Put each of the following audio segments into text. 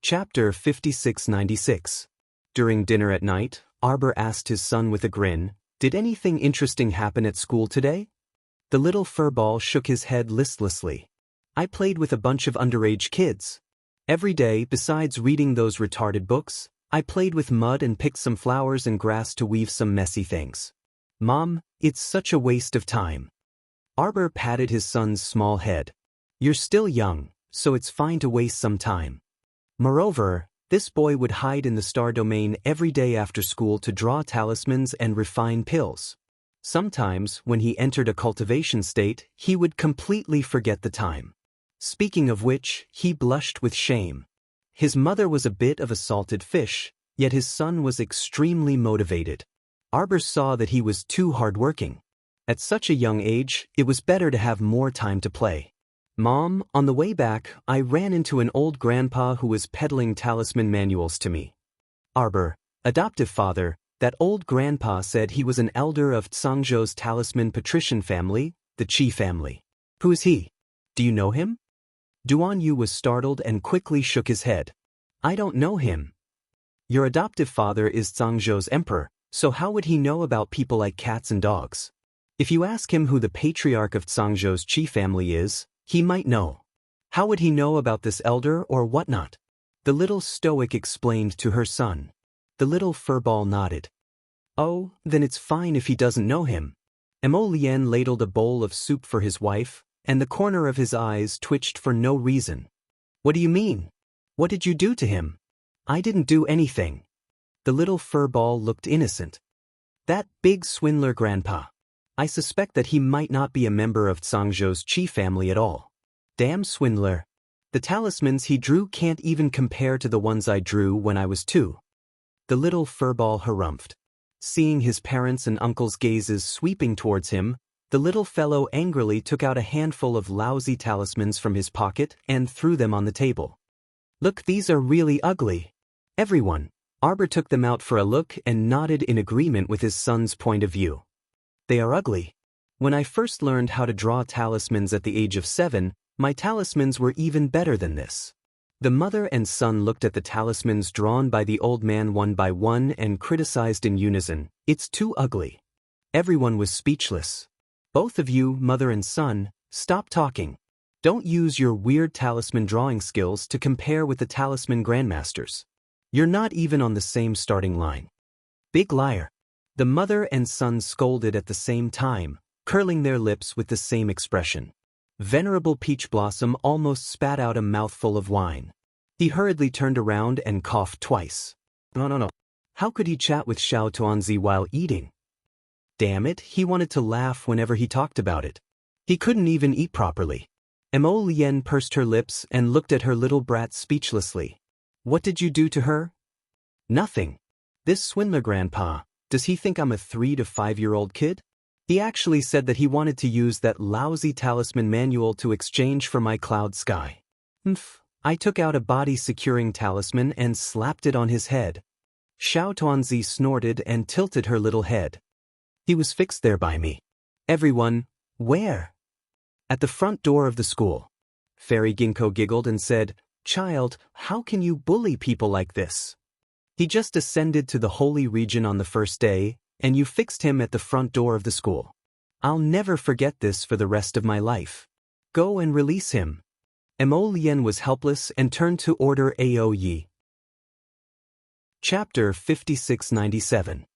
Chapter 5696. During dinner at night, Arbor asked his son with a grin, "Did anything interesting happen at school today?" The little furball shook his head listlessly. "I played with a bunch of underage kids. Every day, besides reading those retarded books, I played with mud and picked some flowers and grass to weave some messy things. Mom, it's such a waste of time." Arbor patted his son's small head. "You're still young, so it's fine to waste some time." Moreover, this boy would hide in the star domain every day after school to draw talismans and refine pills. Sometimes, when he entered a cultivation state, he would completely forget the time. Speaking of which, he blushed with shame. His mother was a bit of a salted fish, yet his son was extremely motivated. Arbor saw that he was too hardworking. At such a young age, it was better to have more time to play. "Mom, on the way back, I ran into an old grandpa who was peddling talisman manuals to me." Arbor, adoptive father, that old grandpa said he was an elder of Tsangzhou's talisman patrician family, the Qi family. "Who is he? Do you know him?" Duan Yu was startled and quickly shook his head. "I don't know him." "Your adoptive father is Tsangzhou's emperor, so how would he know about people like cats and dogs? If you ask him who the patriarch of Tsangzhou's Qi family is, he might know. How would he know about this elder or whatnot?" The little stoic explained to her son. The little furball nodded. "Oh, then it's fine if he doesn't know him." Mo Lien ladled a bowl of soup for his wife, and the corner of his eyes twitched for no reason. "What do you mean? What did you do to him?" "I didn't do anything." The little furball looked innocent. "That big swindler grandpa. I suspect that he might not be a member of Tsangzhou's Qi family at all. Damn swindler. The talismans he drew can't even compare to the ones I drew when I was 2. The little furball harumphed. Seeing his parents' and uncle's gazes sweeping towards him, the little fellow angrily took out a handful of lousy talismans from his pocket and threw them on the table. "Look, these are really ugly." "Everyone." Arbor took them out for a look and nodded in agreement with his son's point of view. "They are ugly. When I first learned how to draw talismans at the age of 7, my talismans were even better than this." The mother and son looked at the talismans drawn by the old man one by one and criticized in unison, "It's too ugly." Everyone was speechless. "Both of you, mother and son, stop talking. Don't use your weird talisman drawing skills to compare with the talisman grandmasters. You're not even on the same starting line." "Big liar." The mother and son scolded at the same time, curling their lips with the same expression. Venerable Peach Blossom almost spat out a mouthful of wine. He hurriedly turned around and coughed twice. No. How could he chat with Xiao Tuanzi while eating? Damn it, he wanted to laugh whenever he talked about it. He couldn't even eat properly. Mo Lien pursed her lips and looked at her little brat speechlessly. "What did you do to her?" "Nothing. This swindler grandpa, does he think I'm a 3 to 5-year-old kid? He actually said that he wanted to use that lousy talisman manual to exchange for my cloud sky. I took out a body-securing talisman and slapped it on his head." Xiao Tuanzi snorted and tilted her little head. "He was fixed there by me." Everyone, "Where?" "At the front door of the school." Fairy Ginkgo giggled and said, "Child, how can you bully people like this? He just ascended to the holy region on the first day, and you fixed him at the front door of the school. I'll never forget this for the rest of my life. Go and release him." Mo Lien was helpless and turned to order Ao Yi. Chapter 5697.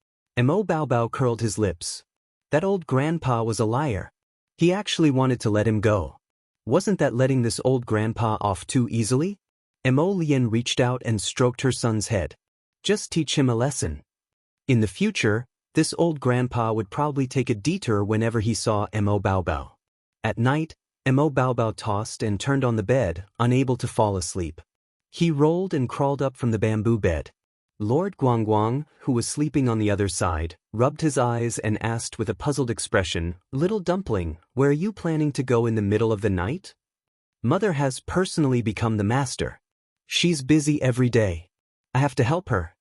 Mo Baobao curled his lips. That old grandpa was a liar. He actually wanted to let him go. Wasn't that letting this old grandpa off too easily? Mo Lien reached out and stroked her son's head. Just teach him a lesson. In the future, this old grandpa would probably take a detour whenever he saw Mo Baobao. At night, Mo Baobao tossed and turned on the bed, unable to fall asleep. He rolled and crawled up from the bamboo bed. Lord Guangguang, who was sleeping on the other side, rubbed his eyes and asked with a puzzled expression, "Little dumpling, where are you planning to go in the middle of the night?" "Mother has personally become the master. She's busy every day. I have to help her."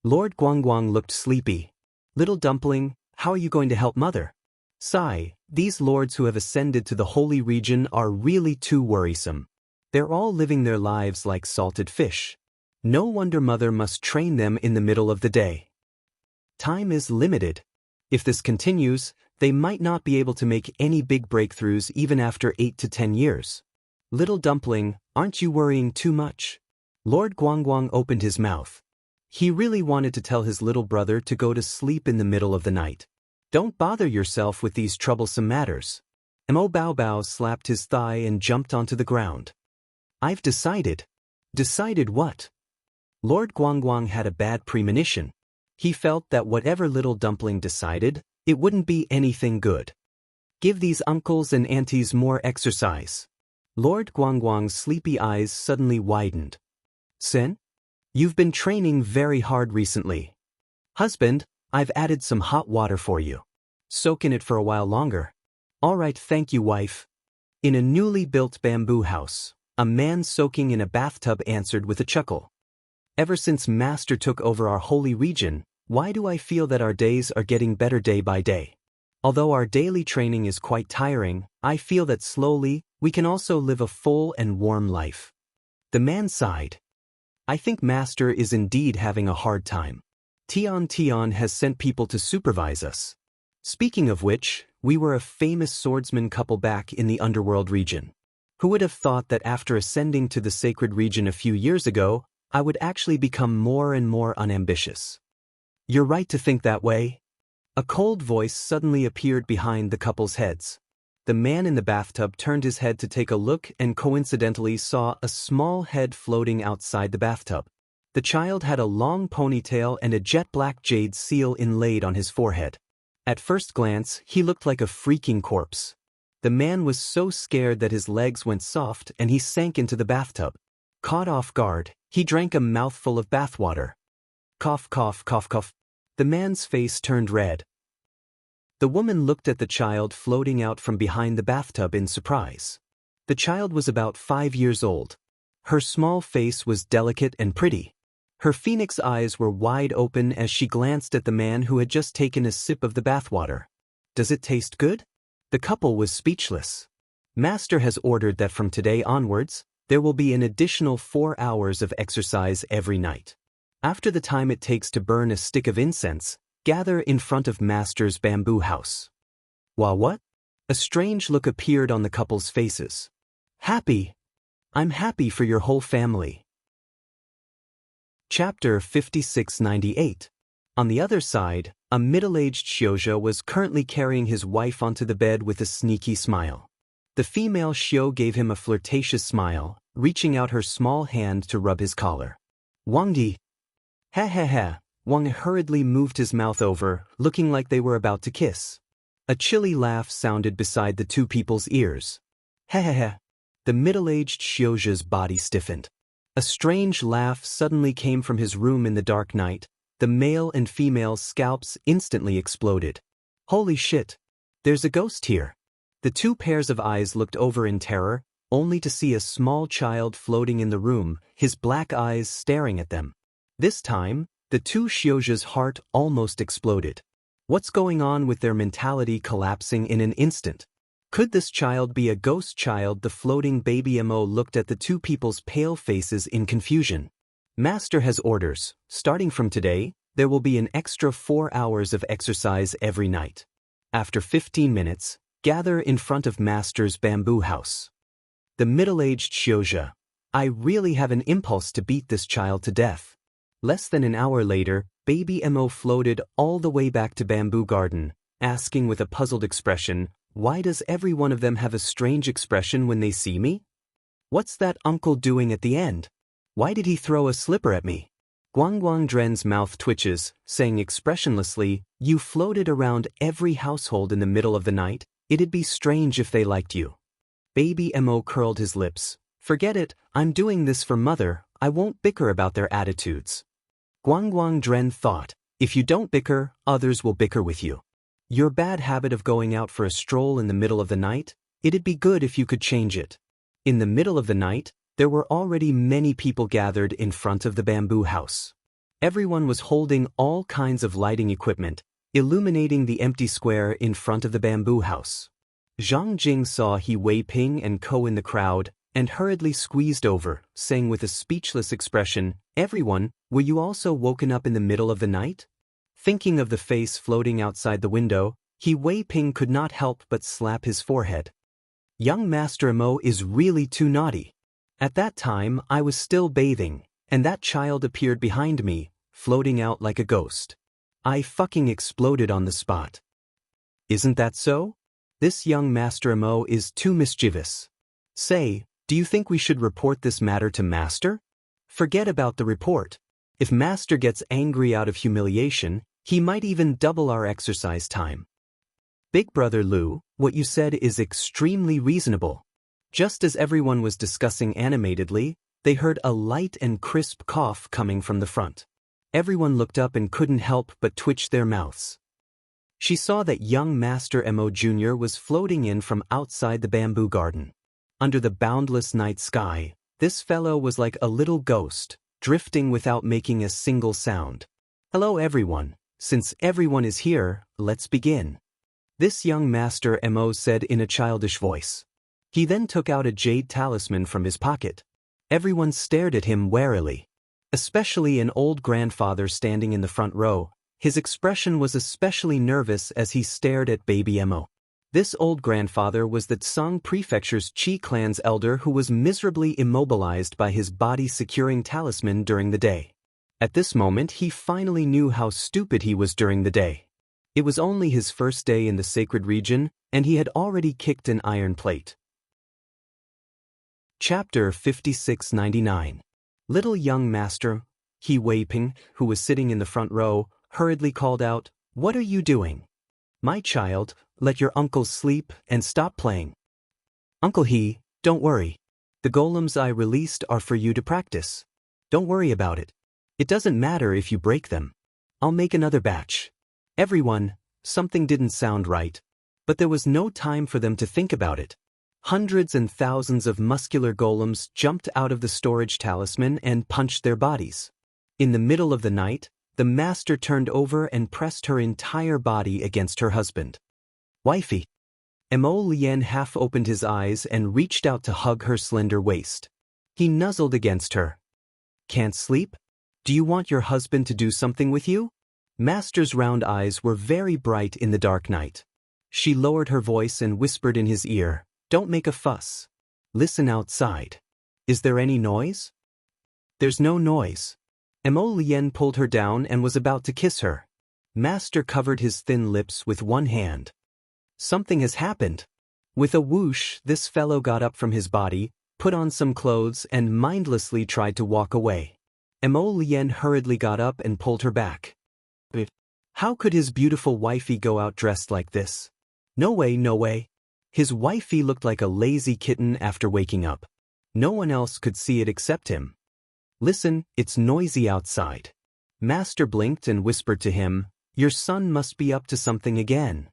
Lord Guangguang looked sleepy. "Little dumpling, how are you going to help mother?" "Sigh, these lords who have ascended to the holy region are really too worrisome. They're all living their lives like salted fish. No wonder mother must train them in the middle of the day. Time is limited. If this continues, they might not be able to make any big breakthroughs even after 8 to 10 years. Little dumpling, aren't you worrying too much? Lord Guangguang opened his mouth. He really wanted to tell his little brother to go to sleep in the middle of the night. Don't bother yourself with these troublesome matters. Mo Bao Bao slapped his thigh and jumped onto the ground. I've decided. Decided what? Lord Guangguang had a bad premonition. He felt that whatever little dumpling decided, it wouldn't be anything good. Give these uncles and aunties more exercise. Lord Guangguang's sleepy eyes suddenly widened. Sen? You've been training very hard recently. Husband, I've added some hot water for you. Soak in it for a while longer. All right, thank you, wife. In a newly built bamboo house, a man soaking in a bathtub answered with a chuckle. Ever since Master took over our holy region, why do I feel that our days are getting better day by day? Although our daily training is quite tiring, I feel that slowly, we can also live a full and warm life. The man sighed. I think Master is indeed having a hard time. Tian has sent people to supervise us. Speaking of which, we were a famous swordsman couple back in the underworld region. Who would have thought that after ascending to the sacred region a few years ago, I would actually become more and more unambitious? You're right to think that way. A cold voice suddenly appeared behind the couple's heads. The man in the bathtub turned his head to take a look and coincidentally saw a small head floating outside the bathtub. The child had a long ponytail and a jet-black jade seal inlaid on his forehead. At first glance, he looked like a freaking corpse. The man was so scared that his legs went soft and he sank into the bathtub. Caught off guard, he drank a mouthful of bathwater. Cough, cough, cough, cough. The man's face turned red. The woman looked at the child floating out from behind the bathtub in surprise. The child was about 5 years old. Her small face was delicate and pretty. Her phoenix eyes were wide open as she glanced at the man who had just taken a sip of the bathwater. Does it taste good? The couple was speechless. Master has ordered that from today onwards, there will be an additional 4 hours of exercise every night. After the time it takes to burn a stick of incense, gather in front of Master's bamboo house. While what? A strange look appeared on the couple's faces. Happy? I'm happy for your whole family. Chapter 5698. On the other side, a middle-aged Xiozhe was currently carrying his wife onto the bed with a sneaky smile. The female Xiao gave him a flirtatious smile, reaching out her small hand to rub his collar. Wangdi. Ha ha ha. Wang hurriedly moved his mouth over, looking like they were about to kiss. A chilly laugh sounded beside the two people's ears. Ha ha ha. The middle-aged Xiozhe's body stiffened. A strange laugh suddenly came from his room in the dark night. The male and female scalps instantly exploded. Holy shit! There's a ghost here. The two pairs of eyes looked over in terror, only to see a small child floating in the room, his black eyes staring at them. This time, the two Xiozhe's heart almost exploded. What's going on with their mentality collapsing in an instant? Could this child be a ghost child? The floating baby Mo looked at the two people's pale faces in confusion. Master has orders. Starting from today, there will be an extra 4 hours of exercise every night. After 15 minutes, gather in front of Master's bamboo house. The middle-aged Xiozhe. I really have an impulse to beat this child to death. Less than an hour later, baby Mo floated all the way back to Bamboo Garden, asking with a puzzled expression, why does every one of them have a strange expression when they see me? What's that uncle doing at the end? Why did he throw a slipper at me? Guangguang Dren's mouth twitches, saying expressionlessly, you floated around every household in the middle of the night, it'd be strange if they liked you. Baby Mo curled his lips. Forget it, I'm doing this for mother, I won't bicker about their attitudes. Guangguang Dren thought, if you don't bicker, others will bicker with you. Your bad habit of going out for a stroll in the middle of the night, it'd be good if you could change it. In the middle of the night, there were already many people gathered in front of the bamboo house. Everyone was holding all kinds of lighting equipment, illuminating the empty square in front of the bamboo house. Zhang Jing saw He Wei Ping and Co in the crowd, and hurriedly squeezed over, saying with a speechless expression, Everyone, were you also woken up in the middle of the night? Thinking of the face floating outside the window, Wei Ping could not help but slap his forehead. Young Master Mo is really too naughty. At that time I was still bathing, and that child appeared behind me, floating out like a ghost. I fucking exploded on the spot. Isn't that so? This young Master Mo is too mischievous. Say, do you think we should report this matter to Master? Forget about the report. If Master gets angry out of humiliation, he might even double our exercise time. Big Brother Lu, what you said is extremely reasonable. Just as everyone was discussing animatedly, they heard a light and crisp cough coming from the front. Everyone looked up and couldn't help but twitch their mouths. She saw that young Master Mo Jr. was floating in from outside the bamboo garden. Under the boundless night sky, this fellow was like a little ghost, drifting without making a single sound. Hello everyone, since everyone is here, let's begin. This young Master Mo said in a childish voice. He then took out a jade talisman from his pocket. Everyone stared at him warily. Especially an old grandfather standing in the front row. His expression was especially nervous as he stared at baby Mo. This old grandfather was the Tsang Prefecture's Qi clan's elder who was miserably immobilized by his body-securing talisman during the day. At this moment he finally knew how stupid he was during the day. It was only his first day in the sacred region, and he had already kicked an iron plate. Chapter 5699. Little young Master Wei Ping, who was sitting in the front row, hurriedly called out, "What are you doing? My child, let your uncle sleep and stop playing." Uncle He, don't worry. The golems I released are for you to practice. Don't worry about it. It doesn't matter if you break them. I'll make another batch. Everyone, something didn't sound right. But there was no time for them to think about it. Hundreds and thousands of muscular golems jumped out of the storage talisman and punched their bodies. In the middle of the night, the master turned over and pressed her entire body against her husband. Wifey. Mo Lien half opened his eyes and reached out to hug her slender waist. He nuzzled against her. Can't sleep? Do you want your husband to do something with you? Master's round eyes were very bright in the dark night. She lowered her voice and whispered in his ear, "Don't make a fuss. Listen outside. Is there any noise?" There's no noise. Mo Lien pulled her down and was about to kiss her. Master covered his thin lips with one hand. Something has happened. With a whoosh, this fellow got up from his body, put on some clothes and mindlessly tried to walk away. Mo Lien hurriedly got up and pulled her back. How could his beautiful wifey go out dressed like this? No way, no way. His wifey looked like a lazy kitten after waking up. No one else could see it except him. Listen, it's noisy outside. Master blinked and whispered to him, "Your son must be up to something again."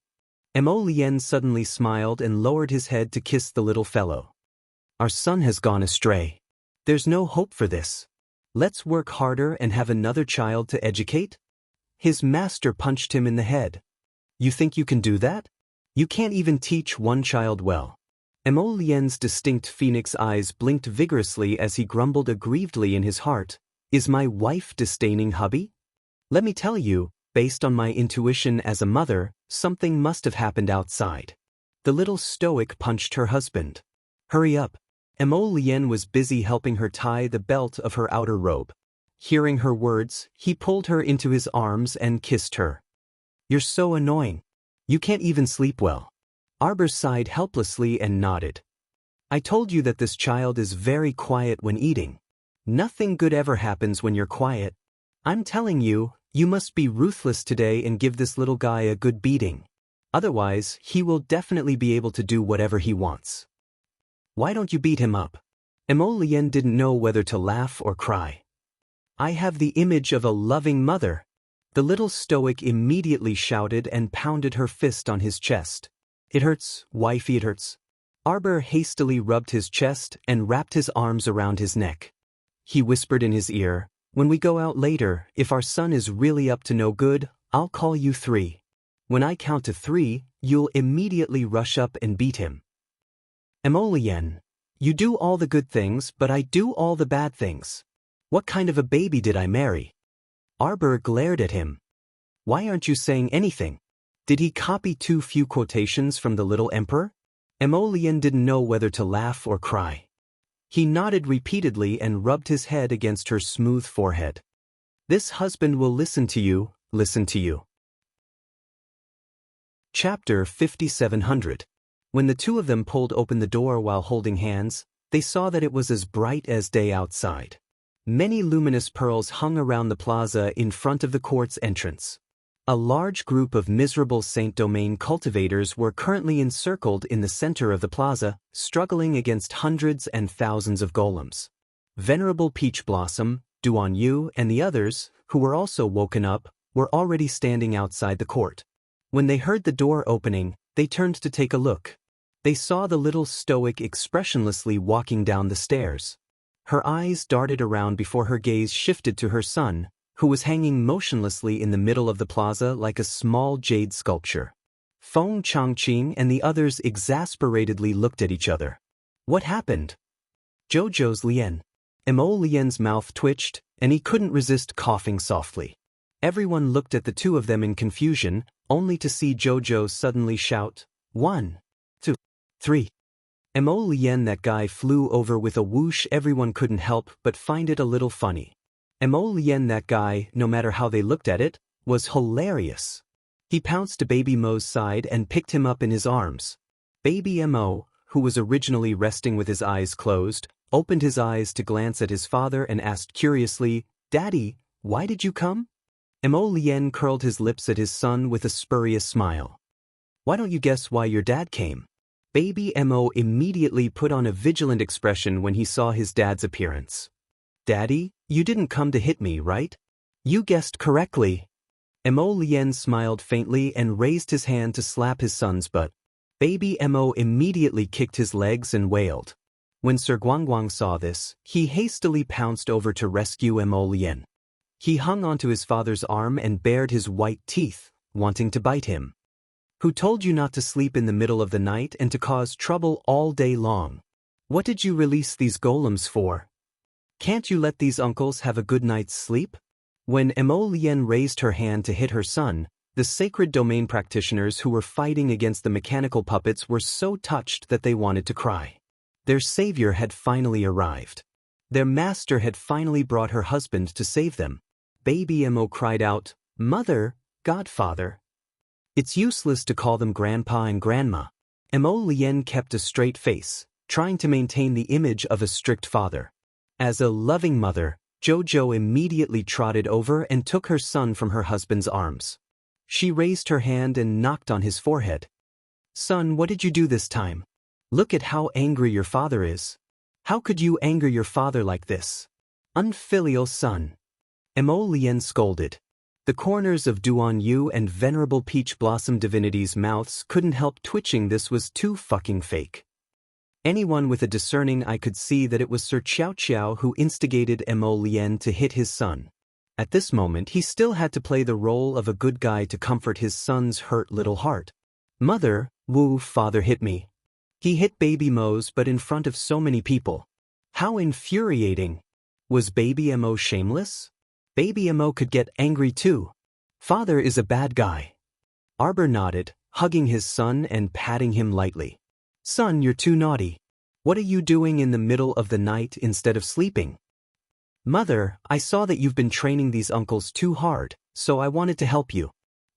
Mo Lien suddenly smiled and lowered his head to kiss the little fellow. Our son has gone astray. There's no hope for this. Let's work harder and have another child to educate? His master punched him in the head. You think you can do that? You can't even teach one child well. Mo Lien's distinct phoenix eyes blinked vigorously as he grumbled aggrievedly in his heart, "Is my wife disdaining hubby? Let me tell you, based on my intuition as a mother, something must have happened outside." The little stoic punched her husband. Hurry up. Mo Lien was busy helping her tie the belt of her outer robe. Hearing her words, he pulled her into his arms and kissed her. You're so annoying. You can't even sleep well. Arbor sighed helplessly and nodded. I told you that this child is very quiet when eating. Nothing good ever happens when you're quiet. I'm telling you, you must be ruthless today and give this little guy a good beating. Otherwise, he will definitely be able to do whatever he wants. Why don't you beat him up? Mo Lien didn't know whether to laugh or cry. I have the image of a loving mother. The little stoic immediately shouted and pounded her fist on his chest. It hurts, wifey, it hurts. Arbor hastily rubbed his chest and wrapped his arms around his neck. He whispered in his ear, when we go out later, if our son is really up to no good, I'll call you 3. When I count to 3, you'll immediately rush up and beat him. Mo Lien, you do all the good things, but I do all the bad things. What kind of a baby did I marry? Arbor glared at him. Why aren't you saying anything? Did he copy too few quotations from the little emperor? Emolian didn't know whether to laugh or cry. He nodded repeatedly and rubbed his head against her smooth forehead. This husband will listen to you, listen to you. Chapter 5700. When the two of them pulled open the door while holding hands, they saw that it was as bright as day outside. Many luminous pearls hung around the plaza in front of the court's entrance. A large group of miserable Saint Domain cultivators were currently encircled in the center of the plaza, struggling against hundreds and thousands of golems. Venerable Peach Blossom, Duan Yu, and the others, who were also woken up, were already standing outside the court. When they heard the door opening, they turned to take a look. They saw the little stoic expressionlessly walking down the stairs. Her eyes darted around before her gaze shifted to her son, who was hanging motionlessly in the middle of the plaza like a small jade sculpture. Feng Changqing and the others exasperatedly looked at each other. What happened? Zhou's Lian. Mo Lian's mouth twitched, and he couldn't resist coughing softly. Everyone looked at the two of them in confusion, only to see Zhou suddenly shout, 1, 2, 3. Mo Lian, that guy flew over with a whoosh. Everyone couldn't help but find it a little funny. Mo Lian, that guy, no matter how they looked at it, was hilarious. He pounced to Baby Mo's side and picked him up in his arms. Baby Mo, who was originally resting with his eyes closed, opened his eyes to glance at his father and asked curiously, Daddy, why did you come? Mo Lian curled his lips at his son with a spurious smile. Why don't you guess why your dad came? Baby Mo immediately put on a vigilant expression when he saw his dad's appearance. Daddy, you didn't come to hit me, right? You guessed correctly. Mo Lian smiled faintly and raised his hand to slap his son's butt. Baby Mo immediately kicked his legs and wailed. When Sir Guangguang saw this, he hastily pounced over to rescue Mo Lian. He hung onto his father's arm and bared his white teeth, wanting to bite him. Who told you not to sleep in the middle of the night and to cause trouble all day long? What did you release these golems for? Can't you let these uncles have a good night's sleep? When Mo Lian raised her hand to hit her son, the sacred domain practitioners who were fighting against the mechanical puppets were so touched that they wanted to cry. Their savior had finally arrived. Their master had finally brought her husband to save them. Baby Mo cried out, Mother, Godfather. It's useless to call them Grandpa and Grandma. Mo Lian kept a straight face, trying to maintain the image of a strict father. As a loving mother, Zhou immediately trotted over and took her son from her husband's arms. She raised her hand and knocked on his forehead. Son, what did you do this time? Look at how angry your father is. How could you anger your father like this? Unfilial son. Mo Lian scolded. The corners of Duan Yu and Venerable Peach Blossom Divinity's mouths couldn't help twitching. This was too fucking fake. Anyone with a discerning eye could see that it was Sir Qiao who instigated Mo Lian to hit his son. At this moment he still had to play the role of a good guy to comfort his son's hurt little heart. Mother, Wu, father hit me. He hit Baby Mo's but in front of so many people. How infuriating. Was Baby Mo shameless? Baby Mo could get angry too. Father is a bad guy. Arbor nodded, hugging his son and patting him lightly. Son, you're too naughty. What are you doing in the middle of the night instead of sleeping? Mother, I saw that you've been training these uncles too hard, so I wanted to help you.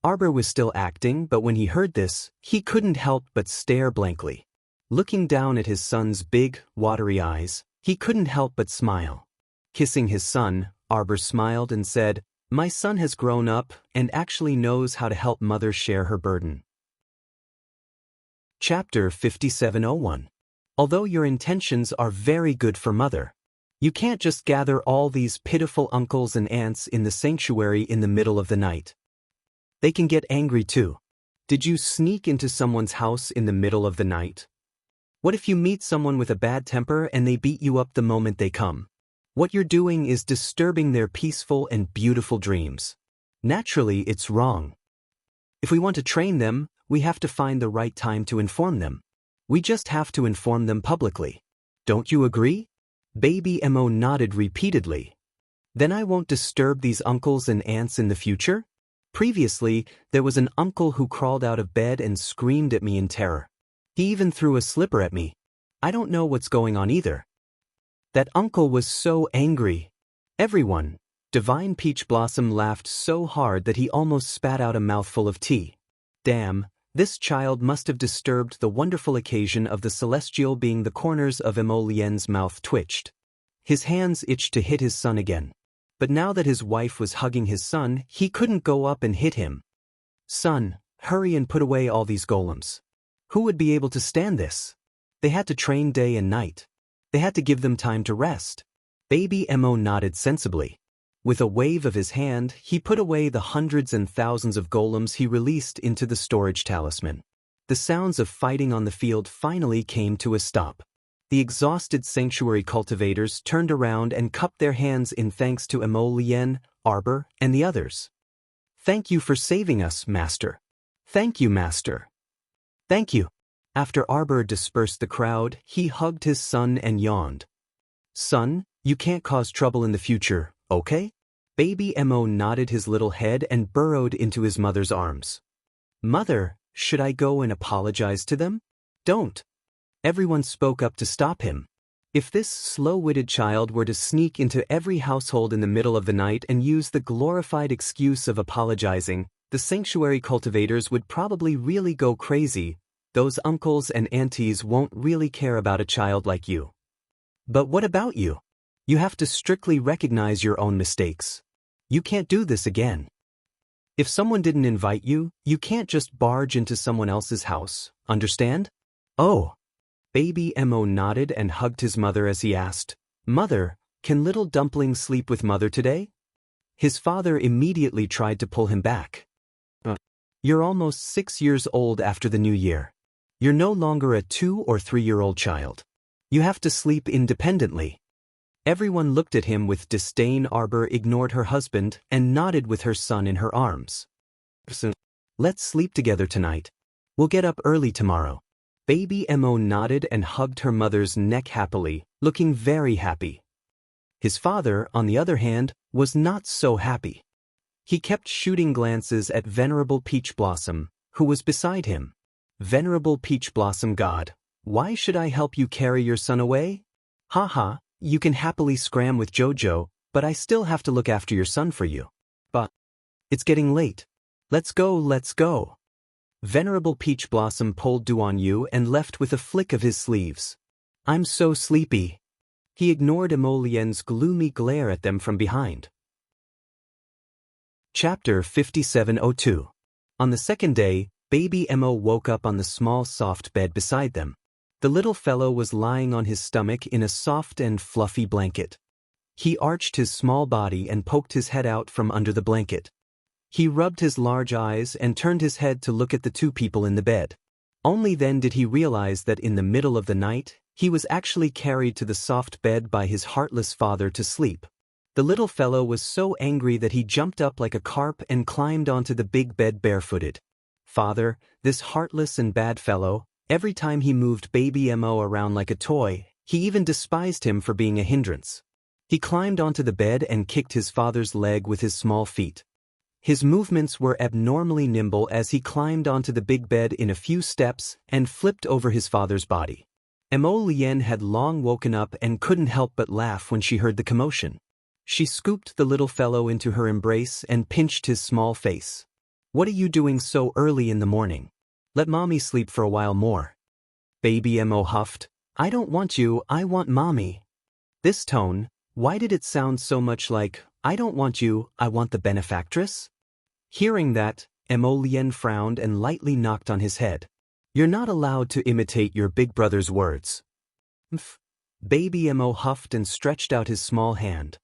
Arbor was still acting, but when he heard this, he couldn't help but stare blankly. Looking down at his son's big, watery eyes, he couldn't help but smile. Kissing his son, Arbor smiled and said, My son has grown up and actually knows how to help mother share her burden. Chapter 5701. Although your intentions are very good for mother, you can't just gather all these pitiful uncles and aunts in the sanctuary in the middle of the night. They can get angry too. Did you sneak into someone's house in the middle of the night? What if you meet someone with a bad temper and they beat you up the moment they come? What you're doing is disturbing their peaceful and beautiful dreams. Naturally, it's wrong. If we want to train them, we have to find the right time to inform them. We just have to inform them publicly. Don't you agree? Baby Mo nodded repeatedly. Then I won't disturb these uncles and aunts in the future? Previously, there was an uncle who crawled out of bed and screamed at me in terror. He even threw a slipper at me. I don't know what's going on either. That uncle was so angry. Everyone, Divine Peach Blossom laughed so hard that he almost spat out a mouthful of tea. Damn, this child must have disturbed the wonderful occasion of the celestial being. The corners of Emolien's mouth twitched. His hands itched to hit his son again. But now that his wife was hugging his son, he couldn't go up and hit him. Son, hurry and put away all these golems. Who would be able to stand this? They had to train day and night. They had to give them time to rest. Baby Emo nodded sensibly. With a wave of his hand, he put away the hundreds and thousands of golems he released into the storage talisman. The sounds of fighting on the field finally came to a stop. The exhausted sanctuary cultivators turned around and cupped their hands in thanks to Emolien, Arbor, and the others. Thank you for saving us, Master. Thank you, Master. Thank you. After Arbor dispersed the crowd, he hugged his son and yawned. Son, you can't cause trouble in the future, okay? Baby Emo nodded his little head and burrowed into his mother's arms. Mother, should I go and apologize to them? Don't. Everyone spoke up to stop him. If this slow-witted child were to sneak into every household in the middle of the night and use the glorified excuse of apologizing, the sanctuary cultivators would probably really go crazy. Those uncles and aunties won't really care about a child like you. But what about you? You have to strictly recognize your own mistakes. You can't do this again. If someone didn't invite you, you can't just barge into someone else's house, understand? Oh. Baby Emo nodded and hugged his mother as he asked, Mother, can little dumpling sleep with mother today? His father immediately tried to pull him back. You're almost 6 years old after the new year. You're no longer a 2 or 3-year-old child. You have to sleep independently. Everyone looked at him with disdain. Arbor ignored her husband and nodded with her son in her arms. Let's sleep together tonight. We'll get up early tomorrow. Baby Emo nodded and hugged her mother's neck happily, looking very happy. His father, on the other hand, was not so happy. He kept shooting glances at Venerable Peach Blossom, who was beside him. Venerable Peach Blossom God, why should I help you carry your son away? Haha, you can happily scram with Jojo, but I still have to look after your son for you. But it's getting late. Let's go, let's go. Venerable Peach Blossom pulled Duan Yu and left with a flick of his sleeves. I'm so sleepy. He ignored Emolien's gloomy glare at them from behind. Chapter 5702. On the second day, Baby Emo woke up on the small soft bed beside them. The little fellow was lying on his stomach in a soft and fluffy blanket. He arched his small body and poked his head out from under the blanket. He rubbed his large eyes and turned his head to look at the two people in the bed. Only then did he realize that in the middle of the night, he was actually carried to the soft bed by his heartless father to sleep. The little fellow was so angry that he jumped up like a carp and climbed onto the big bed barefooted. Father, this heartless and bad fellow, every time he moved Baby Emo around like a toy, he even despised him for being a hindrance. He climbed onto the bed and kicked his father's leg with his small feet. His movements were abnormally nimble as he climbed onto the big bed in a few steps and flipped over his father's body. Emolien had long woken up and couldn't help but laugh when she heard the commotion. She scooped the little fellow into her embrace and pinched his small face. What are you doing so early in the morning? Let mommy sleep for a while more. Baby Emo huffed. I don't want you, I want mommy. This tone, why did it sound so much like, I don't want you, I want the benefactress? Hearing that, Emolien frowned and lightly knocked on his head. You're not allowed to imitate your big brother's words. Baby Emo huffed and stretched out his small hand.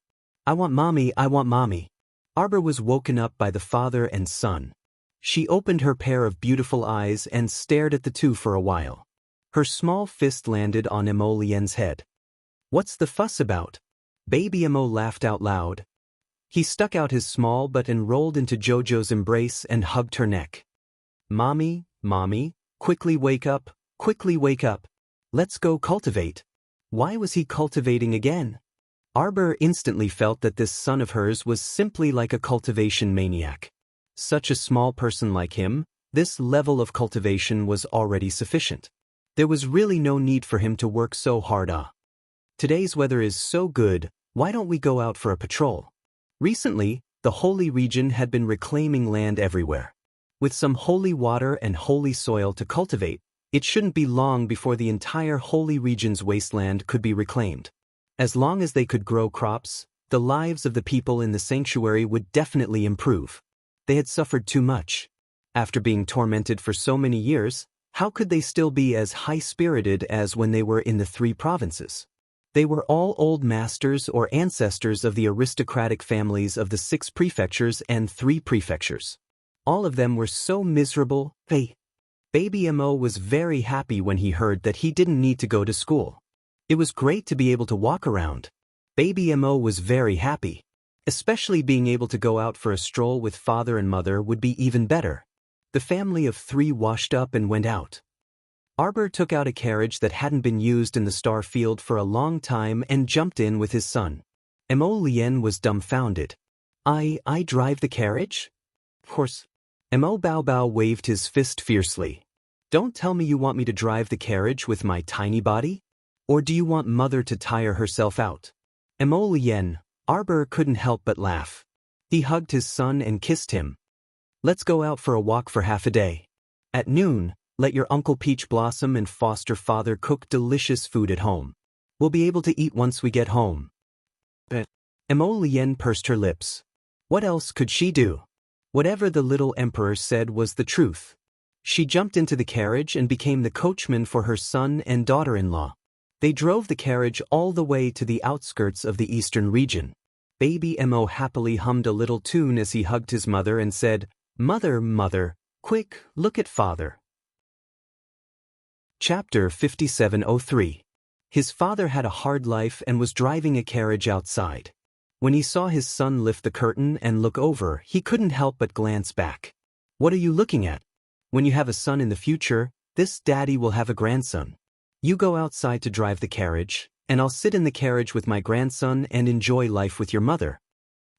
I want mommy, I want mommy. Arbor was woken up by the father and son. She opened her pair of beautiful eyes and stared at the two for a while. Her small fist landed on Emolien's head. What's the fuss about? Baby Emo laughed out loud. He stuck out his small butt and rolled into Jojo's embrace and hugged her neck. Mommy, mommy, quickly wake up, quickly wake up. Let's go cultivate. Why was he cultivating again? Arbor instantly felt that this son of hers was simply like a cultivation maniac. Such a small person like him, this level of cultivation was already sufficient. There was really no need for him to work so hard. Today's weather is so good, why don't we go out for a patrol? Recently, the holy region had been reclaiming land everywhere. With some holy water and holy soil to cultivate, it shouldn't be long before the entire holy region's wasteland could be reclaimed. As long as they could grow crops, the lives of the people in the sanctuary would definitely improve. They had suffered too much. After being tormented for so many years, how could they still be as high-spirited as when they were in the 3 provinces? They were all old masters or ancestors of the aristocratic families of the 6 prefectures and 3 prefectures. All of them were so miserable. Baby Mo was very happy when he heard that he didn't need to go to school. It was great to be able to walk around. Baby Mo was very happy. Especially being able to go out for a stroll with father and mother would be even better. The family of 3 washed up and went out. Arbor took out a carriage that hadn't been used in the star field for a long time and jumped in with his son. Mo Lien was dumbfounded. I drive the carriage? Of course. Mo Bao Bao waved his fist fiercely. Don't tell me you want me to drive the carriage with my tiny body? Or do you want mother to tire herself out? Mo Lien, Arbor couldn't help but laugh. He hugged his son and kissed him. Let's go out for a walk for half a day. At noon, let your Uncle Peach Blossom and foster father cook delicious food at home. We'll be able to eat once we get home. But Mo Lien pursed her lips. What else could she do? Whatever the little emperor said was the truth. She jumped into the carriage and became the coachman for her son and daughter-in-law. They drove the carriage all the way to the outskirts of the eastern region. Baby Mo happily hummed a little tune as he hugged his mother and said, "Mother, mother, quick, look at father." Chapter 5703. His father had a hard life and was driving a carriage outside. When he saw his son lift the curtain and look over, he couldn't help but glance back. What are you looking at? When you have a son in the future, this daddy will have a grandson. You go outside to drive the carriage, and I'll sit in the carriage with my grandson and enjoy life with your mother.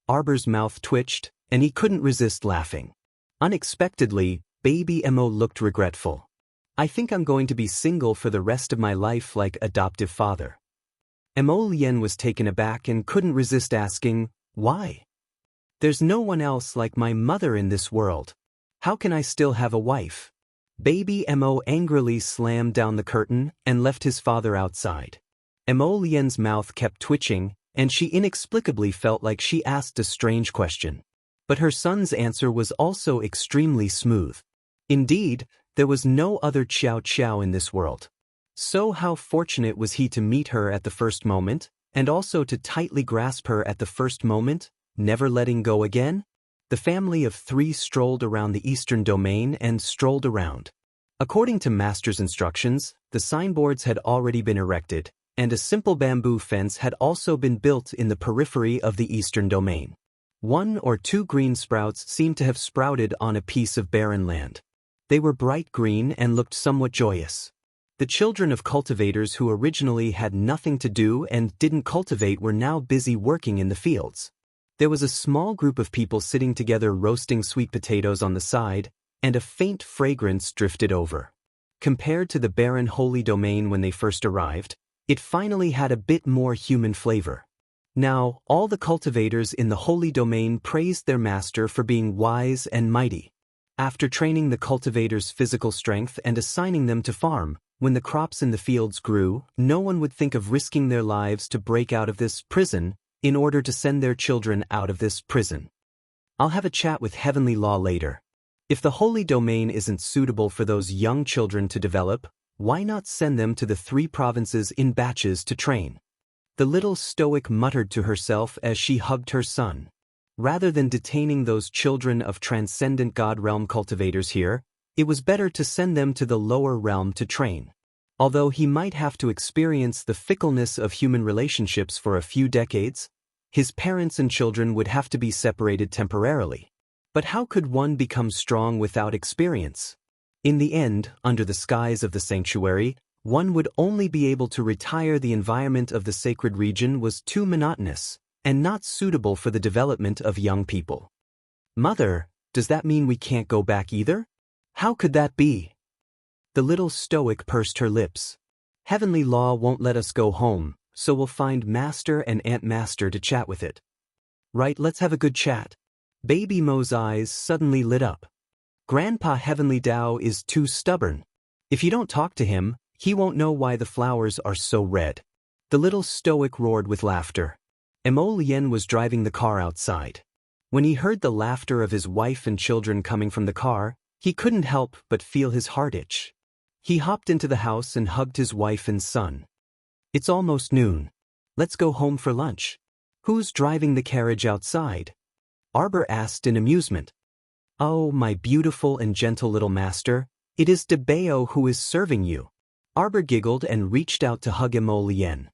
Arbor's mouth twitched, and he couldn't resist laughing. Unexpectedly, Baby Mo looked regretful. I think I'm going to be single for the rest of my life like adoptive father. Mo Lien was taken aback and couldn't resist asking, why? There's no one else like my mother in this world. How can I still have a wife? Baby Mo angrily slammed down the curtain and left his father outside. Mo Lien's mouth kept twitching, and she inexplicably felt like she asked a strange question. But her son's answer was also extremely smooth. Indeed, there was no other Qiao Qiao in this world. So how fortunate was he to meet her at the first moment, and also to tightly grasp her at the first moment, never letting go again? The family of 3 strolled around the eastern domain and strolled around. According to Master's instructions, the signboards had already been erected, and a simple bamboo fence had also been built in the periphery of the eastern domain. 1 or 2 green sprouts seemed to have sprouted on a piece of barren land. They were bright green and looked somewhat joyous. The children of cultivators who originally had nothing to do and didn't cultivate were now busy working in the fields. There was a small group of people sitting together roasting sweet potatoes on the side, and a faint fragrance drifted over. Compared to the barren holy domain when they first arrived, it finally had a bit more human flavor. Now, all the cultivators in the holy domain praised their master for being wise and mighty. After training the cultivators' physical strength and assigning them to farm, when the crops in the fields grew, no one would think of risking their lives to break out of this prison in order to send their children out of this prison. I'll have a chat with Heavenly Law later. If the holy domain isn't suitable for those young children to develop, why not send them to the 3 provinces in batches to train? The little stoic muttered to herself as she hugged her son. Rather than detaining those children of transcendent God realm cultivators here, it was better to send them to the lower realm to train. Although he might have to experience the fickleness of human relationships for a few decades, his parents and children would have to be separated temporarily. But how could one become strong without experience? In the end, under the skies of the sanctuary, One would only be able to retire. The environment of the sacred region was too monotonous and not suitable for the development of young people. Mother, does that mean we can't go back either? How could that be? The little stoic pursed her lips. Heavenly law won't let us go home, so we'll find Master and Aunt Master to chat with it. Right, let's have a good chat. Baby Mo's eyes suddenly lit up. Grandpa Heavenly Tao is too stubborn. If you don't talk to him, he won't know why the flowers are so red. The little stoic roared with laughter. Mo Lien was driving the car outside. When he heard the laughter of his wife and children coming from the car, he couldn't help but feel his heart itch. He hopped into the house and hugged his wife and son. It's almost noon. Let's go home for lunch. Who's driving the carriage outside? Arbor asked in amusement. Oh, my beautiful and gentle little master, it is DeBeo who is serving you. Arbor giggled and reached out to hug Mo Lien.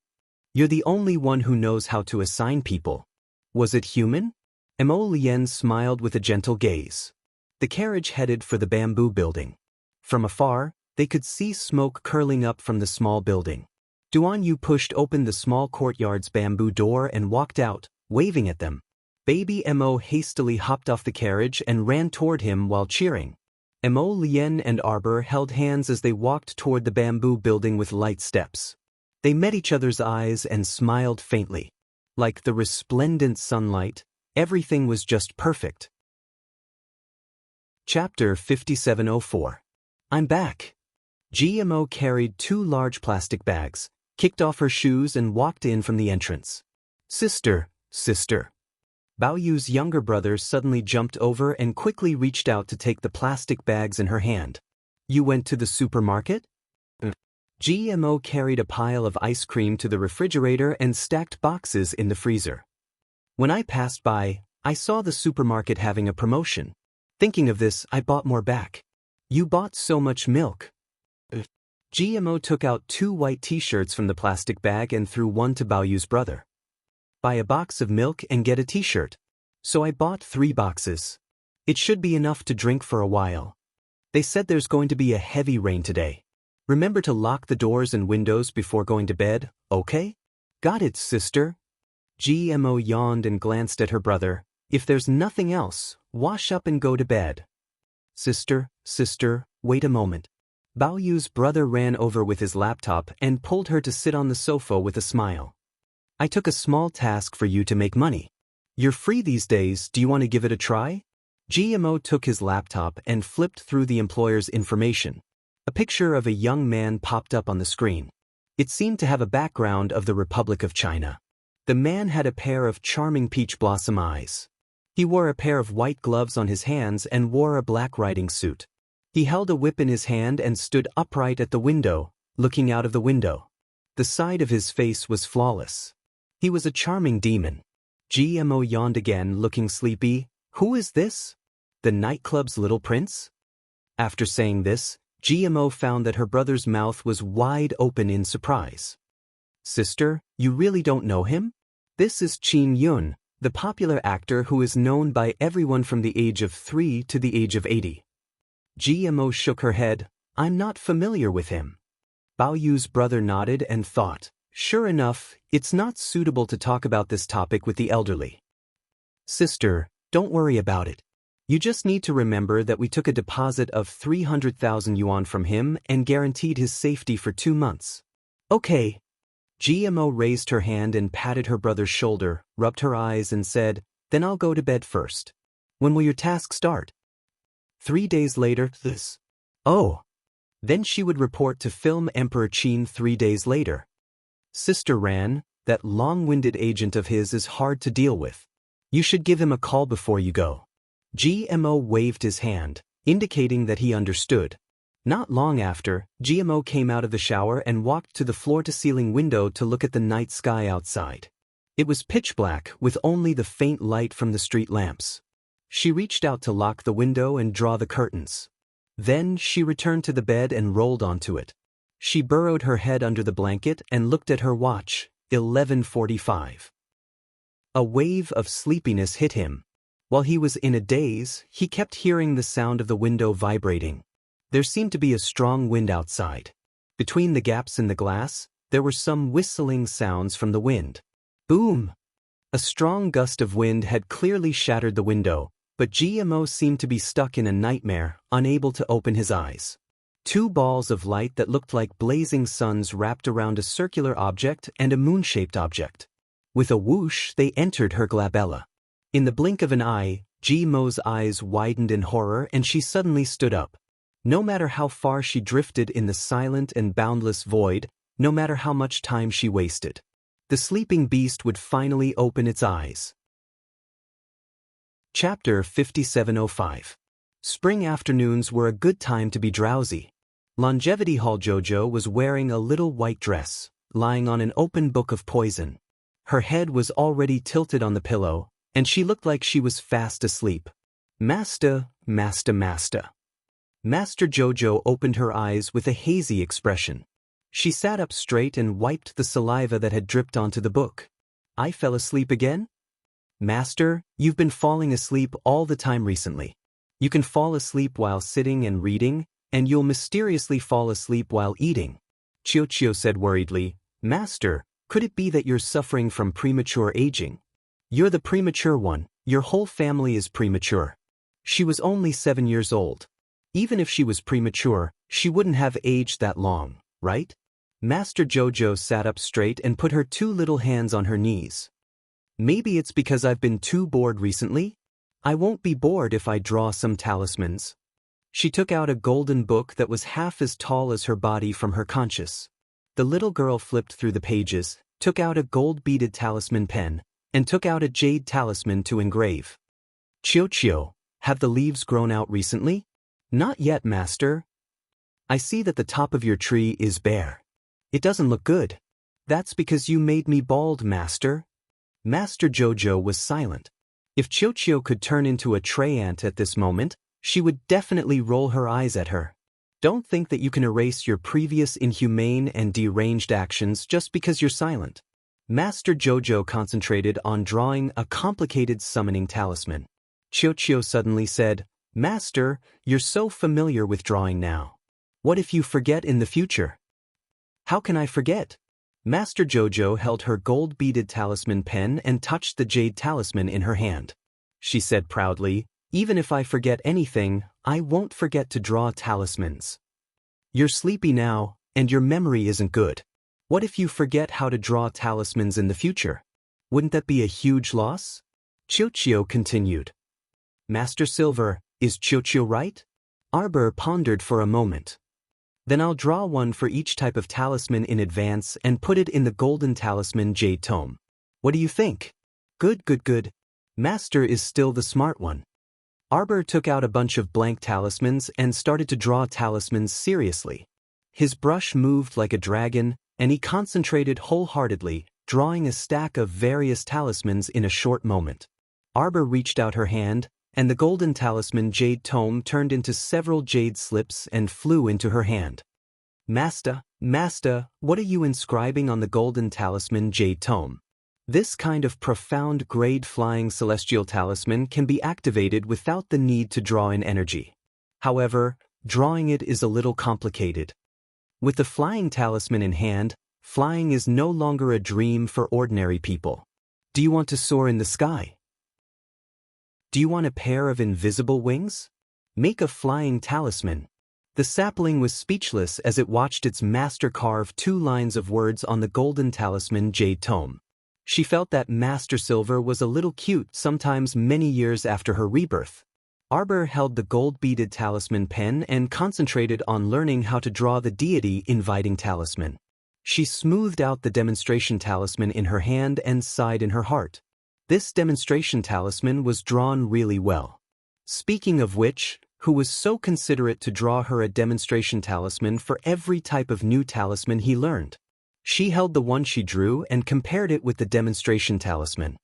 You're the only one who knows how to assign people. Was it human? Mo Lien smiled with a gentle gaze. The carriage headed for the bamboo building. From afar, they could see smoke curling up from the small building. Duan Yu pushed open the small courtyard's bamboo door and walked out, waving at them. Baby Mo hastily hopped off the carriage and ran toward him while cheering. Mo Lien and Arbor held hands as they walked toward the bamboo building with light steps. They met each other's eyes and smiled faintly. Like the resplendent sunlight, everything was just perfect. Chapter 5704. I'm back. GMO carried 2 large plastic bags, kicked off her shoes and walked in from the entrance. Sister. Bao Yu's younger brother suddenly jumped over and quickly reached out to take the plastic bags in her hand. You went to the supermarket? GMO carried a pile of ice cream to the refrigerator and stacked boxes in the freezer. When I passed by, I saw the supermarket having a promotion. Thinking of this, I bought more back. You bought so much milk. GMO took out 2 white t-shirts from the plastic bag and threw one to Bao Yu's brother. Buy a box of milk and get a t-shirt. So I bought 3 boxes. It should be enough to drink for a while. They said there's going to be a heavy rain today. Remember to lock the doors and windows before going to bed, okay? Got it, sister. GMO yawned and glanced at her brother. If there's nothing else, wash up and go to bed. Sister, wait a moment. Bao Yu's brother ran over with his laptop and pulled her to sit on the sofa with a smile. I took a small task for you to make money. You're free these days, do you want to give it a try? GMO took his laptop and flipped through the employer's information. A picture of a young man popped up on the screen. It seemed to have a background of the Republic of China. The man had a pair of charming peach blossom eyes. He wore a pair of white gloves on his hands and wore a black riding suit. He held a whip in his hand and stood upright at the window, looking out of the window. The side of his face was flawless. He was a charming demon. GMO yawned again, looking sleepy. Who is this? The nightclub's little prince? After saying this, GMO found that her brother's mouth was wide open in surprise. Sister, you really don't know him? This is Qin Yun, the popular actor who is known by everyone from the age of 3 to the age of 80. GMO shook her head. I'm not familiar with him. Bao Yu's brother nodded and thought, sure enough, it's not suitable to talk about this topic with the elderly. Sister, don't worry about it. You just need to remember that we took a deposit of 300,000 yuan from him and guaranteed his safety for 2 months. Okay. GMO raised her hand and patted her brother's shoulder, rubbed her eyes and said, then I'll go to bed first. When will your task start? 3 days later, this. Oh. Then she would report to Film Emperor Qin 3 days later. Sister Ran, that long-winded agent of his is hard to deal with. You should give him a call before you go. GMO waved his hand, indicating that he understood. Not long after, GMO came out of the shower and walked to the floor-to-ceiling window to look at the night sky outside. It was pitch black with only the faint light from the street lamps. She reached out to lock the window and draw the curtains. Then she returned to the bed and rolled onto it. She burrowed her head under the blanket and looked at her watch, 11:45. A wave of sleepiness hit him. While he was in a daze, he kept hearing the sound of the window vibrating. There seemed to be a strong wind outside. Between the gaps in the glass, there were some whistling sounds from the wind. Boom! A strong gust of wind had clearly shattered the window, but GMO seemed to be stuck in a nightmare, unable to open his eyes. Two balls of light that looked like blazing suns wrapped around a circular object and a moon-shaped object. With a whoosh, they entered her glabella. In the blink of an eye, GMO's eyes widened in horror and she suddenly stood up. No matter how far she drifted in the silent and boundless void, no matter how much time she wasted, the sleeping beast would finally open its eyes. Chapter 5705. Spring afternoons were a good time to be drowsy. Longevity Hall JoJo was wearing a little white dress, lying on an open book of poison. Her head was already tilted on the pillow, and she looked like she was fast asleep. Master JoJo opened her eyes with a hazy expression. She sat up straight and wiped the saliva that had dripped onto the book. I fell asleep again? Master, you've been falling asleep all the time recently. You can fall asleep while sitting and reading, and you'll mysteriously fall asleep while eating. Chiyo said worriedly. Master, could it be that you're suffering from premature aging? You're the premature one. Your whole family is premature. She was only 7 years old. Even if she was premature, she wouldn't have aged that long, right? Master JoJo sat up straight and put her two little hands on her knees. Maybe it's because I've been too bored recently? I won't be bored if I draw some talismans. She took out a golden book that was half as tall as her body from her conscious. The little girl flipped through the pages, took out a gold-beaded talisman pen, and took out a jade talisman to engrave. Chiyo, have the leaves grown out recently? Not yet, Master. I see that the top of your tree is bare. It doesn't look good. That's because you made me bald, Master. Master JoJo was silent. If Chiyo could turn into a tray ant at this moment, she would definitely roll her eyes at her. Don't think that you can erase your previous inhumane and deranged actions just because you're silent. Master JoJo concentrated on drawing a complicated summoning talisman. Chiyo suddenly said, Master, you're so familiar with drawing now. What if you forget in the future? How can I forget? Master JoJo held her gold-beaded talisman pen and touched the jade talisman in her hand. She said proudly, even if I forget anything, I won't forget to draw talismans. You're sleepy now, and your memory isn't good. What if you forget how to draw talismans in the future? Wouldn't that be a huge loss? Chiyo continued. Master Silver, is Chiyo right? Arbor pondered for a moment. Then I'll draw one for each type of talisman in advance and put it in the golden talisman jade tome. What do you think? Good. Master is still the smart one. Arbor took out a bunch of blank talismans and started to draw talismans seriously. His brush moved like a dragon, and he concentrated wholeheartedly, drawing a stack of various talismans in a short moment. Arbor reached out her hand, and the golden talisman jade tome turned into several jade slips and flew into her hand. Master, what are you inscribing on the golden talisman jade tome? This kind of profound grade flying celestial talisman can be activated without the need to draw in energy. However, drawing it is a little complicated. With the flying talisman in hand, flying is no longer a dream for ordinary people. Do you want to soar in the sky? Do you want a pair of invisible wings? Make a flying talisman. The sapling was speechless as it watched its master carve 2 lines of words on the golden talisman jade tome. She felt that Master Silver was a little cute sometimes many years after her rebirth. Arbor held the gold-beaded talisman pen and concentrated on learning how to draw the deity inviting talisman. She smoothed out the demonstration talisman in her hand and sighed in her heart. This demonstration talisman was drawn really well. Speaking of which, who was so considerate to draw her a demonstration talisman for every type of new talisman he learned? She held the one she drew and compared it with the demonstration talisman.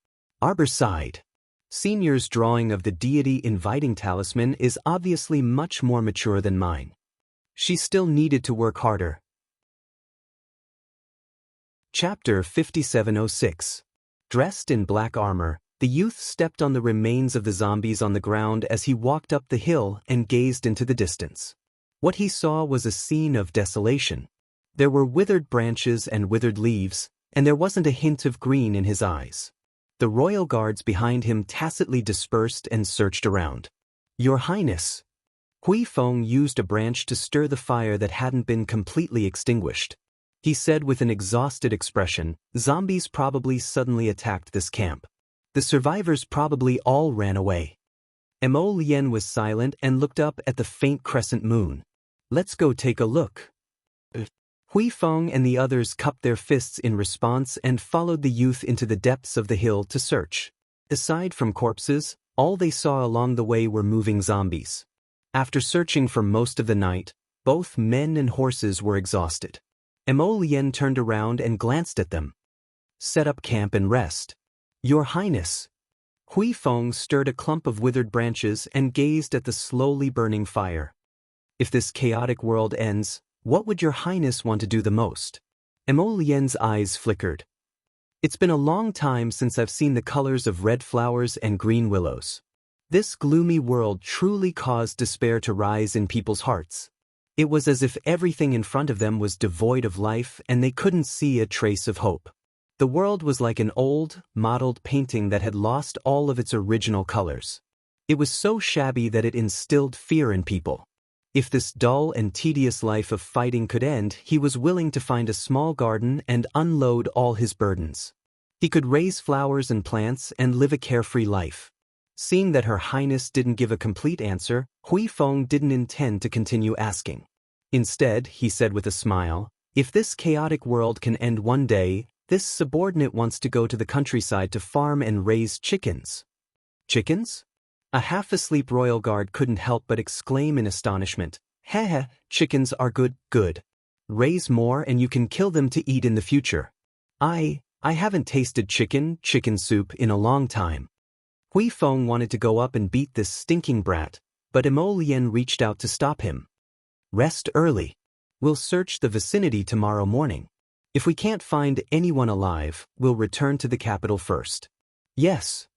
Arbor sighed. Senior's drawing of the deity inviting talisman is obviously much more mature than mine. She still needed to work harder. Chapter 5706. Dressed in black armor, the youth stepped on the remains of the zombies on the ground as he walked up the hill and gazed into the distance. What he saw was a scene of desolation. There were withered branches and withered leaves, and there wasn't a hint of green in his eyes. The royal guards behind him tacitly dispersed and searched around. "Your Highness." Hui Feng used a branch to stir the fire that hadn't been completely extinguished. He said with an exhausted expression, "Zombies probably suddenly attacked this camp. The survivors probably all ran away." Mo Lien was silent and looked up at the faint crescent moon. "Let's go take a look." Hui Feng and the others cupped their fists in response and followed the youth into the depths of the hill to search. Aside from corpses, all they saw along the way were moving zombies. After searching for most of the night, both men and horses were exhausted. Mo Lien turned around and glanced at them. "Set up camp and rest." "Your Highness." Hui Feng stirred a clump of withered branches and gazed at the slowly burning fire. "If this chaotic world ends, what would your Highness want to do the most?" Mo Lien's eyes flickered. "It's been a long time since I've seen the colors of red flowers and green willows. This gloomy world truly caused despair to rise in people's hearts. It was as if everything in front of them was devoid of life and they couldn't see a trace of hope. The world was like an old, mottled painting that had lost all of its original colors. It was so shabby that it instilled fear in people. If this dull and tedious life of fighting could end, he was willing to find a small garden and unload all his burdens. He could raise flowers and plants and live a carefree life." Seeing that Her Highness didn't give a complete answer, Hui Feng didn't intend to continue asking. Instead, he said with a smile, "If this chaotic world can end one day, this subordinate wants to go to the countryside to farm and raise chickens." "Chickens?" A half-asleep royal guard couldn't help but exclaim in astonishment. "Heh, chickens are good. Raise more and you can kill them to eat in the future. I haven't tasted chicken soup in a long time." Hui Feng wanted to go up and beat this stinking brat, but Mo Lien reached out to stop him. "Rest early. We'll search the vicinity tomorrow morning. If we can't find anyone alive, we'll return to the capital first." "Yes.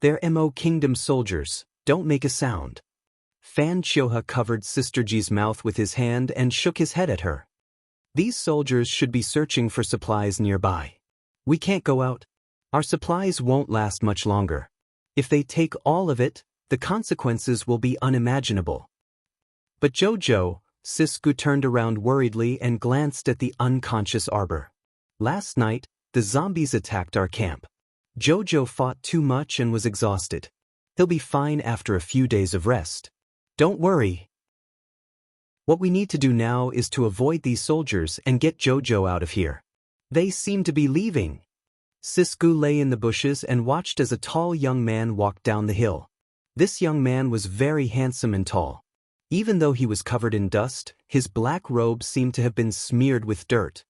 They're Mo Kingdom soldiers, don't make a sound." Fan Chioha covered Sister Ji's mouth with his hand and shook his head at her. "These soldiers should be searching for supplies nearby. We can't go out. Our supplies won't last much longer. If they take all of it, the consequences will be unimaginable." "But Jojo," Sisku turned around worriedly and glanced at the unconscious Arbor. "Last night, the zombies attacked our camp. Jojo fought too much and was exhausted. He'll be fine after a few days of rest. Don't worry. What we need to do now is to avoid these soldiers and get Jojo out of here. They seem to be leaving." Sisku lay in the bushes and watched as a tall young man walked down the hill. This young man was very handsome and tall. Even though he was covered in dust, his black robe seemed to have been smeared with dirt.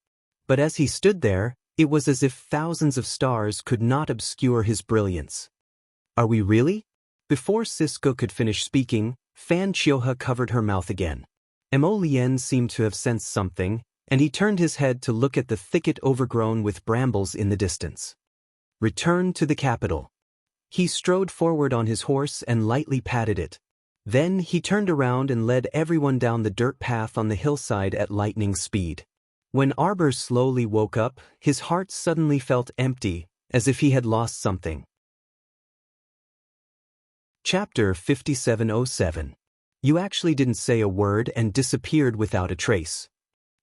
But as he stood there, it was as if thousands of stars could not obscure his brilliance. "Are we really?" Before Sisku could finish speaking, Fan Chioha covered her mouth again. Mo Lien seemed to have sensed something, and he turned his head to look at the thicket overgrown with brambles in the distance. "Return to the capital." He strode forward on his horse and lightly patted it. Then he turned around and led everyone down the dirt path on the hillside at lightning speed. When Arbor slowly woke up, his heart suddenly felt empty, as if he had lost something. Chapter 5707. You actually didn't say a word and disappeared without a trace.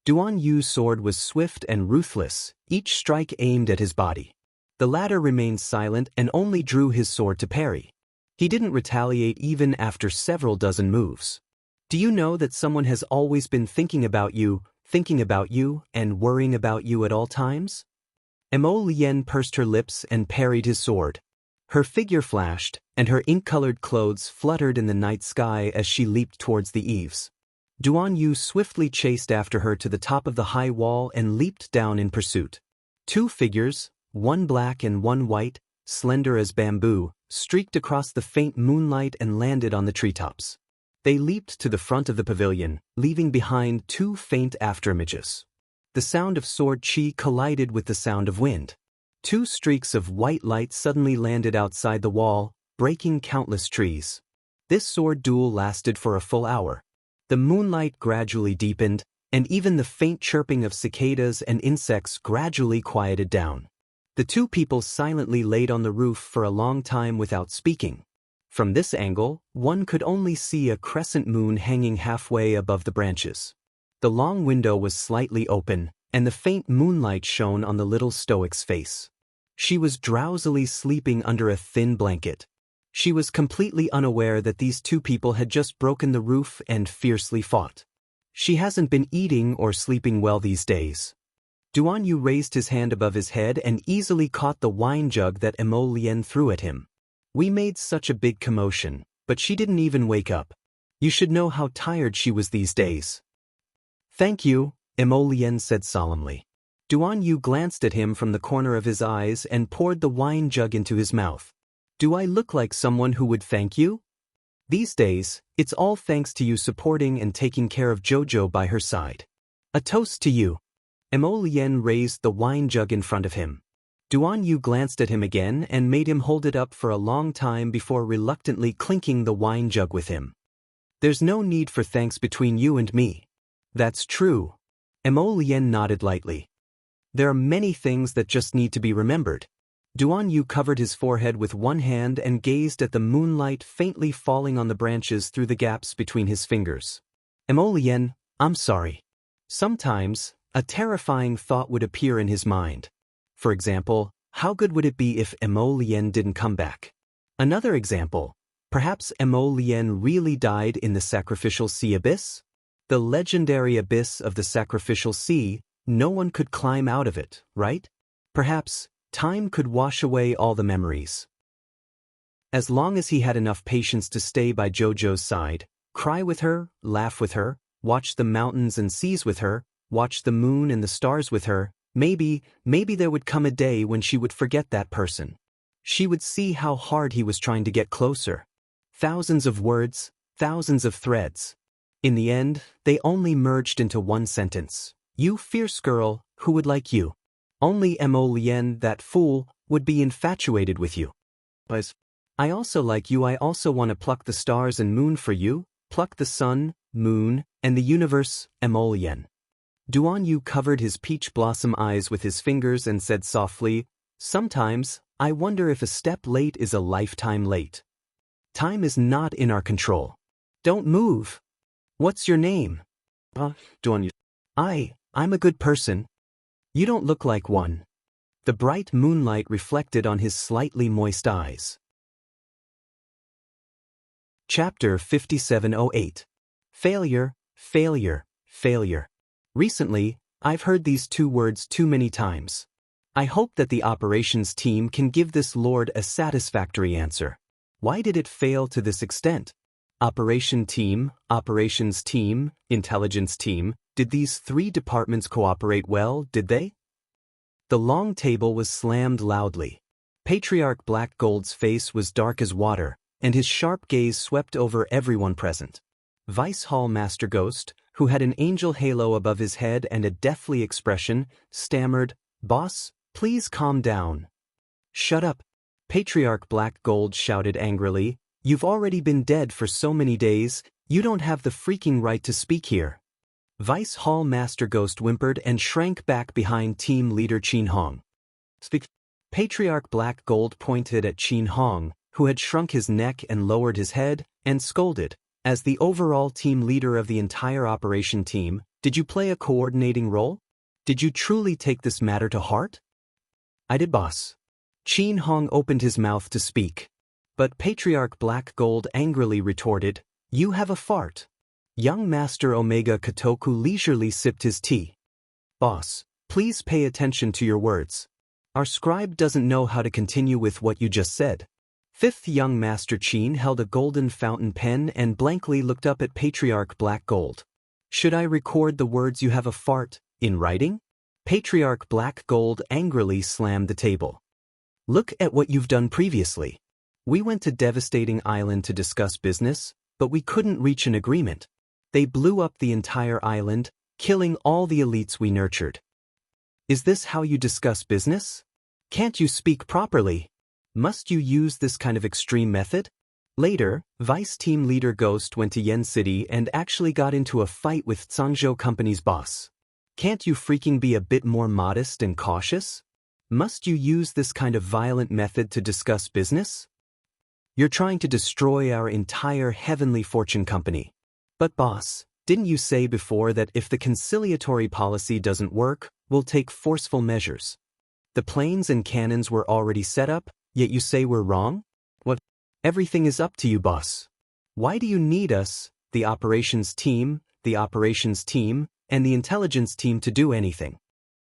Duan Yu's sword was swift and ruthless, each strike aimed at his body. The latter remained silent and only drew his sword to parry. He didn't retaliate even after several dozen moves. "Do you know that someone has always been thinking about you, and worrying about you at all times?" Mo Lien pursed her lips and parried his sword. Her figure flashed, and her ink-colored clothes fluttered in the night sky as she leaped towards the eaves. Duan Yu swiftly chased after her to the top of the high wall and leaped down in pursuit. Two figures, one black and one white, slender as bamboo, streaked across the faint moonlight and landed on the treetops. They leaped to the front of the pavilion, leaving behind two faint afterimages. The sound of sword chi collided with the sound of wind. Two streaks of white light suddenly landed outside the wall, breaking countless trees. This sword duel lasted for a full hour. The moonlight gradually deepened, and even the faint chirping of cicadas and insects gradually quieted down. The two people silently laid on the roof for a long time without speaking. From this angle, one could only see a crescent moon hanging halfway above the branches. The long window was slightly open, and the faint moonlight shone on the little stoic's face. She was drowsily sleeping under a thin blanket. She was completely unaware that these two people had just broken the roof and fiercely fought. She hasn't been eating or sleeping well these days. Duan Yu raised his hand above his head and easily caught the wine jug that Emo Lien threw at him. We made such a big commotion, but she didn't even wake up. You should know how tired she was these days. Thank you, Emo Lien said solemnly. Duan Yu glanced at him from the corner of his eyes and poured the wine jug into his mouth. Do I look like someone who would thank you? These days, it's all thanks to you supporting and taking care of Jojo by her side. A toast to you. Emo Lien raised the wine jug in front of him. Duan Yu glanced at him again and made him hold it up for a long time before reluctantly clinking the wine jug with him. There's no need for thanks between you and me. That's true. Emo Lien nodded lightly. There are many things that just need to be remembered. Duan Yu covered his forehead with one hand and gazed at the moonlight faintly falling on the branches through the gaps between his fingers. Emo Lien, I'm sorry. Sometimes, a terrifying thought would appear in his mind. For example, how good would it be if Emo Lien didn't come back? Another example, perhaps Emo Lien really died in the sacrificial sea abyss? The legendary abyss of the sacrificial sea, no one could climb out of it, right? Perhaps, time could wash away all the memories. As long as he had enough patience to stay by Jojo's side, cry with her, laugh with her, watch the mountains and seas with her, watch the moon and the stars with her, maybe there would come a day when she would forget that person. She would see how hard he was trying to get closer. Thousands of words, thousands of threads. In the end, they only merged into one sentence. You fierce girl, who would like you? Only Emo Lien, that fool, would be infatuated with you. But I also like you. I also want to pluck the stars and moon for you, pluck the sun, moon, and the universe, Emo Lien. Duan Yu covered his peach blossom eyes with his fingers and said softly, sometimes, I wonder if a step late is a lifetime late. Time is not in our control. Don't move. What's your name? Duan Yu. I'm a good person. You don't look like one. The bright moonlight reflected on his slightly moist eyes. Chapter 5708. Failure, failure, failure. Recently, I've heard these two words too many times. I hope that the operations team can give this lord a satisfactory answer. Why did it fail to this extent? Operations team, intelligence team, did these three departments cooperate well, did they? The long table was slammed loudly. Patriarch Black Gold's face was dark as water, and his sharp gaze swept over everyone present. Vice Hall Master Ghost, who had an angel halo above his head and a deathly expression, stammered, Boss, please calm down. Shut up. Patriarch Black Gold shouted angrily, You've already been dead for so many days, you don't have the freaking right to speak here. Vice Hall Master Ghost whimpered and shrank back behind team leader Qin Hong. Speak. Patriarch Black Gold pointed at Qin Hong, who had shrunk his neck and lowered his head, and scolded, As the overall team leader of the entire operation team, did you play a coordinating role? Did you truly take this matter to heart? I did, boss. Qin Hong opened his mouth to speak. But Patriarch Black Gold angrily retorted, You have a fart. Young Master Omega Kotoku leisurely sipped his tea. Boss, please pay attention to your words. Our scribe doesn't know how to continue with what you just said. Fifth young Master Qin held a golden fountain pen and blankly looked up at Patriarch Black Gold. Should I record the words you have a fart in writing? Patriarch Black Gold angrily slammed the table. Look at what you've done previously. We went to Devastating Island to discuss business, but we couldn't reach an agreement. They blew up the entire island, killing all the elites we nurtured. Is this how you discuss business? Can't you speak properly? Must you use this kind of extreme method? Later, Vice Team Leader Ghost went to Yen City and actually got into a fight with Zhangzhou Company's boss. Can't you freaking be a bit more modest and cautious? Must you use this kind of violent method to discuss business? You're trying to destroy our entire heavenly fortune company. But boss, didn't you say before that if the conciliatory policy doesn't work, we'll take forceful measures? The planes and cannons were already set up, yet you say we're wrong? What? Everything is up to you, boss. Why do you need us, the operations team, and the intelligence team to do anything?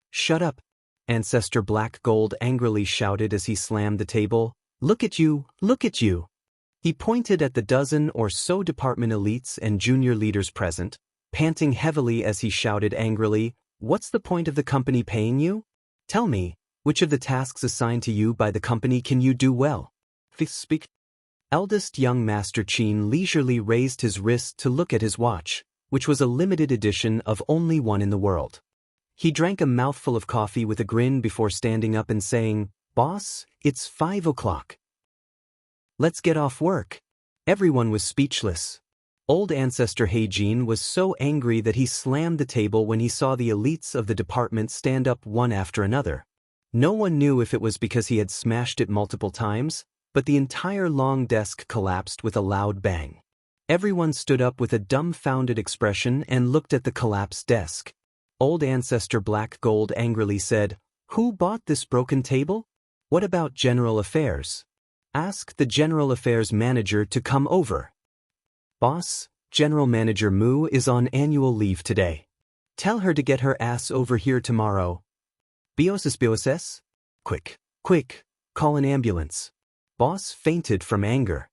Shut up, Ancestor Black Gold angrily shouted as he slammed the table. Look at you, look at you. He pointed at the dozen or so department elites and junior leaders present, panting heavily as he shouted angrily, what's the point of the company paying you? Tell me, which of the tasks assigned to you by the company can you do well? Speak. Eldest young Master Qin leisurely raised his wrist to look at his watch, which was a limited edition of only one in the world. He drank a mouthful of coffee with a grin before standing up and saying, Boss, it's 5 o'clock. Let's get off work. Everyone was speechless. Old Ancestor Heijin was so angry that he slammed the table when he saw the elites of the department stand up one after another. No one knew if it was because he had smashed it multiple times, but the entire long desk collapsed with a loud bang. Everyone stood up with a dumbfounded expression and looked at the collapsed desk. Old Ancestor Black Gold angrily said, Who bought this broken table? What about General Affairs? Ask the General Affairs Manager to come over. Boss, General Manager Mu is on annual leave today. Tell her to get her ass over here tomorrow. Bioses? Quick, quick, call an ambulance. Boss fainted from anger.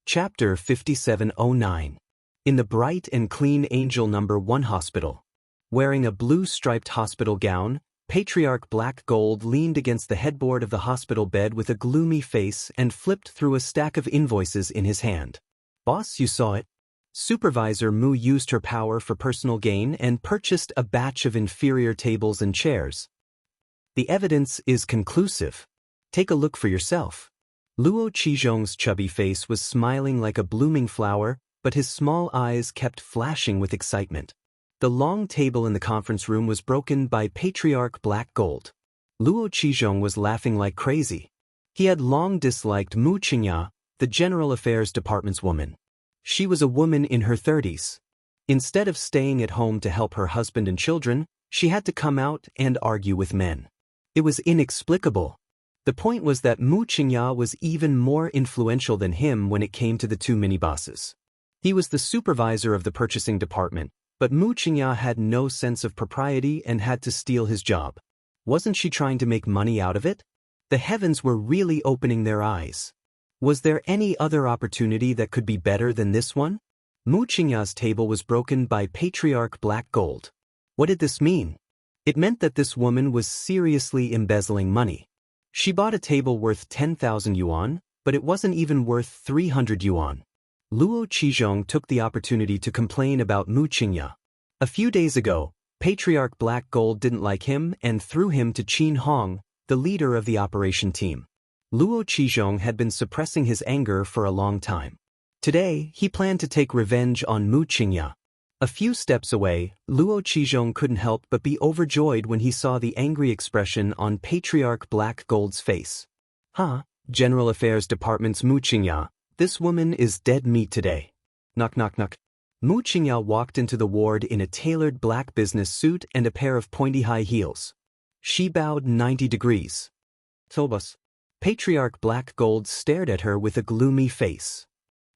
Chapter 5709. In the bright and clean Angel No. 1 hospital. Wearing a blue-striped hospital gown, Patriarch Black Gold leaned against the headboard of the hospital bed with a gloomy face and flipped through a stack of invoices in his hand. Boss, you saw it. Supervisor Mu used her power for personal gain and purchased a batch of inferior tables and chairs. The evidence is conclusive. Take a look for yourself. Luo Qizhong's chubby face was smiling like a blooming flower, but his small eyes kept flashing with excitement. The long table in the conference room was broken by Patriarch Black Gold. Luo Qizhong was laughing like crazy. He had long disliked Mu Qingya, the General Affairs Department's woman. She was a woman in her 30s. Instead of staying at home to help her husband and children, she had to come out and argue with men. It was inexplicable. The point was that Mu Qingya was even more influential than him when it came to the two mini-bosses. He was the supervisor of the purchasing department, but Mu Qingya had no sense of propriety and had to steal his job. Wasn't she trying to make money out of it? The heavens were really opening their eyes. Was there any other opportunity that could be better than this one? Mu Qingya's table was broken by Patriarch Black Gold. What did this mean? It meant that this woman was seriously embezzling money. She bought a table worth 10,000 yuan, but it wasn't even worth 300 yuan. Luo Qizhong took the opportunity to complain about Mu Qingya. A few days ago, Patriarch Black Gold didn't like him and threw him to Qin Hong, the leader of the operation team. Luo Qizhong had been suppressing his anger for a long time. Today, he planned to take revenge on Mu Qingya. A few steps away, Luo Qizhong couldn't help but be overjoyed when he saw the angry expression on Patriarch Black Gold's face. General Affairs Department's Mu Qingya. This woman is dead meat today. Knock knock knock. Mu Qingya walked into the ward in a tailored black business suit and a pair of pointy high heels. She bowed 90 degrees. Tobus. Patriarch Black Gold stared at her with a gloomy face.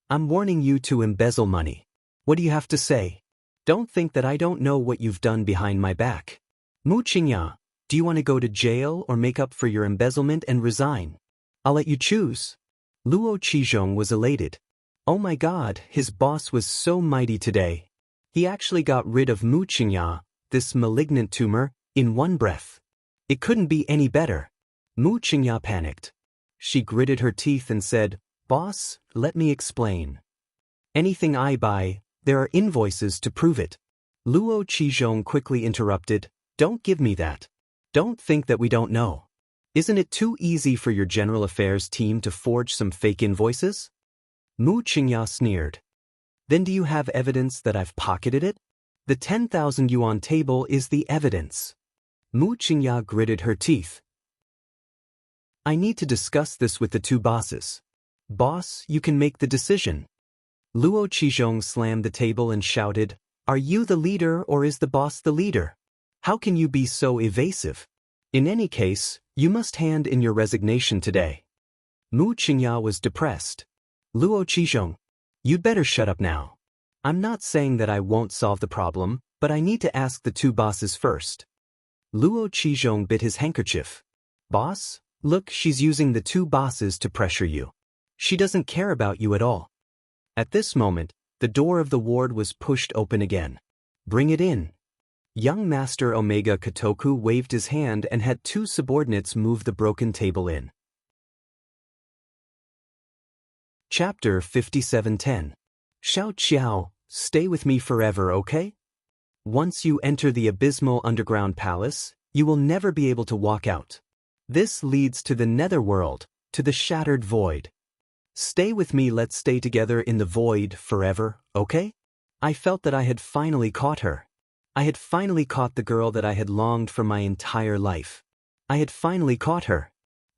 I'm warning you to embezzle money. What do you have to say? Don't think that I don't know what you've done behind my back. Mu Qingya, do you want to go to jail or make up for your embezzlement and resign? I'll let you choose. Luo Qizhong was elated. Oh my god, his boss was so mighty today. He actually got rid of Mu Qingya, this malignant tumor, in one breath. It couldn't be any better. Mu Qingya panicked. She gritted her teeth and said, Boss, let me explain. Anything I buy, there are invoices to prove it. Luo Qizhong quickly interrupted, Don't give me that. Don't think that we don't know. Isn't it too easy for your general affairs team to forge some fake invoices? Mu Qingya sneered. Then do you have evidence that I've pocketed it? The 10,000 yuan table is the evidence. Mu Qingya gritted her teeth. I need to discuss this with the two bosses. Boss, you can make the decision. Luo Qizhong slammed the table and shouted, Are you the leader or is the boss the leader? How can you be so evasive? In any case, you must hand in your resignation today. Mu Qingya was depressed. Luo Qizhong, you'd better shut up now. I'm not saying that I won't solve the problem, but I need to ask the two bosses first. Luo Qizhong bit his handkerchief. Boss, look, she's using the two bosses to pressure you. She doesn't care about you at all. At this moment, the door of the ward was pushed open again. Bring it in. Young Master Omega Kotoku waved his hand and had two subordinates move the broken table in. Chapter 5710. Xiao Qiao, stay with me forever, okay? Once you enter the abysmal underground palace, you will never be able to walk out. This leads to the netherworld, to the shattered void. Stay with me, let's stay together in the void forever, okay? I felt that I had finally caught her. I had finally caught the girl that I had longed for my entire life. I had finally caught her.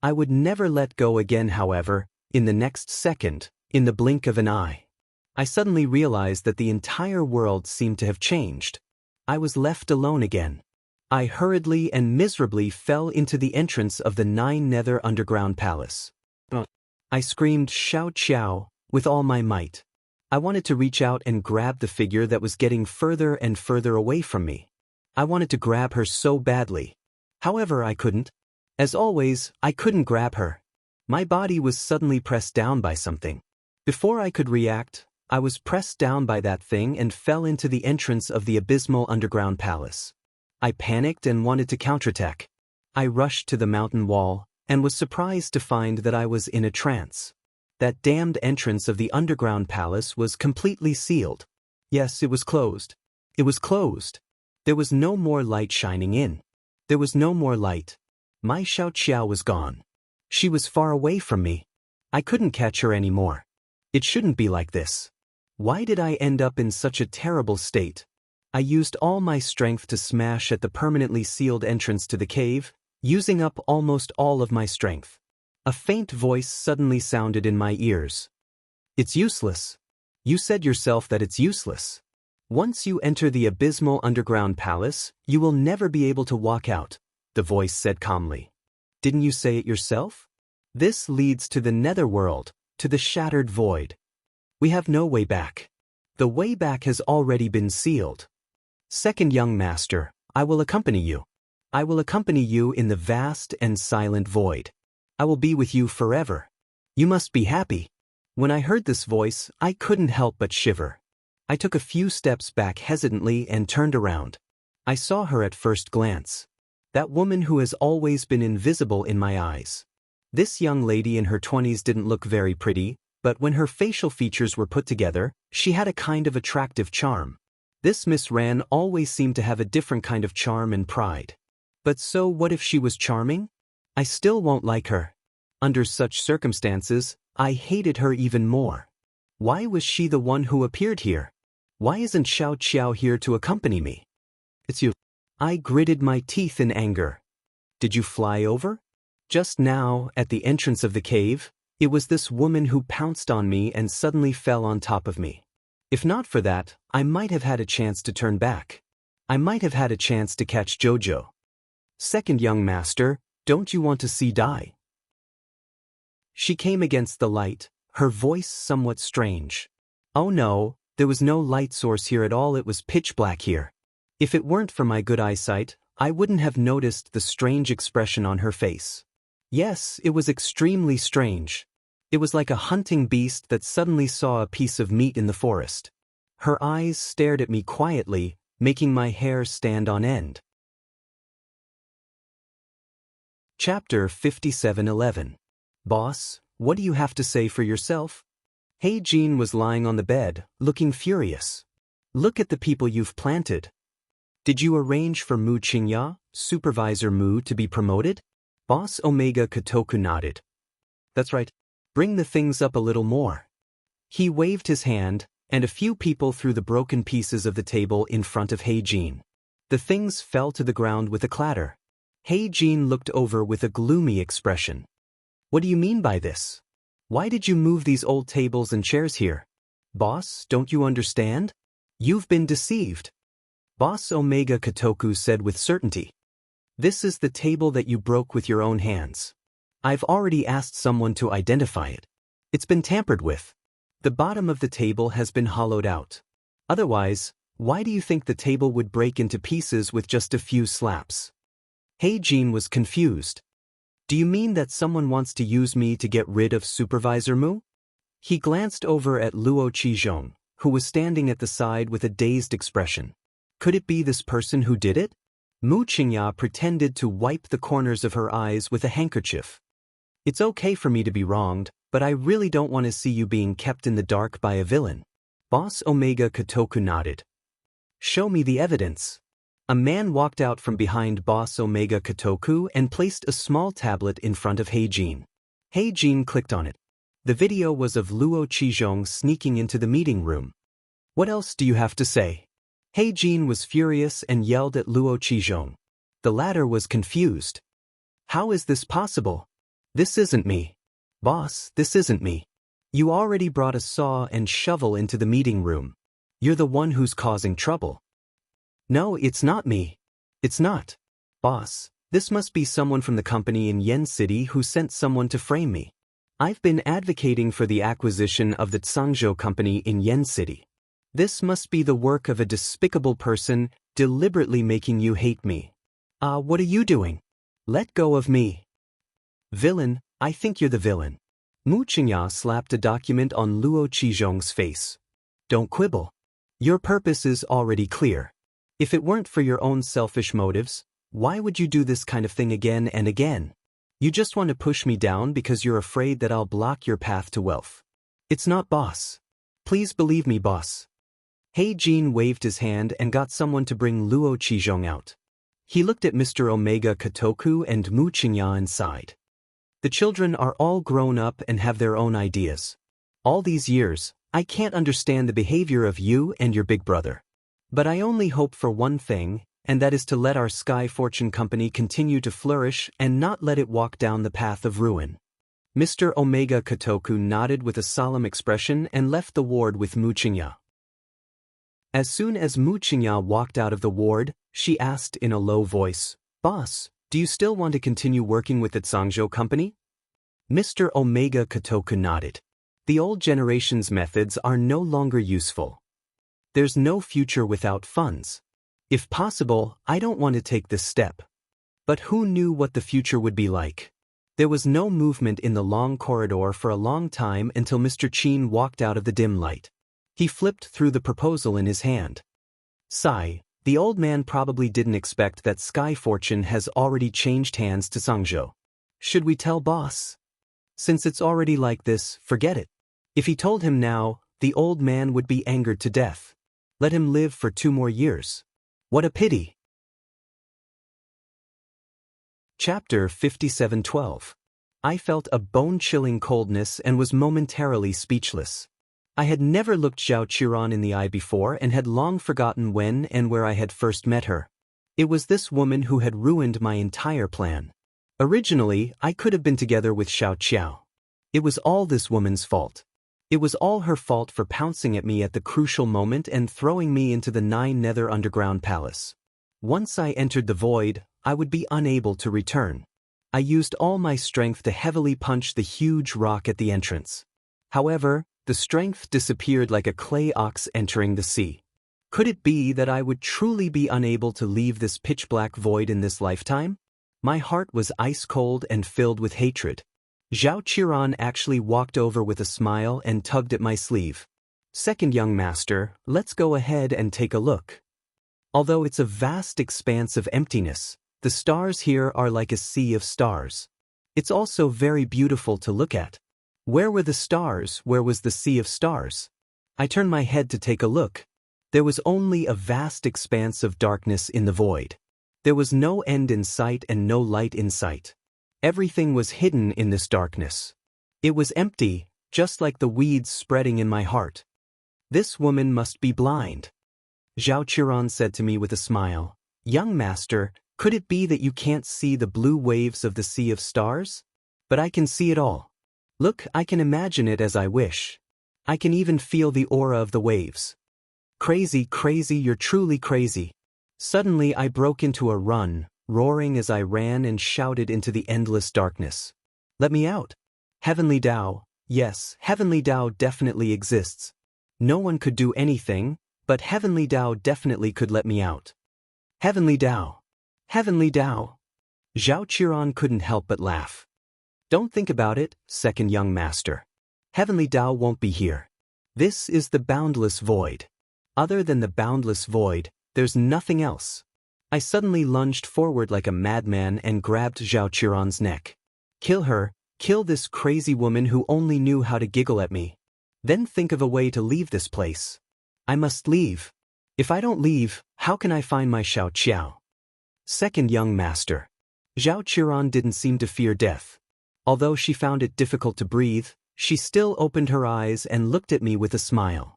I would never let go again, however, in the next second, in the blink of an eye. I suddenly realized that the entire world seemed to have changed. I was left alone again. I hurriedly and miserably fell into the entrance of the 9 Nether underground palace. I screamed Xiao Qiao with all my might. I wanted to reach out and grab the figure that was getting further and further away from me. I wanted to grab her so badly. However, I couldn't. As always, I couldn't grab her. My body was suddenly pressed down by something. Before I could react, I was pressed down by that thing and fell into the entrance of the abysmal underground palace. I panicked and wanted to counterattack. I rushed to the mountain wall and was surprised to find that I was in a trance. That damned entrance of the underground palace was completely sealed. Yes, it was closed. It was closed. There was no more light shining in. There was no more light. My Xiao Qiao was gone. She was far away from me. I couldn't catch her anymore. It shouldn't be like this. Why did I end up in such a terrible state? I used all my strength to smash at the permanently sealed entrance to the cave, using up almost all of my strength. A faint voice suddenly sounded in my ears. It's useless. You said yourself that it's useless. Once you enter the abysmal underground palace, you will never be able to walk out, the voice said calmly. Didn't you say it yourself? This leads to the netherworld, to the shattered void. We have no way back. The way back has already been sealed. Second young master, I will accompany you. I will accompany you in the vast and silent void. I will be with you forever. You must be happy. When I heard this voice, I couldn't help but shiver. I took a few steps back hesitantly and turned around. I saw her at first glance. That woman who has always been invisible in my eyes. This young lady in her 20s didn't look very pretty, but when her facial features were put together, she had a kind of attractive charm. This Miss Ran always seemed to have a different kind of charm and pride. But so what if she was charming? I still won't like her. Under such circumstances, I hated her even more. Why was she the one who appeared here? Why isn't Xiao Qiao here to accompany me? It's you. I gritted my teeth in anger. Did you fly over? Just now, at the entrance of the cave, it was this woman who pounced on me and suddenly fell on top of me. If not for that, I might have had a chance to turn back. I might have had a chance to catch Jojo. Second young master, don't you want to see die? She came against the light, her voice somewhat strange. Oh no, there was no light source here at all, it was pitch black here. If it weren't for my good eyesight, I wouldn't have noticed the strange expression on her face. Yes, it was extremely strange. It was like a hunting beast that suddenly saw a piece of meat in the forest. Her eyes stared at me quietly, making my hair stand on end. Chapter 5711. Boss, what do you have to say for yourself? Hey Jean was lying on the bed, looking furious. Look at the people you've planted. Did you arrange for Mu Qingya, Supervisor Mu, to be promoted? Boss Omega Kotoku nodded. That's right. Bring the things up a little more. He waved his hand, and a few people threw the broken pieces of the table in front of Heijin. The things fell to the ground with a clatter. Heijin looked over with a gloomy expression. What do you mean by this? Why did you move these old tables and chairs here? Boss, don't you understand? You've been deceived. Boss Omega Kotoku said with certainty. This is the table that you broke with your own hands. I've already asked someone to identify it. It's been tampered with. The bottom of the table has been hollowed out. Otherwise, why do you think the table would break into pieces with just a few slaps? Heijin was confused. Do you mean that someone wants to use me to get rid of Supervisor Mu? He glanced over at Luo Qizhong, who was standing at the side with a dazed expression. Could it be this person who did it? Mu Qingya pretended to wipe the corners of her eyes with a handkerchief. It's okay for me to be wronged, but I really don't want to see you being kept in the dark by a villain. Boss Omega Kotoku nodded. Show me the evidence. A man walked out from behind Boss Omega Kotoku and placed a small tablet in front of Heijin. Heijin clicked on it. The video was of Luo Qizhong sneaking into the meeting room. What else do you have to say? Heijin was furious and yelled at Luo Qizhong. The latter was confused. How is this possible? This isn't me. Boss, this isn't me. You already brought a saw and shovel into the meeting room. You're the one who's causing trouble. No, it's not me. It's not. Boss, this must be someone from the company in Yen City who sent someone to frame me. I've been advocating for the acquisition of the Tsangzhou company in Yen City. This must be the work of a despicable person deliberately making you hate me. What are you doing? Let go of me. Villain, I think you're the villain. Mu Qingya slapped a document on Luo Qizhong's face. Don't quibble. Your purpose is already clear. If it weren't for your own selfish motives, why would you do this kind of thing again and again? You just want to push me down because you're afraid that I'll block your path to wealth. It's not, boss. Please believe me, boss. Heijin waved his hand and got someone to bring Luo Qizhong out. He looked at Mr. Omega Kotoku and Mu Qingya and sighed. The children are all grown up and have their own ideas. All these years, I can't understand the behavior of you and your big brother. But I only hope for one thing, and that is to let our Sky Fortune Company continue to flourish and not let it walk down the path of ruin. Mr. Omega Kotoku nodded with a solemn expression and left the ward with Mu Qingya. As soon as Mu Qingya walked out of the ward, she asked in a low voice, Boss, do you still want to continue working with the Tsangzhou company? Mr. Omega Kotoku nodded. The old generation's methods are no longer useful. There's no future without funds. If possible, I don't want to take this step. But who knew what the future would be like? There was no movement in the long corridor for a long time until Mr. Qin walked out of the dim light. He flipped through the proposal in his hand. Sigh, the old man probably didn't expect that Sky Fortune has already changed hands to Tsangzhou. Should we tell boss? Since it's already like this, forget it. If he told him now, the old man would be angered to death. Let him live for 2 more years. What a pity. Chapter 57:12. I felt a bone-chilling coldness and was momentarily speechless. I had never looked Zhao Qiran in the eye before and had long forgotten when and where I had first met her. It was this woman who had ruined my entire plan. Originally, I could have been together with Xiao Qiao. It was all this woman's fault. It was all her fault for pouncing at me at the crucial moment and throwing me into the 9 Nether Underground Palace. Once I entered the void, I would be unable to return. I used all my strength to heavily punch the huge rock at the entrance. However, the strength disappeared like a clay ox entering the sea. Could it be that I would truly be unable to leave this pitch-black void in this lifetime? My heart was ice-cold and filled with hatred. Zhao Qiran actually walked over with a smile and tugged at my sleeve. Second young master, let's go ahead and take a look. Although it's a vast expanse of emptiness, the stars here are like a sea of stars. It's also very beautiful to look at. Where were the stars? Where was the sea of stars? I turned my head to take a look. There was only a vast expanse of darkness in the void. There was no end in sight and no light in sight. Everything was hidden in this darkness. It was empty, just like the weeds spreading in my heart. This woman must be blind. Zhao Qiran said to me with a smile, "Young master, could it be that you can't see the blue waves of the sea of stars? But I can see it all. Look, I can imagine it as I wish. I can even feel the aura of the waves." Crazy, crazy, you're truly crazy. Suddenly I broke into a run, roaring as I ran and shouted into the endless darkness. "Let me out! Heavenly Tao, yes, Heavenly Tao definitely exists. No one could do anything, but Heavenly Tao definitely could let me out. Heavenly Tao! Heavenly Tao!" Zhao Qiran couldn't help but laugh. "Don't think about it, second young master. Heavenly Tao won't be here. This is the boundless void. Other than the boundless void, there's nothing else." I suddenly lunged forward like a madman and grabbed Zhao Qiran's neck. "Kill her, kill this crazy woman who only knew how to giggle at me. Then think of a way to leave this place. I must leave. If I don't leave, how can I find my Xiao Qiao?" Second young master. Zhao Qiran didn't seem to fear death. Although she found it difficult to breathe, she still opened her eyes and looked at me with a smile.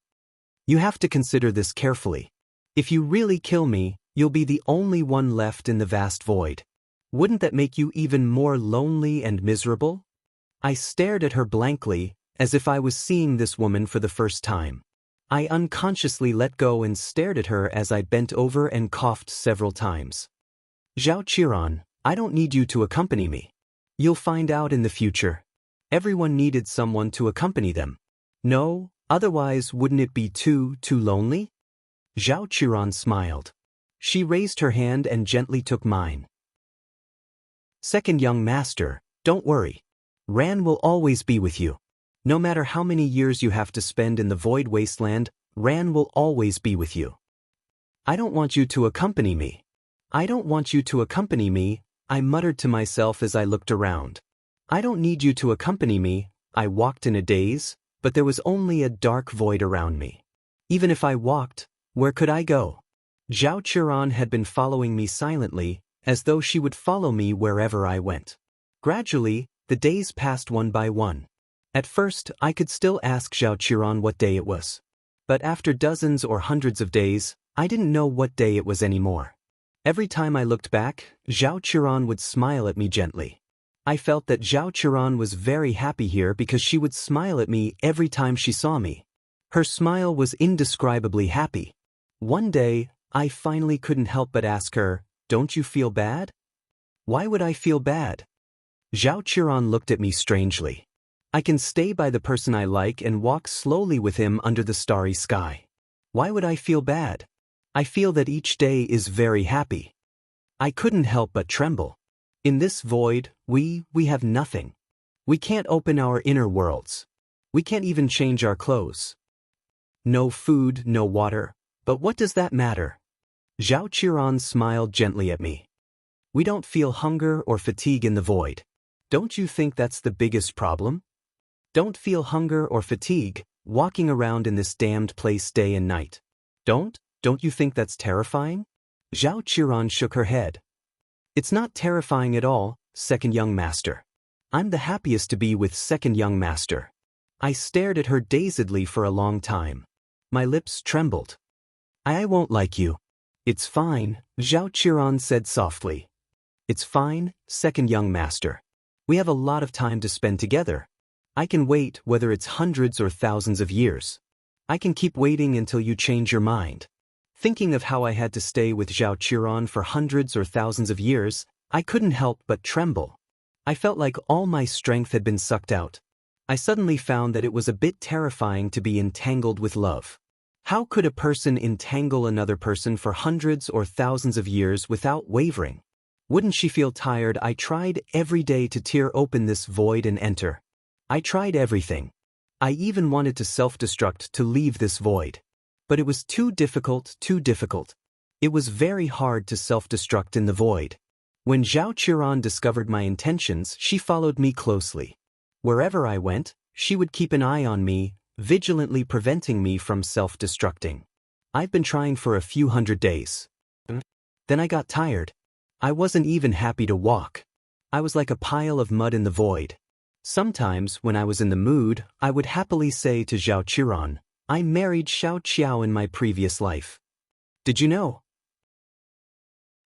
"You have to consider this carefully. If you really kill me, you'll be the only one left in the vast void. Wouldn't that make you even more lonely and miserable?" I stared at her blankly, as if I was seeing this woman for the first time. I unconsciously let go and stared at her as I bent over and coughed several times. "Zhao Qiran, I don't need you to accompany me. You'll find out in the future. Everyone needed someone to accompany them. No, otherwise wouldn't it be too lonely?" Zhao Qiran smiled. She raised her hand and gently took mine. "Second young master, don't worry. Ran will always be with you. No matter how many years you have to spend in the void wasteland, Ran will always be with you." "I don't want you to accompany me. I don't want you to accompany me," I muttered to myself as I looked around. "I don't need you to accompany me." I walked in a daze, but there was only a dark void around me. Even if I walked, where could I go? Zhao Qiran had been following me silently, as though she would follow me wherever I went. Gradually, the days passed one by one. At first, I could still ask Zhao Qiran what day it was. But after dozens or hundreds of days, I didn't know what day it was anymore. Every time I looked back, Zhao Qiran would smile at me gently. I felt that Zhao Qiran was very happy here because she would smile at me every time she saw me. Her smile was indescribably happy. One day, I finally couldn't help but ask her, "Don't you feel bad?" "Why would I feel bad?" Zhao Qiran looked at me strangely. "I can stay by the person I like and walk slowly with him under the starry sky. Why would I feel bad? I feel that each day is very happy." I couldn't help but tremble. In this void, we have nothing. We can't open our inner worlds. We can't even change our clothes. No food, no water, but what does that matter? Zhao Qiran smiled gently at me. "We don't feel hunger or fatigue in the void. Don't you think that's the biggest problem? Don't feel hunger or fatigue, walking around in this damned place day and night. Don't you think that's terrifying?" Zhao Qiran shook her head. "It's not terrifying at all, second young master. I'm the happiest to be with second young master." I stared at her dazedly for a long time. My lips trembled. I won't like you." "It's fine," Zhao Qiran said softly. "It's fine, second young master. We have a lot of time to spend together. I can wait whether it's hundreds or thousands of years. I can keep waiting until you change your mind." Thinking of how I had to stay with Zhao Qiran for hundreds or thousands of years, I couldn't help but tremble. I felt like all my strength had been sucked out. I suddenly found that it was a bit terrifying to be entangled with love. How could a person entangle another person for hundreds or thousands of years without wavering? Wouldn't she feel tired? I tried every day to tear open this void and enter. I tried everything. I even wanted to self-destruct to leave this void. But it was too difficult. It was very hard to self-destruct in the void. When Zhao Qiran discovered my intentions, she followed me closely. Wherever I went, she would keep an eye on me, vigilantly preventing me from self-destructing. I've been trying for a few hundred days. Then I got tired. I wasn't even happy to walk. I was like a pile of mud in the void. Sometimes, when I was in the mood, I would happily say to Zhao Qiran, "I married Xiao Qiao in my previous life." Did you know?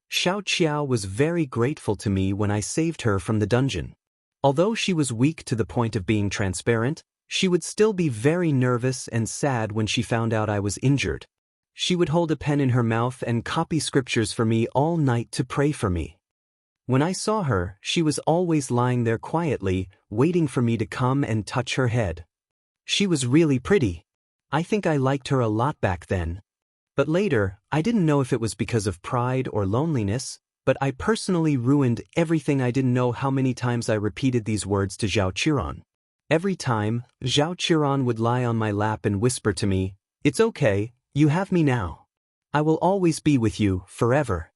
Xiao Qiao was very grateful to me when I saved her from the dungeon. Although she was weak to the point of being transparent, she would still be very nervous and sad when she found out I was injured. She would hold a pen in her mouth and copy scriptures for me all night to pray for me. When I saw her, she was always lying there quietly, waiting for me to come and touch her head. She was really pretty. I think I liked her a lot back then. But later, I didn't know if it was because of pride or loneliness, but I personally ruined everything. I didn't know how many times I repeated these words to Zhao Qiran. Every time, Zhao Qiran would lie on my lap and whisper to me, "It's okay, you have me now. I will always be with you, forever."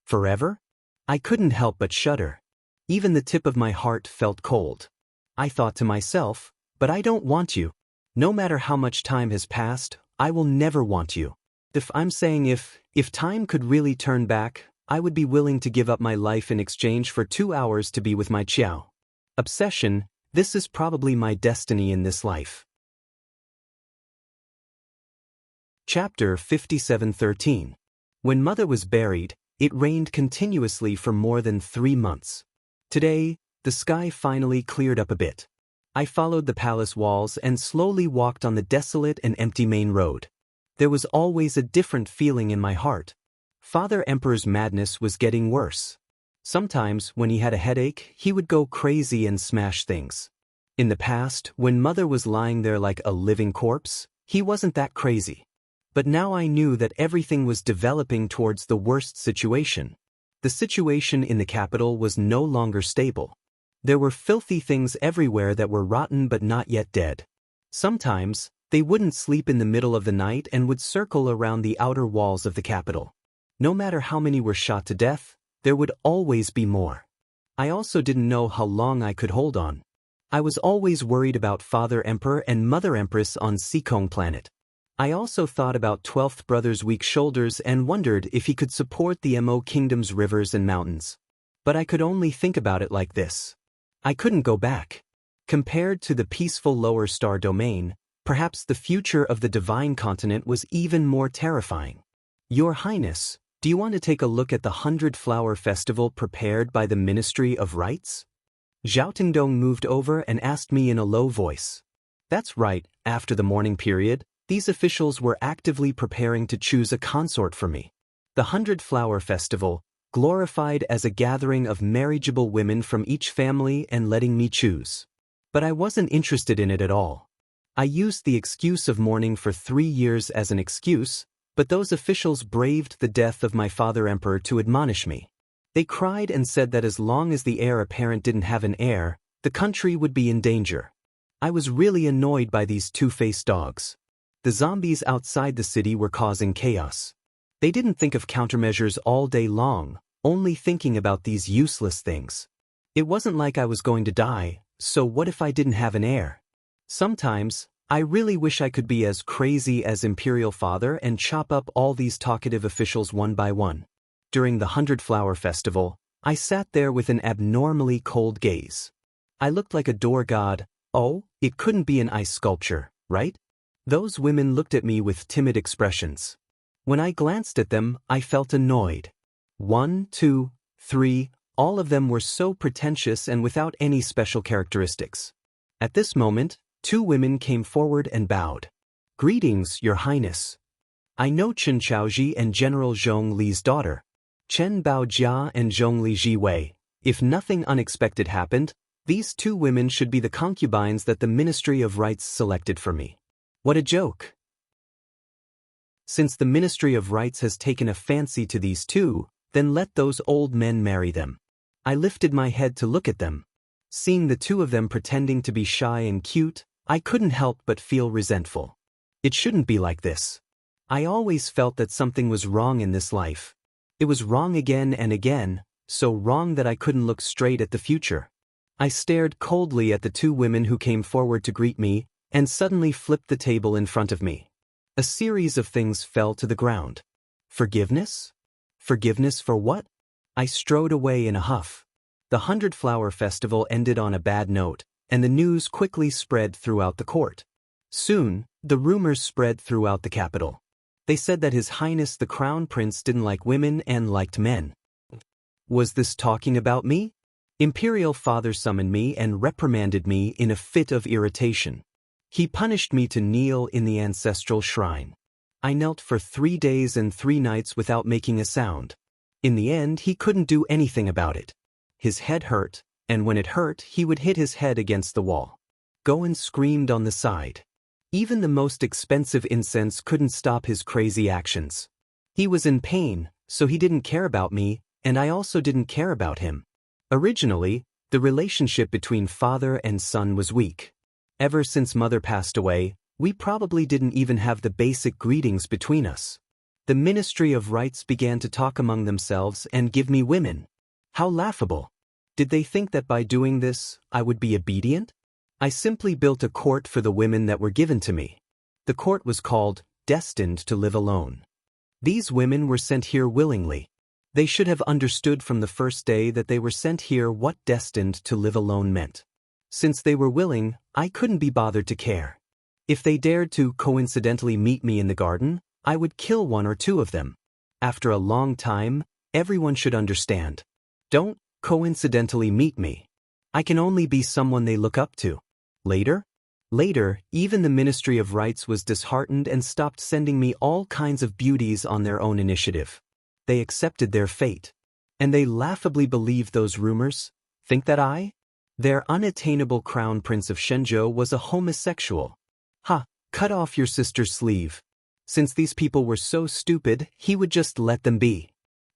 Forever? I couldn't help but shudder. Even the tip of my heart felt cold. I thought to myself, "But I don't want you. No matter how much time has passed, I will never want you." If time could really turn back, I would be willing to give up my life in exchange for 2 hours to be with my Qiao. Obsession, this is probably my destiny in this life. Chapter 57:13. When Mother was buried, it rained continuously for more than 3 months. Today, the sky finally cleared up a bit. I followed the palace walls and slowly walked on the desolate and empty main road. There was always a different feeling in my heart. Father Emperor's madness was getting worse. Sometimes, when he had a headache, he would go crazy and smash things. In the past, when Mother was lying there like a living corpse, he wasn't that crazy. But now I knew that everything was developing towards the worst situation. The situation in the capital was no longer stable. There were filthy things everywhere that were rotten but not yet dead. Sometimes, they wouldn't sleep in the middle of the night and would circle around the outer walls of the capital. No matter how many were shot to death, there would always be more. I also didn't know how long I could hold on. I was always worried about Father Emperor and Mother Empress on Sikong planet. I also thought about 12th Brother's weak shoulders and wondered if he could support the Mo Kingdom's rivers and mountains. But I could only think about it like this. I couldn't go back. Compared to the peaceful lower star domain, perhaps the future of the divine continent was even more terrifying. Your Highness, do you want to take a look at the 100-Flower Festival prepared by the Ministry of Rites? Zhao Tingdong moved over and asked me in a low voice. That's right, after the mourning period, these officials were actively preparing to choose a consort for me. The 100-Flower Festival, glorified as a gathering of marriageable women from each family and letting me choose. But I wasn't interested in it at all. I used the excuse of mourning for 3 years as an excuse, but those officials braved the death of my father emperor to admonish me. They cried and said that as long as the heir apparent didn't have an heir, the country would be in danger. I was really annoyed by these two-faced dogs. The zombies outside the city were causing chaos. They didn't think of countermeasures all day long, only thinking about these useless things. It wasn't like I was going to die, so what if I didn't have an heir? Sometimes, I really wish I could be as crazy as Imperial Father and chop up all these talkative officials one by one. During the 100-Flower Festival, I sat there with an abnormally cold gaze. I looked like a door god. Oh, it couldn't be an ice sculpture, right? Those women looked at me with timid expressions. When I glanced at them, I felt annoyed. 1, 2, 3, all of them were so pretentious and without any special characteristics. At this moment, 2 women came forward and bowed. "Greetings, Your Highness. I know Chen Chaoji and General Zhong Li's daughter, Chen Baojia and Zhong Li Jiwei. If nothing unexpected happened, these 2 women should be the concubines that the Ministry of Rites selected for me." What a joke. Since the Ministry of Rites has taken a fancy to these 2, then let those old men marry them. I lifted my head to look at them. Seeing the 2 of them pretending to be shy and cute, I couldn't help but feel resentful. It shouldn't be like this. I always felt that something was wrong in this life. It was wrong again and again, so wrong that I couldn't look straight at the future. I stared coldly at the 2 women who came forward to greet me, and suddenly flipped the table in front of me. A series of things fell to the ground. Forgiveness? Forgiveness for what? I strode away in a huff. The 100-Flower Festival ended on a bad note, and the news quickly spread throughout the court. Soon, the rumors spread throughout the capital. They said that His Highness the Crown Prince didn't like women and liked men. Was this talking about me? Imperial Father summoned me and reprimanded me in a fit of irritation. He punished me to kneel in the ancestral shrine. I knelt for 3 days and 3 nights without making a sound. In the end, he couldn't do anything about it. His head hurt, and when it hurt, he would hit his head against the wall. Gohan screamed on the side. Even the most expensive incense couldn't stop his crazy actions. He was in pain, so he didn't care about me, and I also didn't care about him. Originally, the relationship between father and son was weak. Ever since mother passed away, we probably didn't even have the basic greetings between us. The Ministry of Rights began to talk among themselves and give me women. How laughable. Did they think that by doing this, I would be obedient? I simply built a court for the women that were given to me. The court was called Destined to Live Alone. These women were sent here willingly. They should have understood from the first day that they were sent here what destined to live alone meant. Since they were willing, I couldn't be bothered to care. If they dared to coincidentally meet me in the garden, I would kill 1 or 2 of them. After a long time, everyone should understand. Don't coincidentally meet me. I can only be someone they look up to. Later, even the Ministry of Rights was disheartened and stopped sending me all kinds of beauties on their own initiative. They accepted their fate. And they laughably believed those rumors. Think that their unattainable crown prince of Shenzhou was a homosexual. Ha, cut off your sister's sleeve. Since these people were so stupid, he would just let them be.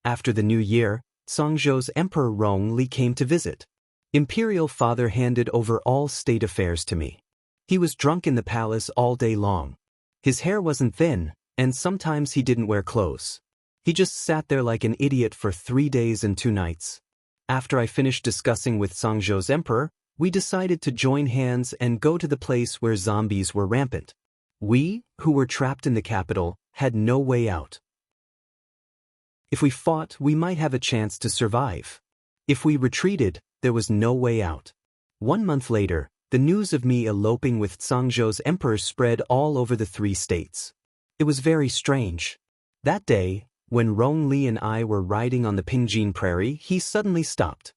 After the new year, Zhangzhou's Emperor Rongli came to visit. Imperial Father handed over all state affairs to me. He was drunk in the palace all day long. His hair wasn't thin, and sometimes he didn't wear clothes. He just sat there like an idiot for 3 days and 2 nights. After I finished discussing with Zhangzhou's emperor, we decided to join hands and go to the place where zombies were rampant. We, who were trapped in the capital, had no way out. If we fought, we might have a chance to survive. If we retreated, there was no way out. 1 month later, the news of me eloping with Zhangzhou's emperor spread all over the 3 states. It was very strange. That day, when Rongli and I were riding on the Pingjin Prairie, he suddenly stopped.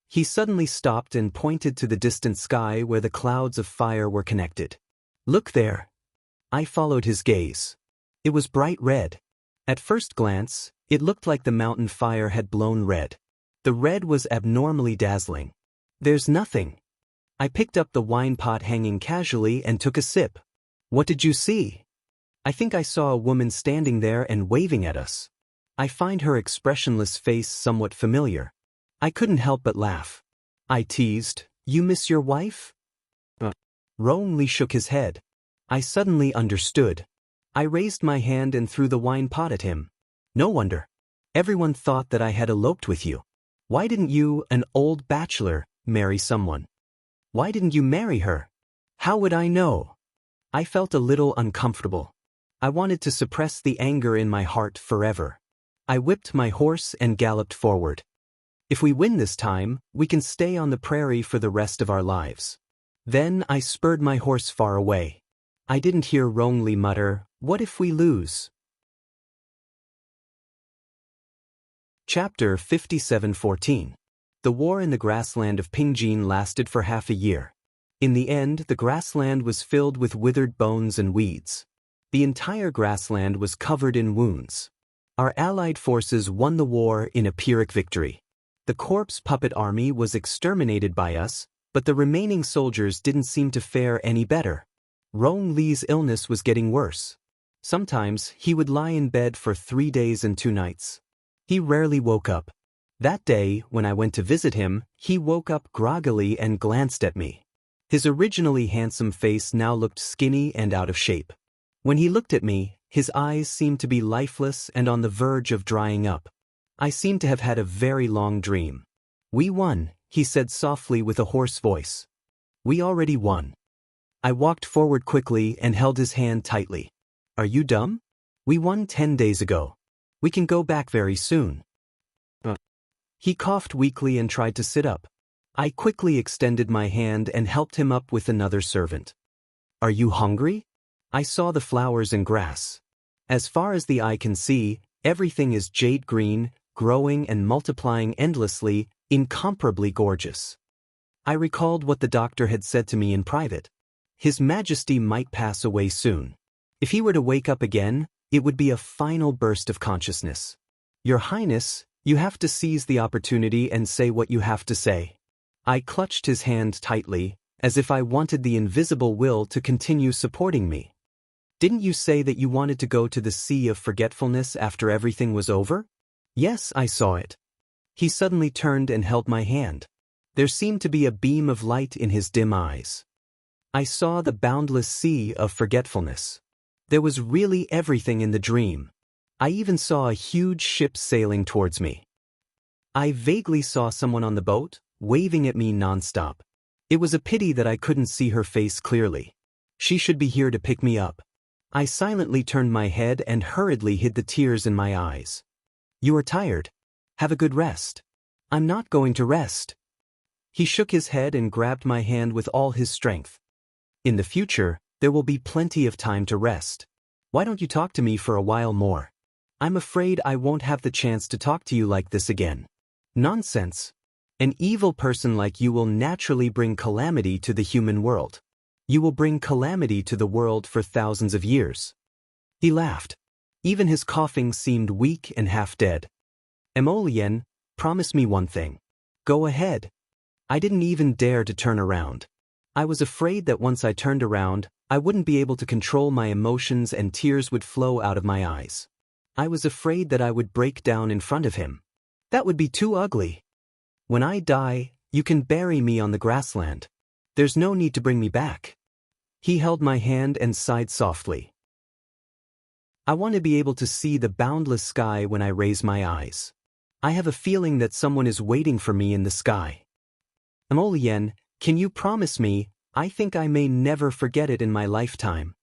He suddenly stopped and pointed to the distant sky where the clouds of fire were connected. Look there. I followed his gaze. It was bright red. At first glance, it looked like the mountain fire had blown red. The red was abnormally dazzling. There's nothing. I picked up the wine pot hanging casually and took a sip. What did you see? I think I saw a woman standing there and waving at us. I find her expressionless face somewhat familiar. I couldn't help but laugh. I teased, "You miss your wife?" Rongli shook his head. I suddenly understood. I raised my hand and threw the wine pot at him. No wonder. Everyone thought that I had eloped with you. Why didn't you, an old bachelor, marry someone? Why didn't you marry her? How would I know? I felt a little uncomfortable. I wanted to suppress the anger in my heart forever. I whipped my horse and galloped forward. If we win this time, we can stay on the prairie for the rest of our lives. Then I spurred my horse far away. I didn't hear Rongli mutter, "What if we lose?" Chapter 57:14. The war in the grassland of Pingjin lasted for half a year. In the end, the grassland was filled with withered bones and weeds. The entire grassland was covered in wounds. Our allied forces won the war in a Pyrrhic victory. The corpse puppet army was exterminated by us, but the remaining soldiers didn't seem to fare any better. Rong-Li's illness was getting worse. Sometimes he would lie in bed for 3 days and 2 nights. He rarely woke up. That day, when I went to visit him, he woke up groggily and glanced at me. His originally handsome face now looked skinny and out of shape. When he looked at me, his eyes seemed to be lifeless and on the verge of drying up. I seemed to have had a very long dream. "We won," he said softly with a hoarse voice. "We already won." I walked forward quickly and held his hand tightly. "Are you dumb? We won 10 days ago. We can go back very soon." He coughed weakly and tried to sit up. I quickly extended my hand and helped him up with another servant. Are you hungry? I saw the flowers and grass. As far as the eye can see, everything is jade green, growing and multiplying endlessly, incomparably gorgeous. I recalled what the doctor had said to me in private. His Majesty might pass away soon. If he were to wake up again, it would be a final burst of consciousness. Your Highness, you have to seize the opportunity and say what you have to say. I clutched his hand tightly, as if I wanted the invisible will to continue supporting me. Didn't you say that you wanted to go to the Sea of Forgetfulness after everything was over? Yes, I saw it. He suddenly turned and held my hand. There seemed to be a beam of light in his dim eyes. I saw the boundless sea of forgetfulness. There was really everything in the dream. I even saw a huge ship sailing towards me. I vaguely saw someone on the boat, waving at me nonstop. It was a pity that I couldn't see her face clearly. She should be here to pick me up. I silently turned my head and hurriedly hid the tears in my eyes. You are tired. Have a good rest. I'm not going to rest. He shook his head and grabbed my hand with all his strength. In the future, there will be plenty of time to rest. Why don't you talk to me for a while more? I'm afraid I won't have the chance to talk to you like this again. Nonsense. An evil person like you will naturally bring calamity to the human world. You will bring calamity to the world for thousands of years. He laughed. Even his coughing seemed weak and half dead. Emolien, promise me one thing. Go ahead. I didn't even dare to turn around. I was afraid that once I turned around, I wouldn't be able to control my emotions and tears would flow out of my eyes. I was afraid that I would break down in front of him. That would be too ugly. When I die, you can bury me on the grassland. There's no need to bring me back. He held my hand and sighed softly. I want to be able to see the boundless sky when I raise my eyes. I have a feeling that someone is waiting for me in the sky. Emolien, can you promise me? I think I may never forget it in my lifetime.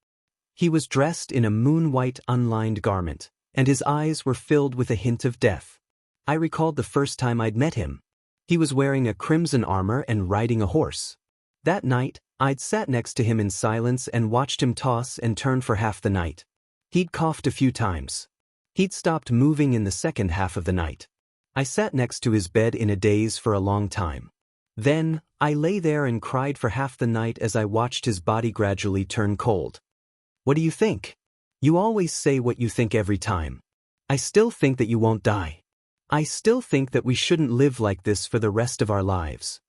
He was dressed in a moon-white unlined garment, and his eyes were filled with a hint of death. I recalled the first time I'd met him. He was wearing a crimson armor and riding a horse. That night, I'd sat next to him in silence and watched him toss and turn for half the night. He'd coughed a few times. He'd stopped moving in the second half of the night. I sat next to his bed in a daze for a long time. Then, I lay there and cried for half the night as I watched his body gradually turn cold. What do you think? You always say what you think every time. I still think that you won't die. I still think that we shouldn't live like this for the rest of our lives.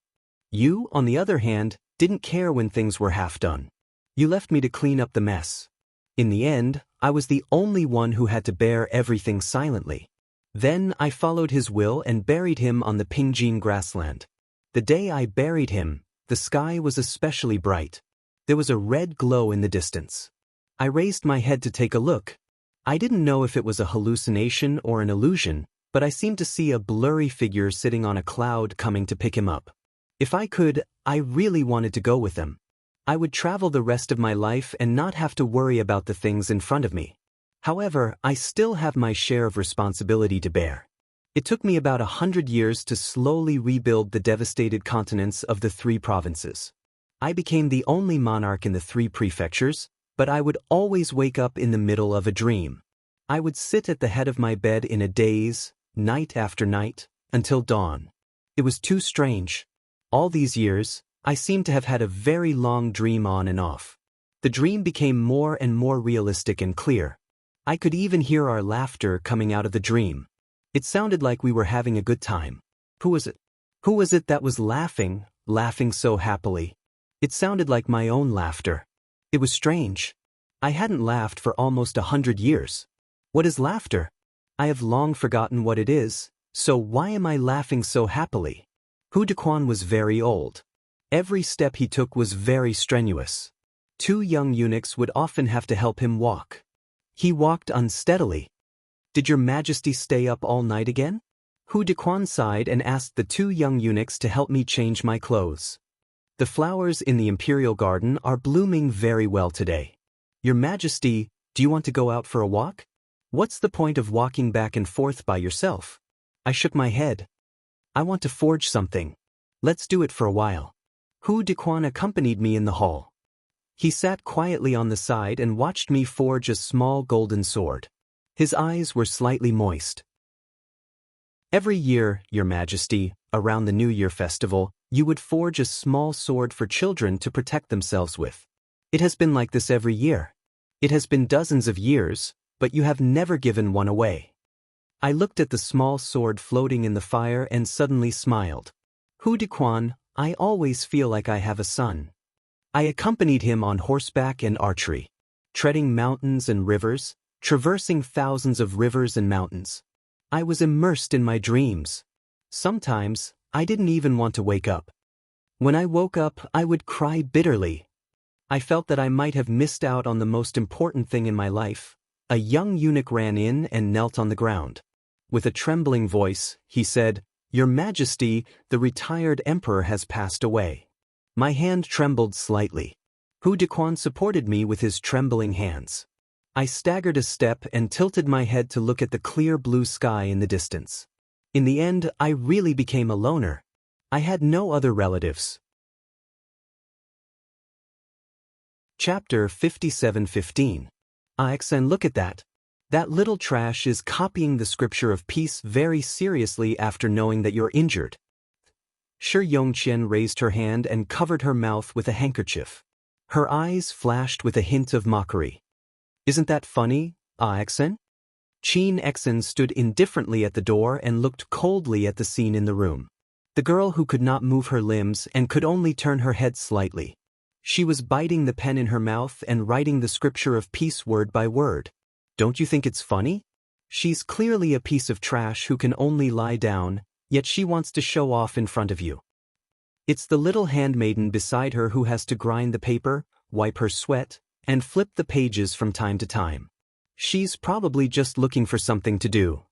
You, on the other hand, didn't care when things were half done. You left me to clean up the mess. In the end, I was the only one who had to bear everything silently. Then I followed his will and buried him on the Pingjin grassland. The day I buried him, the sky was especially bright. There was a red glow in the distance. I raised my head to take a look. I didn't know if it was a hallucination or an illusion, but I seemed to see a blurry figure sitting on a cloud coming to pick him up. If I could, I really wanted to go with them. I would travel the rest of my life and not have to worry about the things in front of me. However, I still have my share of responsibility to bear. It took me about 100 years to slowly rebuild the devastated continents of the 3 provinces. I became the only monarch in the 3 prefectures, but I would always wake up in the middle of a dream. I would sit at the head of my bed in a daze, night after night, until dawn. It was too strange. All these years, I seemed to have had a very long dream on and off. The dream became more and more realistic and clear. I could even hear our laughter coming out of the dream. It sounded like we were having a good time. Who was it? Who was it that was laughing so happily? It sounded like my own laughter. It was strange. I hadn't laughed for almost 100 years. What is laughter? I have long forgotten what it is, so why am I laughing so happily? Hu Dequan was very old. Every step he took was very strenuous. 2 young eunuchs would often have to help him walk. He walked unsteadily. Did your Majesty stay up all night again? Hu Dequan sighed and asked the 2 young eunuchs to help me change my clothes. The flowers in the imperial garden are blooming very well today. Your Majesty, do you want to go out for a walk? What's the point of walking back and forth by yourself? I shook my head. I want to forge something. Let's do it for a while. Hu Dequan accompanied me in the hall. He sat quietly on the side and watched me forge a small golden sword. His eyes were slightly moist. Every year, Your Majesty, around the New Year festival, you would forge a small sword for children to protect themselves with. It has been like this every year. It has been dozens of years, but you have never given one away. I looked at the small sword floating in the fire and suddenly smiled. Hu Dequan, I always feel like I have a son. I accompanied him on horseback and archery, treading mountains and rivers, traversing thousands of rivers and mountains. I was immersed in my dreams. Sometimes, I didn't even want to wake up. When I woke up, I would cry bitterly. I felt that I might have missed out on the most important thing in my life. A young eunuch ran in and knelt on the ground. With a trembling voice, he said, "Your Majesty, the retired emperor has passed away." My hand trembled slightly. Hu Dequan supported me with his trembling hands. I staggered a step and tilted my head to look at the clear blue sky in the distance. In the end, I really became a loner. I had no other relatives. Chapter 57:15. And look at that. That little trash is copying the scripture of peace very seriously after knowing that you're injured. Shi Yongqian raised her hand and covered her mouth with a handkerchief. Her eyes flashed with a hint of mockery. Isn't that funny, Exen? Qin Exen stood indifferently at the door and looked coldly at the scene in the room. The girl who could not move her limbs and could only turn her head slightly. She was biting the pen in her mouth and writing the scripture of peace word by word. Don't you think it's funny? She's clearly a piece of trash who can only lie down, yet she wants to show off in front of you. It's the little handmaiden beside her who has to grind the paper, wipe her sweat, and flip the pages from time to time. She's probably just looking for something to do.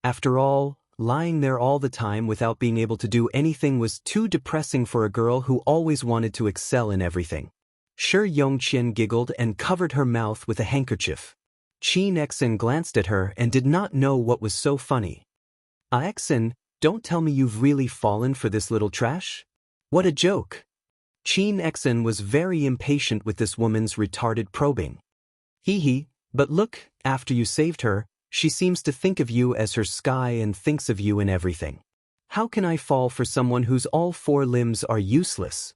After all, lying there all the time without being able to do anything was too depressing for a girl who always wanted to excel in everything. Shi Yongqian giggled and covered her mouth with a handkerchief. Qin Exen glanced at her and did not know what was so funny. Exen, don't tell me you've really fallen for this little trash? What a joke! Qin Exen was very impatient with this woman's retarded probing. Hee, but look, after you saved her, she seems to think of you as her sky and thinks of you in everything. How can I fall for someone whose all four limbs are useless?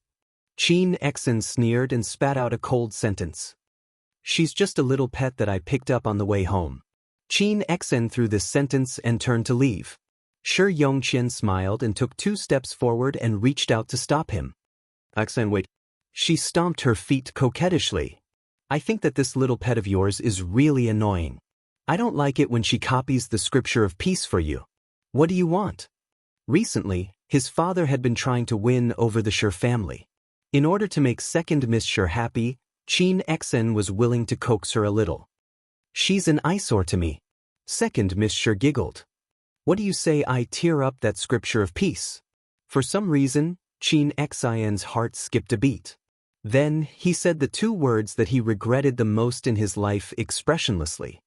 Qin Exen sneered and spat out a cold sentence. She's just a little pet that I picked up on the way home. Qin Exen threw this sentence and turned to leave. Shi Yongqian smiled and took 2 steps forward and reached out to stop him. Exen, wait. She stomped her feet coquettishly. I think that this little pet of yours is really annoying. I don't like it when she copies the scripture of peace for you. What do you want? Recently, his father had been trying to win over the Shi family. In order to make second Miss Shi happy, Qin Exen was willing to coax her a little. She's an eyesore to me. Second Miss Shi giggled. What do you say I tear up that scripture of peace? For some reason, Qin Exen's heart skipped a beat. Then, he said the 2 words that he regretted the most in his life expressionlessly.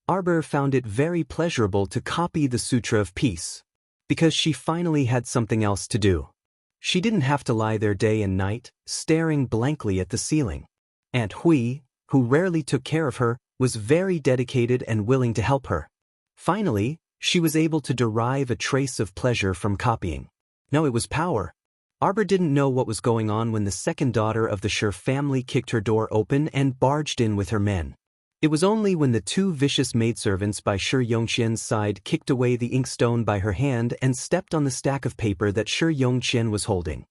Arbor found it very pleasurable to copy the Sutra of Peace, because she finally had something else to do. She didn't have to lie there day and night, staring blankly at the ceiling. Aunt Hui, who rarely took care of her, was very dedicated and willing to help her. Finally, she was able to derive a trace of pleasure from copying. No, it was power. Arbor didn't know what was going on when the second daughter of the Shi family kicked her door open and barged in with her men. It was only when the 2 vicious maidservants by Shi Yongqian's side kicked away the inkstone by her hand and stepped on the stack of paper that Shi Yongqian was holding.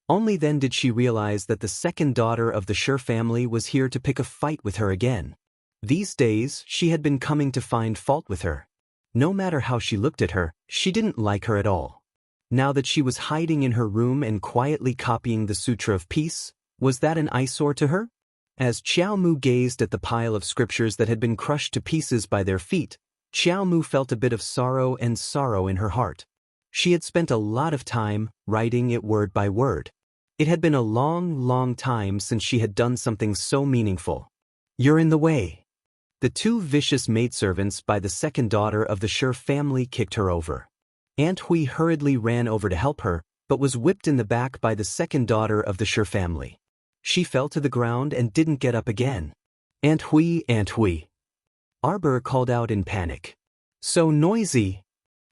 Only then did she realize that the second daughter of the Shi family was here to pick a fight with her again. These days, she had been coming to find fault with her. No matter how she looked at her, she didn't like her at all. Now that she was hiding in her room and quietly copying the Sutra of Peace, was that an eyesore to her? As Qiao Mu gazed at the pile of scriptures that had been crushed to pieces by their feet, Qiao Mu felt a bit of sorrow in her heart. She had spent a lot of time writing it word by word. It had been a long time since she had done something so meaningful. You're in the way. The 2 vicious maidservants by the second daughter of the Shi family kicked her over. Aunt Hui hurriedly ran over to help her, but was whipped in the back by the second daughter of the Shi family. She fell to the ground and didn't get up again. Aunt Hui, Aunt Hui. Arbor called out in panic. So noisy.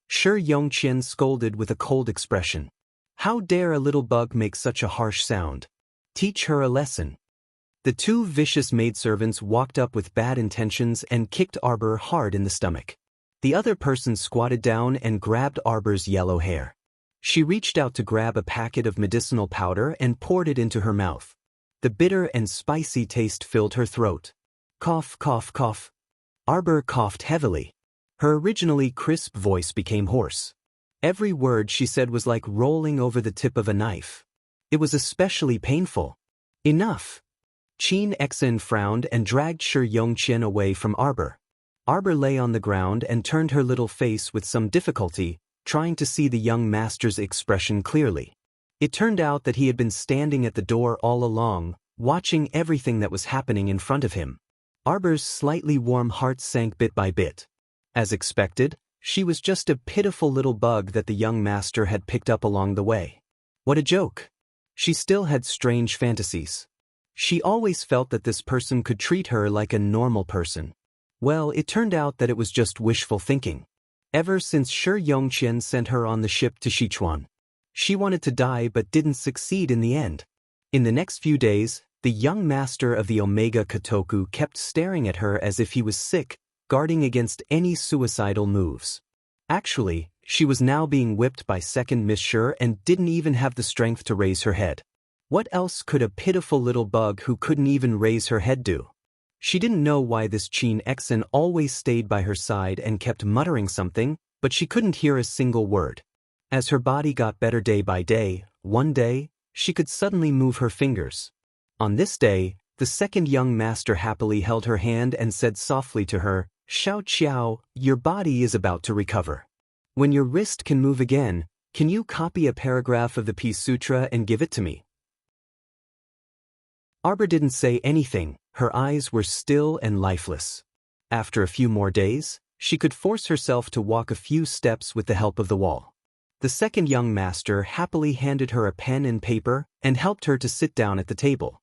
Shi Yongqian scolded with a cold expression. How dare a little bug make such a harsh sound? Teach her a lesson. The two vicious maidservants walked up with bad intentions and kicked Arbor hard in the stomach. The other person squatted down and grabbed Arbor's yellow hair. She reached out to grab a packet of medicinal powder and poured it into her mouth. The bitter and spicy taste filled her throat. Cough, cough, cough. Arbor coughed heavily. Her originally crisp voice became hoarse. Every word she said was like rolling over the tip of a knife. It was especially painful. Enough. Qin Exin frowned and dragged Shi Yongqian away from Arbor. Arbor lay on the ground and turned her little face with some difficulty, trying to see the young master's expression clearly. It turned out that he had been standing at the door all along, watching everything that was happening in front of him. Arbor's slightly warm heart sank bit by bit. As expected, she was just a pitiful little bug that the young master had picked up along the way. What a joke. She still had strange fantasies. She always felt that this person could treat her like a normal person. Well, it turned out that it was just wishful thinking. Ever since Shi Yongqian sent her on the ship to Sichuan, she wanted to die but didn't succeed in the end. In the next few days, the young master of the Omega Kotoku kept staring at her as if he was sick, guarding against any suicidal moves. Actually, she was now being whipped by second Miss Shi and didn't even have the strength to raise her head. What else could a pitiful little bug who couldn't even raise her head do? She didn't know why this Qin Exin always stayed by her side and kept muttering something, but she couldn't hear a single word. As her body got better day by day, one day, she could suddenly move her fingers. On this day, the second young master happily held her hand and said softly to her, "Xiao Qiao, your body is about to recover. When your wrist can move again, can you copy a paragraph of the Peace Sutra and give it to me?" Arbor didn't say anything, her eyes were still and lifeless. After a few more days, she could force herself to walk a few steps with the help of the wall. The second young master happily handed her a pen and paper and helped her to sit down at the table.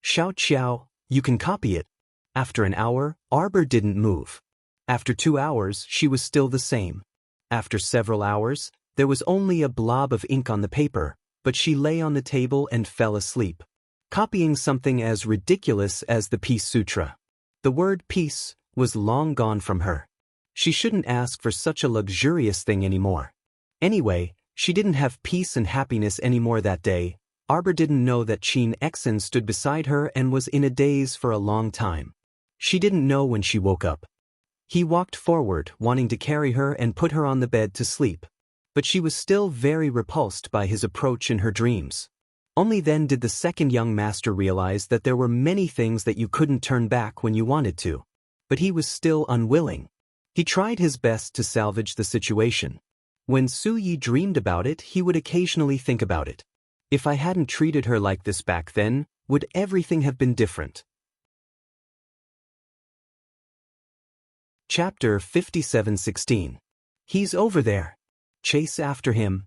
"Xiao Qiao, you can copy it." After an hour, Arbor didn't move. After 2 hours, she was still the same. After several hours, there was only a blob of ink on the paper, but she lay on the table and fell asleep, copying something as ridiculous as the Peace Sutra. The word peace was long gone from her. She shouldn't ask for such a luxurious thing anymore. Anyway, she didn't have peace and happiness anymore that day. Arbor didn't know that Qin Exin stood beside her and was in a daze for a long time. She didn't know when she woke up. He walked forward, wanting to carry her and put her on the bed to sleep. But she was still very repulsed by his approach in her dreams. Only then did the second young master realize that there were many things that you couldn't turn back when you wanted to. But he was still unwilling. He tried his best to salvage the situation. When Su Yi dreamed about it, he would occasionally think about it. If I hadn't treated her like this back then, would everything have been different? Chapter 57:16. He's over there. Chase after him.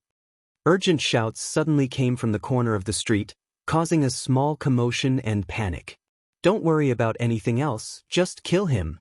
Urgent shouts suddenly came from the corner of the street, causing a small commotion and panic. "Don't worry about anything else, just kill him."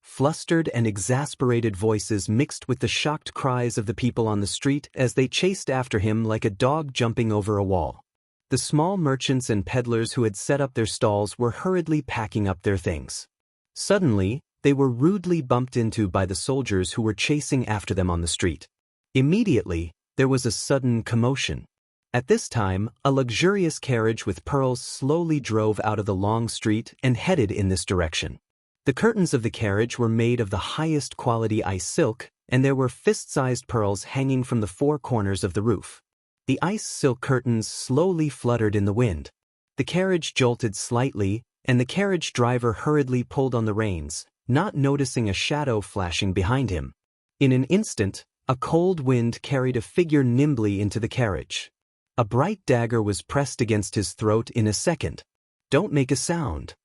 Flustered and exasperated voices mixed with the shocked cries of the people on the street as they chased after him like a dog jumping over a wall. The small merchants and peddlers who had set up their stalls were hurriedly packing up their things. Suddenly, they were rudely bumped into by the soldiers who were chasing after them on the street. Immediately, there was a sudden commotion. At this time, a luxurious carriage with pearls slowly drove out of the long street and headed in this direction. The curtains of the carriage were made of the highest quality ice silk, and there were fist-sized pearls hanging from the 4 corners of the roof. The ice silk curtains slowly fluttered in the wind. The carriage jolted slightly, and the carriage driver hurriedly pulled on the reins, not noticing a shadow flashing behind him. In an instant, a cold wind carried a figure nimbly into the carriage. A bright dagger was pressed against his throat in a second. "Don't make a sound.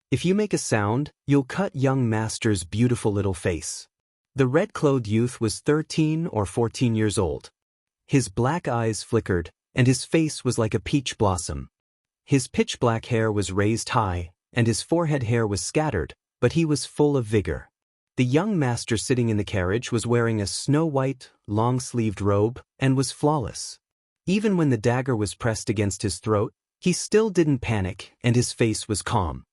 If you make a sound, you'll cut young master's beautiful little face." The red-clothed youth was 13 or 14 years old. His black eyes flickered, and his face was like a peach blossom. His pitch-black hair was raised high, and his forehead hair was scattered, but he was full of vigor. The young master sitting in the carriage was wearing a snow-white, long-sleeved robe, and was flawless. Even when the dagger was pressed against his throat, he still didn't panic, and his face was calm.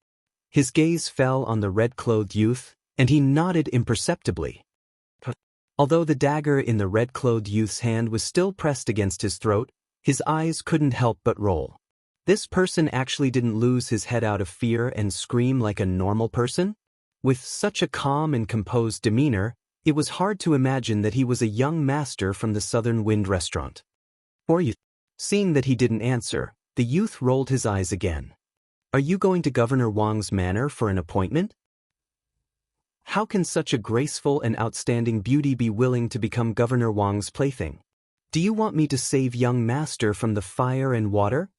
His gaze fell on the red-clothed youth, and he nodded imperceptibly. Although the dagger in the red-clothed youth's hand was still pressed against his throat, his eyes couldn't help but roll. This person actually didn't lose his head out of fear and scream like a normal person? With such a calm and composed demeanor, it was hard to imagine that he was a young master from the Southern Wind restaurant. Or you? Seeing that he didn't answer, the youth rolled his eyes again. Are you going to Governor Wang's manor for an appointment? How can such a graceful and outstanding beauty be willing to become Governor Wang's plaything? Do you want me to save young master from the fire and water?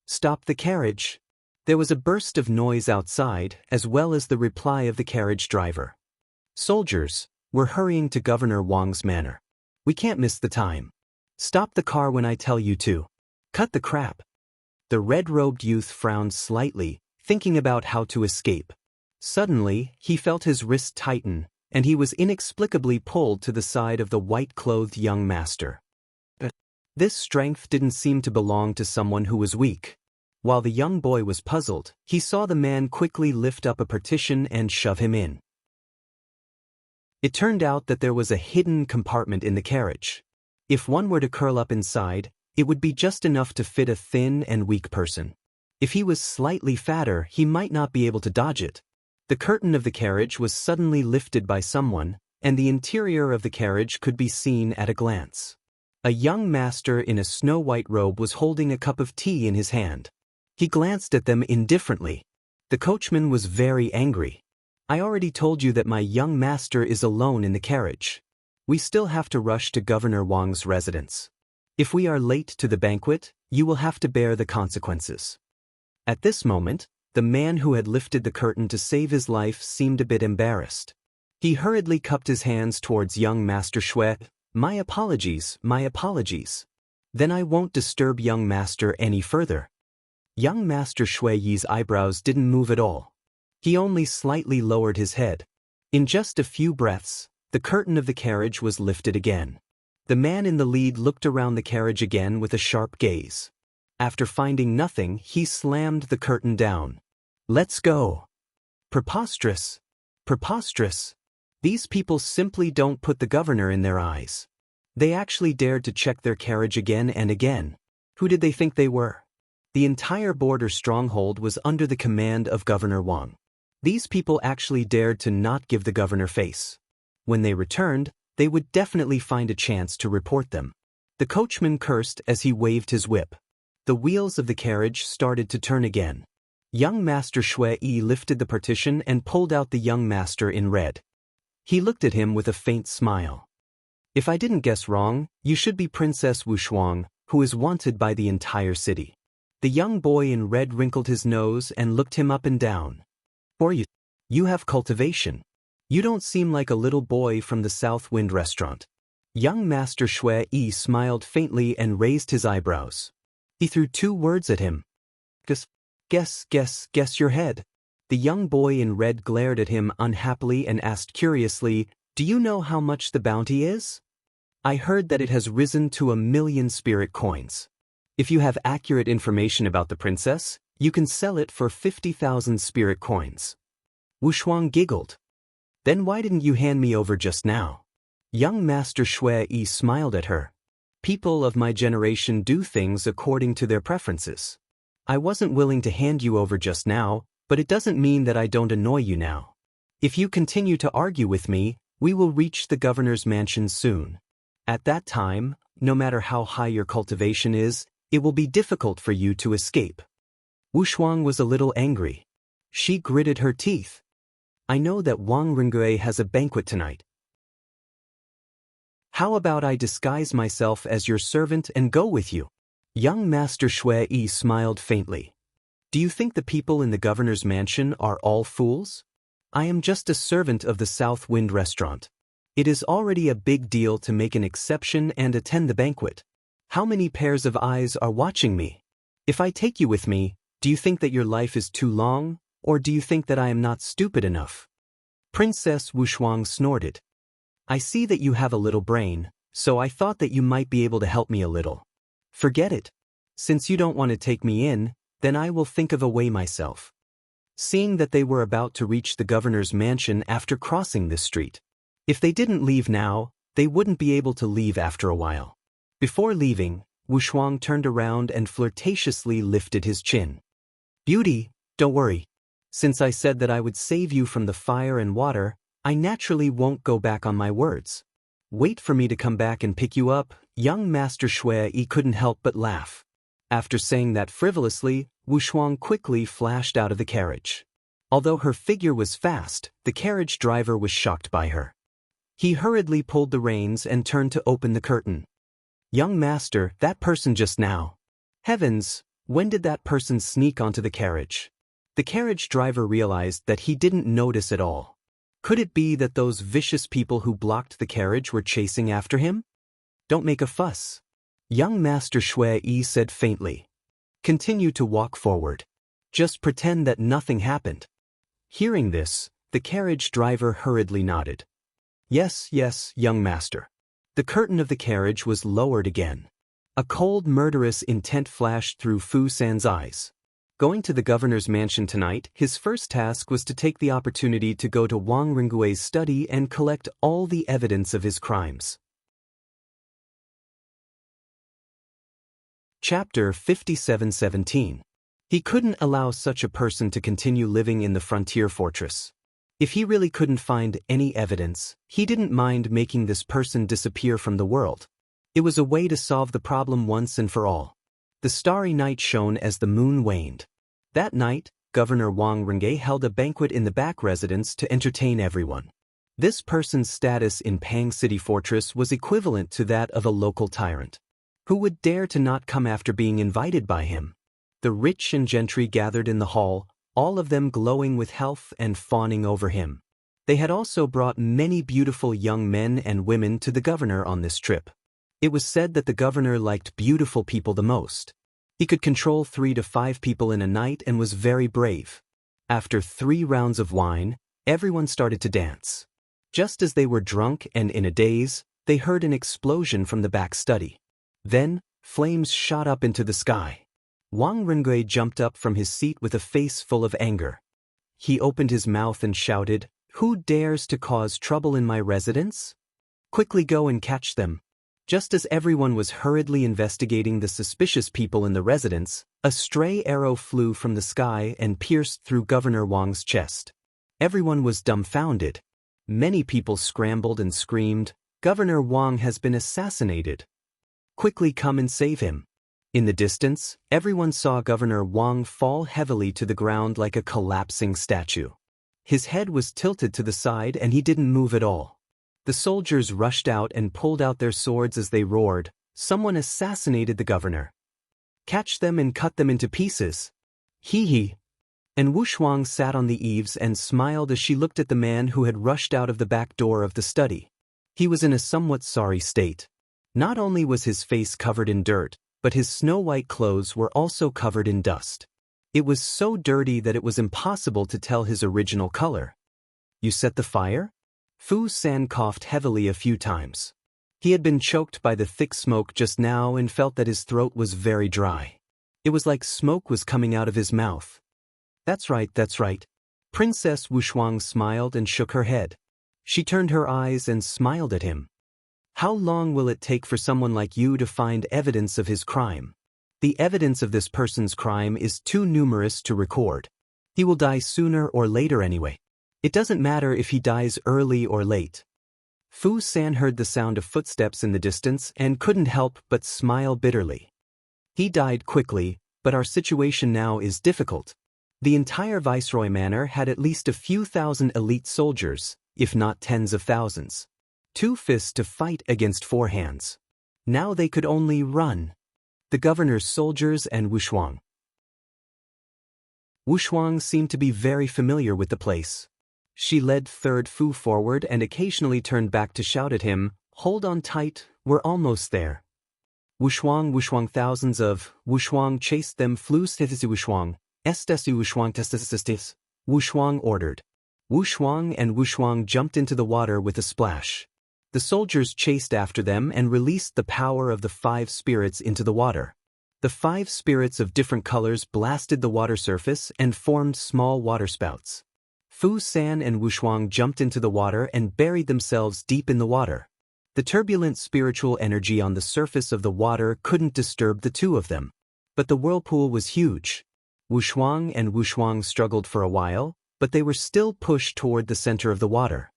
Stop the carriage. There was a burst of noise outside, as well as the reply of the carriage driver. Soldiers, we're hurrying to Governor Wang's manor. We can't miss the time. Stop the car when I tell you to. Cut the crap. The red-robed youth frowned slightly, thinking about how to escape. Suddenly, he felt his wrist tighten, and he was inexplicably pulled to the side of the white-clothed young master. This strength didn't seem to belong to someone who was weak. While the young boy was puzzled, he saw the man quickly lift up a partition and shove him in. It turned out that there was a hidden compartment in the carriage. If one were to curl up inside, it would be just enough to fit a thin and weak person. If he was slightly fatter, he might not be able to dodge it. The curtain of the carriage was suddenly lifted by someone, and the interior of the carriage could be seen at a glance. A young master in a snow-white robe was holding a cup of tea in his hand. He glanced at them indifferently. The coachman was very angry. I already told you that my young master is alone in the carriage. We still have to rush to Governor Wang's residence. If we are late to the banquet, you will have to bear the consequences. At this moment, the man who had lifted the curtain to save his life seemed a bit embarrassed. He hurriedly cupped his hands towards young Master Shui. My apologies, my apologies. Then I won't disturb young master any further. Young Master Shui Yi's eyebrows didn't move at all. He only slightly lowered his head. In just a few breaths, the curtain of the carriage was lifted again. The man in the lead looked around the carriage again with a sharp gaze. After finding nothing, he slammed the curtain down. Let's go. Preposterous. Preposterous. These people simply don't put the governor in their eyes. They actually dared to check their carriage again and again. Who did they think they were? The entire border stronghold was under the command of Governor Wang. These people actually dared to not give the governor face. When they returned, they would definitely find a chance to report them. The coachman cursed as he waved his whip. The wheels of the carriage started to turn again. Young Master Shui Yi lifted the partition and pulled out the young master in red. He looked at him with a faint smile. If I didn't guess wrong, you should be Princess Wu Shuang, who is wanted by the entire city. The young boy in red wrinkled his nose and looked him up and down. Or you have cultivation. You don't seem like a little boy from the South Wind restaurant. Young Master Shui Yi smiled faintly and raised his eyebrows. He threw 2 words at him. Guess your head. The young boy in red glared at him unhappily and asked curiously, do you know how much the bounty is? I heard that it has risen to 1,000,000 spirit coins. If you have accurate information about the princess, you can sell it for 50,000 spirit coins. Wu Shuang giggled. Then why didn't you hand me over just now? Young Master Shui Yi smiled at her. People of my generation do things according to their preferences. I wasn't willing to hand you over just now, but it doesn't mean that I don't annoy you now. If you continue to argue with me, we will reach the governor's mansion soon. At that time, no matter how high your cultivation is, it will be difficult for you to escape. Wu Shuang was a little angry. She gritted her teeth. I know that Wang Rengui has a banquet tonight. How about I disguise myself as your servant and go with you? Young Master Shui Yi smiled faintly. Do you think the people in the governor's mansion are all fools? I am just a servant of the South Wind restaurant. It is already a big deal to make an exception and attend the banquet. How many pairs of eyes are watching me? If I take you with me, do you think that your life is too long, or do you think that I am not stupid enough? Princess Wushuang snorted. I see that you have a little brain, so I thought that you might be able to help me a little. Forget it. Since you don't want to take me in, then I will think of a way myself. Seeing that they were about to reach the governor's mansion after crossing this street. If they didn't leave now, they wouldn't be able to leave after a while. Before leaving, Wushuang turned around and flirtatiously lifted his chin. Beauty, don't worry. Since I said that I would save you from the fire and water, I naturally won't go back on my words. Wait for me to come back and pick you up. Young Master Shui couldn't help but laugh. After saying that frivolously, Wushuang quickly flashed out of the carriage. Although her figure was fast, the carriage driver was shocked by her. He hurriedly pulled the reins and turned to open the curtain. Young master, that person just now. Heavens, when did that person sneak onto the carriage? The carriage driver realized that he didn't notice at all. Could it be that those vicious people who blocked the carriage were chasing after him? Don't make a fuss. Young Master Shui said faintly. Continue to walk forward. Just pretend that nothing happened. Hearing this, the carriage driver hurriedly nodded. Yes, yes, young master. The curtain of the carriage was lowered again. A cold, murderous intent flashed through Fu San's eyes. Going to the governor's mansion tonight, his first task was to take the opportunity to go to Wang Ringui's study and collect all the evidence of his crimes. Chapter 57:17. He couldn't allow such a person to continue living in the frontier fortress. If he really couldn't find any evidence, he didn't mind making this person disappear from the world. It was a way to solve the problem once and for all. The starry night shone as the moon waned. That night, Governor Wang Ringui held a banquet in the back residence to entertain everyone. This person's status in Pang City Fortress was equivalent to that of a local tyrant. Who would dare to not come after being invited by him? The rich and gentry gathered in the hall, all of them glowing with health and fawning over him. They had also brought many beautiful young men and women to the governor on this trip. It was said that the governor liked beautiful people the most. He could control 3 to 5 people in a night and was very brave. After 3 rounds of wine, everyone started to dance. Just as they were drunk and in a daze, they heard an explosion from the back study. Then, flames shot up into the sky. Wang Rengui jumped up from his seat with a face full of anger. He opened his mouth and shouted, "Who dares to cause trouble in my residence? Quickly go and catch them." Just as everyone was hurriedly investigating the suspicious people in the residence, a stray arrow flew from the sky and pierced through Governor Wang's chest. Everyone was dumbfounded. Many people scrambled and screamed, "Governor Wang has been assassinated. Quickly come and save him." In the distance, everyone saw Governor Wang fall heavily to the ground like a collapsing statue. His head was tilted to the side and he didn't move at all. The soldiers rushed out and pulled out their swords as they roared, "Someone assassinated the governor. Catch them and cut them into pieces." Hee. And Wushuang sat on the eaves and smiled as she looked at the man who had rushed out of the back door of the study. He was in a somewhat sorry state. Not only was his face covered in dirt, but his snow-white clothes were also covered in dust. It was so dirty that it was impossible to tell his original color. "You set the fire?" Fu San coughed heavily a few times. He had been choked by the thick smoke just now and felt that his throat was very dry. It was like smoke was coming out of his mouth. That's right. Princess Wushuang smiled and shook her head. She turned her eyes and smiled at him. "How long will it take for someone like you to find evidence of his crime? The evidence of this person's crime is too numerous to record. He will die sooner or later anyway. It doesn't matter if he dies early or late." Fu San heard the sound of footsteps in the distance and couldn't help but smile bitterly. "He died quickly, but our situation now is difficult. The entire Viceroy Manor had at least a few thousand elite soldiers, if not tens of thousands. 2 fists to fight against 4 hands. Now they could only run. The governor's soldiers and Wushuang. Wushuang seemed to be very familiar with the place. She led third Fu forward and occasionally turned back to shout at him, "Hold on tight, we're almost there." Wushuang wushuang, thousands of wushuang chased them. Flu stethisi wushuang, estesi wushuang testistis. Wushuang ordered. Wushuang and Wushuang jumped into the water with a splash. The soldiers chased after them and released the power of the 5 spirits into the water. The 5 spirits of different colors blasted the water surface and formed small waterspouts. Fu San and Wushuang jumped into the water and buried themselves deep in the water. The turbulent spiritual energy on the surface of the water couldn't disturb the two of them. But the whirlpool was huge. Wushuang and Wushuang struggled for a while, but they were still pushed toward the center of the water.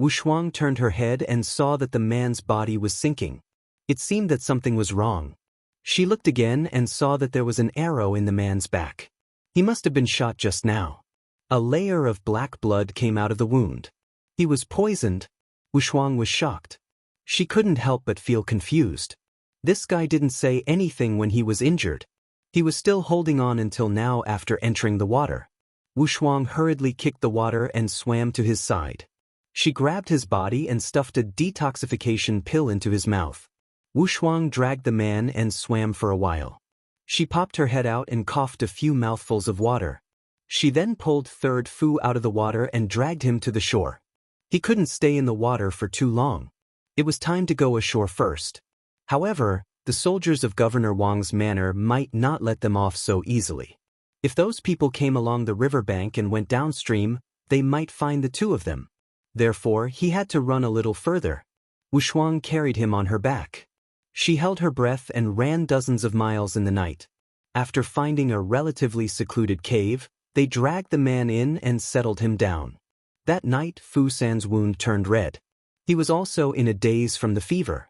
Wushuang turned her head and saw that the man's body was sinking. It seemed that something was wrong. She looked again and saw that there was an arrow in the man's back. He must have been shot just now. A layer of black blood came out of the wound. He was poisoned. Wushuang was shocked. She couldn't help but feel confused. This guy didn't say anything when he was injured. He was still holding on until now after entering the water. Wushuang hurriedly kicked the water and swam to his side. She grabbed his body and stuffed a detoxification pill into his mouth. Wushuang dragged the man and swam for a while. She popped her head out and coughed a few mouthfuls of water. She then pulled third Fu out of the water and dragged him to the shore. He couldn't stay in the water for too long. It was time to go ashore first. However, the soldiers of Governor Wang's manor might not let them off so easily. If those people came along the riverbank and went downstream, they might find the two of them. Therefore, he had to run a little further. Wushuang carried him on her back. She held her breath and ran dozens of miles in the night. After finding a relatively secluded cave, they dragged the man in and settled him down. That night, Fu San's wound turned red. He was also in a daze from the fever.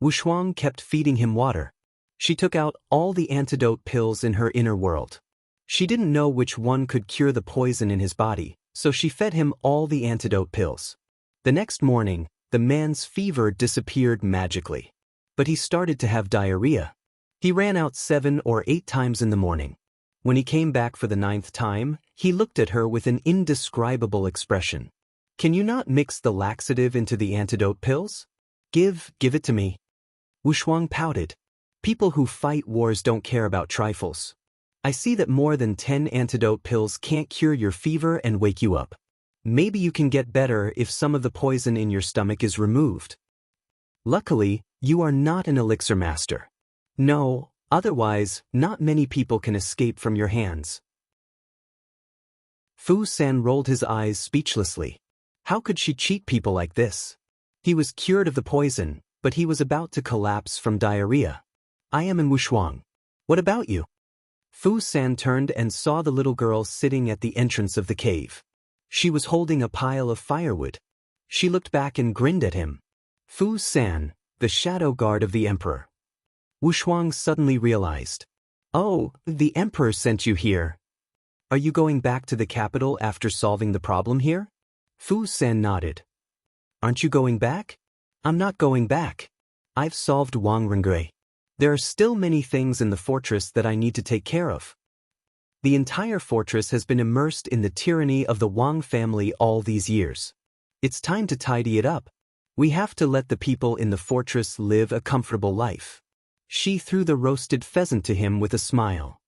Wushuang kept feeding him water. She took out all the antidote pills in her inner world. She didn't know which one could cure the poison in his body, so she fed him all the antidote pills. The next morning, the man's fever disappeared magically. But he started to have diarrhea. He ran out 7 or 8 times in the morning. When he came back for the 9th time, he looked at her with an indescribable expression. "Can you not mix the laxative into the antidote pills? Give it to me." Wushuang pouted. "People who fight wars don't care about trifles. I see that more than 10 antidote pills can't cure your fever and wake you up. Maybe you can get better if some of the poison in your stomach is removed. Luckily, you are not an elixir master. No, otherwise, not many people can escape from your hands." Fu San rolled his eyes speechlessly. How could she cheat people like this? He was cured of the poison, but he was about to collapse from diarrhea. "I am in Wushuang. What about you?" Fu San turned and saw the little girl sitting at the entrance of the cave. She was holding a pile of firewood. She looked back and grinned at him. Fu San, the shadow guard of the emperor. Wushuang suddenly realized. "Oh, the emperor sent you here. Are you going back to the capital after solving the problem here?" Fu San nodded. "Aren't you going back?" "I'm not going back. I've solved Wang Rengui. There are still many things in the fortress that I need to take care of. The entire fortress has been immersed in the tyranny of the Wang family all these years. It's time to tidy it up. We have to let the people in the fortress live a comfortable life." She threw the roasted pheasant to him with a smile.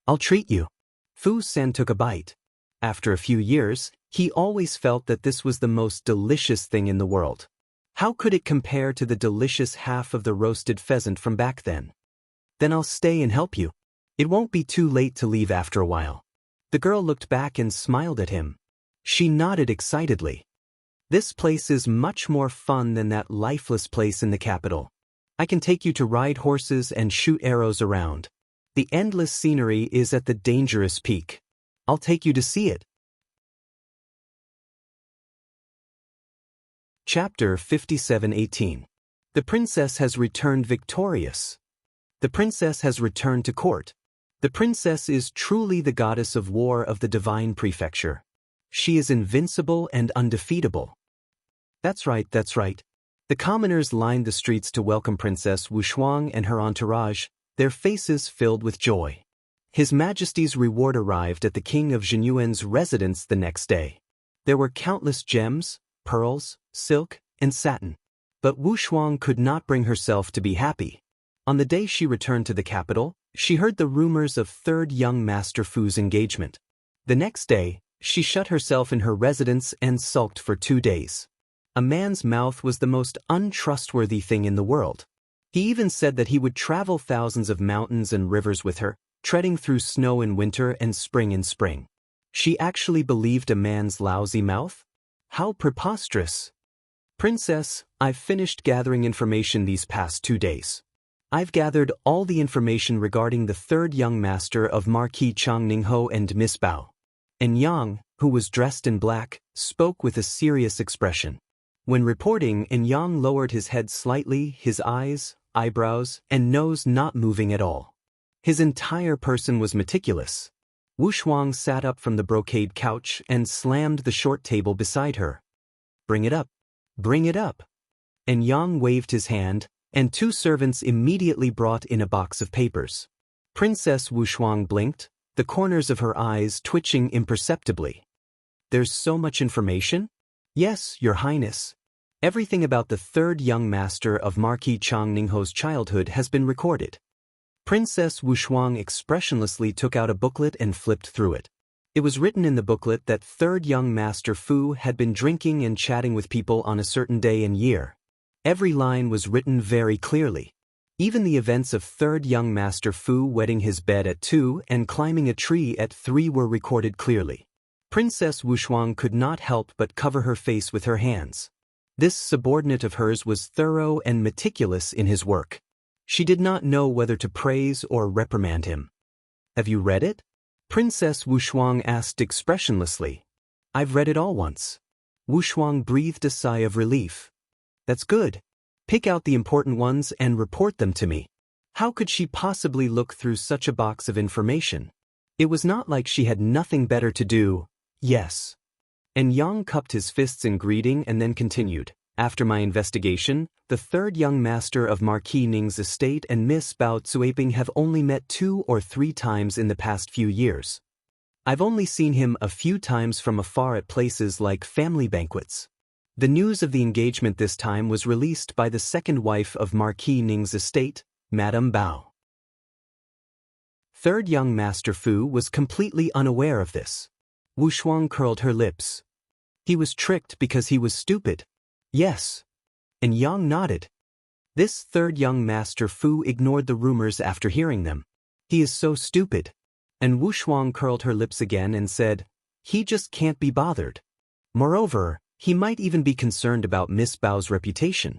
"I'll treat you." Fu San took a bite. After a few years, he always felt that this was the most delicious thing in the world. How could it compare to the delicious half of the roasted pheasant from back then? "Then I'll stay and help you. It won't be too late to leave after a while." The girl looked back and smiled at him. She nodded excitedly. "This place is much more fun than that lifeless place in the capital. I can take you to ride horses and shoot arrows around. The endless scenery is at the dangerous peak. I'll take you to see it." Chapter 57:18. The princess has returned victorious. The princess has returned to court. The princess is truly the goddess of war of the divine prefecture. She is invincible and undefeatable. That's right, that's right. The commoners lined the streets to welcome Princess Wushuang and her entourage, their faces filled with joy. His Majesty's reward arrived at the King of Jinyuan's residence the next day. There were countless gems, pearls, silk, and satin. But Wu Shuang could not bring herself to be happy. On the day she returned to the capital, she heard the rumors of third young Master Fu's engagement. The next day, she shut herself in her residence and sulked for 2 days. A man's mouth was the most untrustworthy thing in the world. He even said that he would travel thousands of mountains and rivers with her, treading through snow in winter and spring in spring. She actually believed a man's lousy mouth? How preposterous! Princess, I've finished gathering information these past 2 days. I've gathered all the information regarding the third young master of Marquis Chang Ningho and Miss Bao. And Yang, who was dressed in black, spoke with a serious expression. When reporting, Yang lowered his head slightly, his eyes, eyebrows, and nose not moving at all. His entire person was meticulous. Wu Shuang sat up from the brocade couch and slammed the short table beside her. Bring it up. Bring it up. And Yang waved his hand, and 2 servants immediately brought in a box of papers. Princess Wu Shuang blinked, the corners of her eyes twitching imperceptibly. There's so much information? Yes, Your Highness. Everything about the third young master of Marquis Chang Ningho's childhood has been recorded. Princess Wu Shuang expressionlessly took out a booklet and flipped through it. It was written in the booklet that third young Master Fu had been drinking and chatting with people on a certain day and year. Every line was written very clearly. Even the events of third young Master Fu wetting his bed at 2 and climbing a tree at 3 were recorded clearly. Princess Wu Shuang could not help but cover her face with her hands. This subordinate of hers was thorough and meticulous in his work. She did not know whether to praise or reprimand him. Have you read it? Princess Wu Shuang asked expressionlessly. I've read it all once. Wu Shuang breathed a sigh of relief. That's good. Pick out the important ones and report them to me. How could she possibly look through such a box of information? It was not like she had nothing better to do. Yes. And Yang cupped his fists in greeting and then continued. After my investigation, the third young master of Marquis Ning's estate and Miss Bao Tsuaping have only met 2 or 3 times in the past few years. I've only seen him a few times from afar at places like family banquets. The news of the engagement this time was released by the second wife of Marquis Ning's estate, Madame Bao. Third young Master Fu was completely unaware of this. Wu Shuang curled her lips. He was tricked because he was stupid. Yes. And Yang nodded. This third young Master Fu ignored the rumors after hearing them. He is so stupid. And Wu Shuang curled her lips again and said, he just can't be bothered. Moreover, he might even be concerned about Miss Bao's reputation.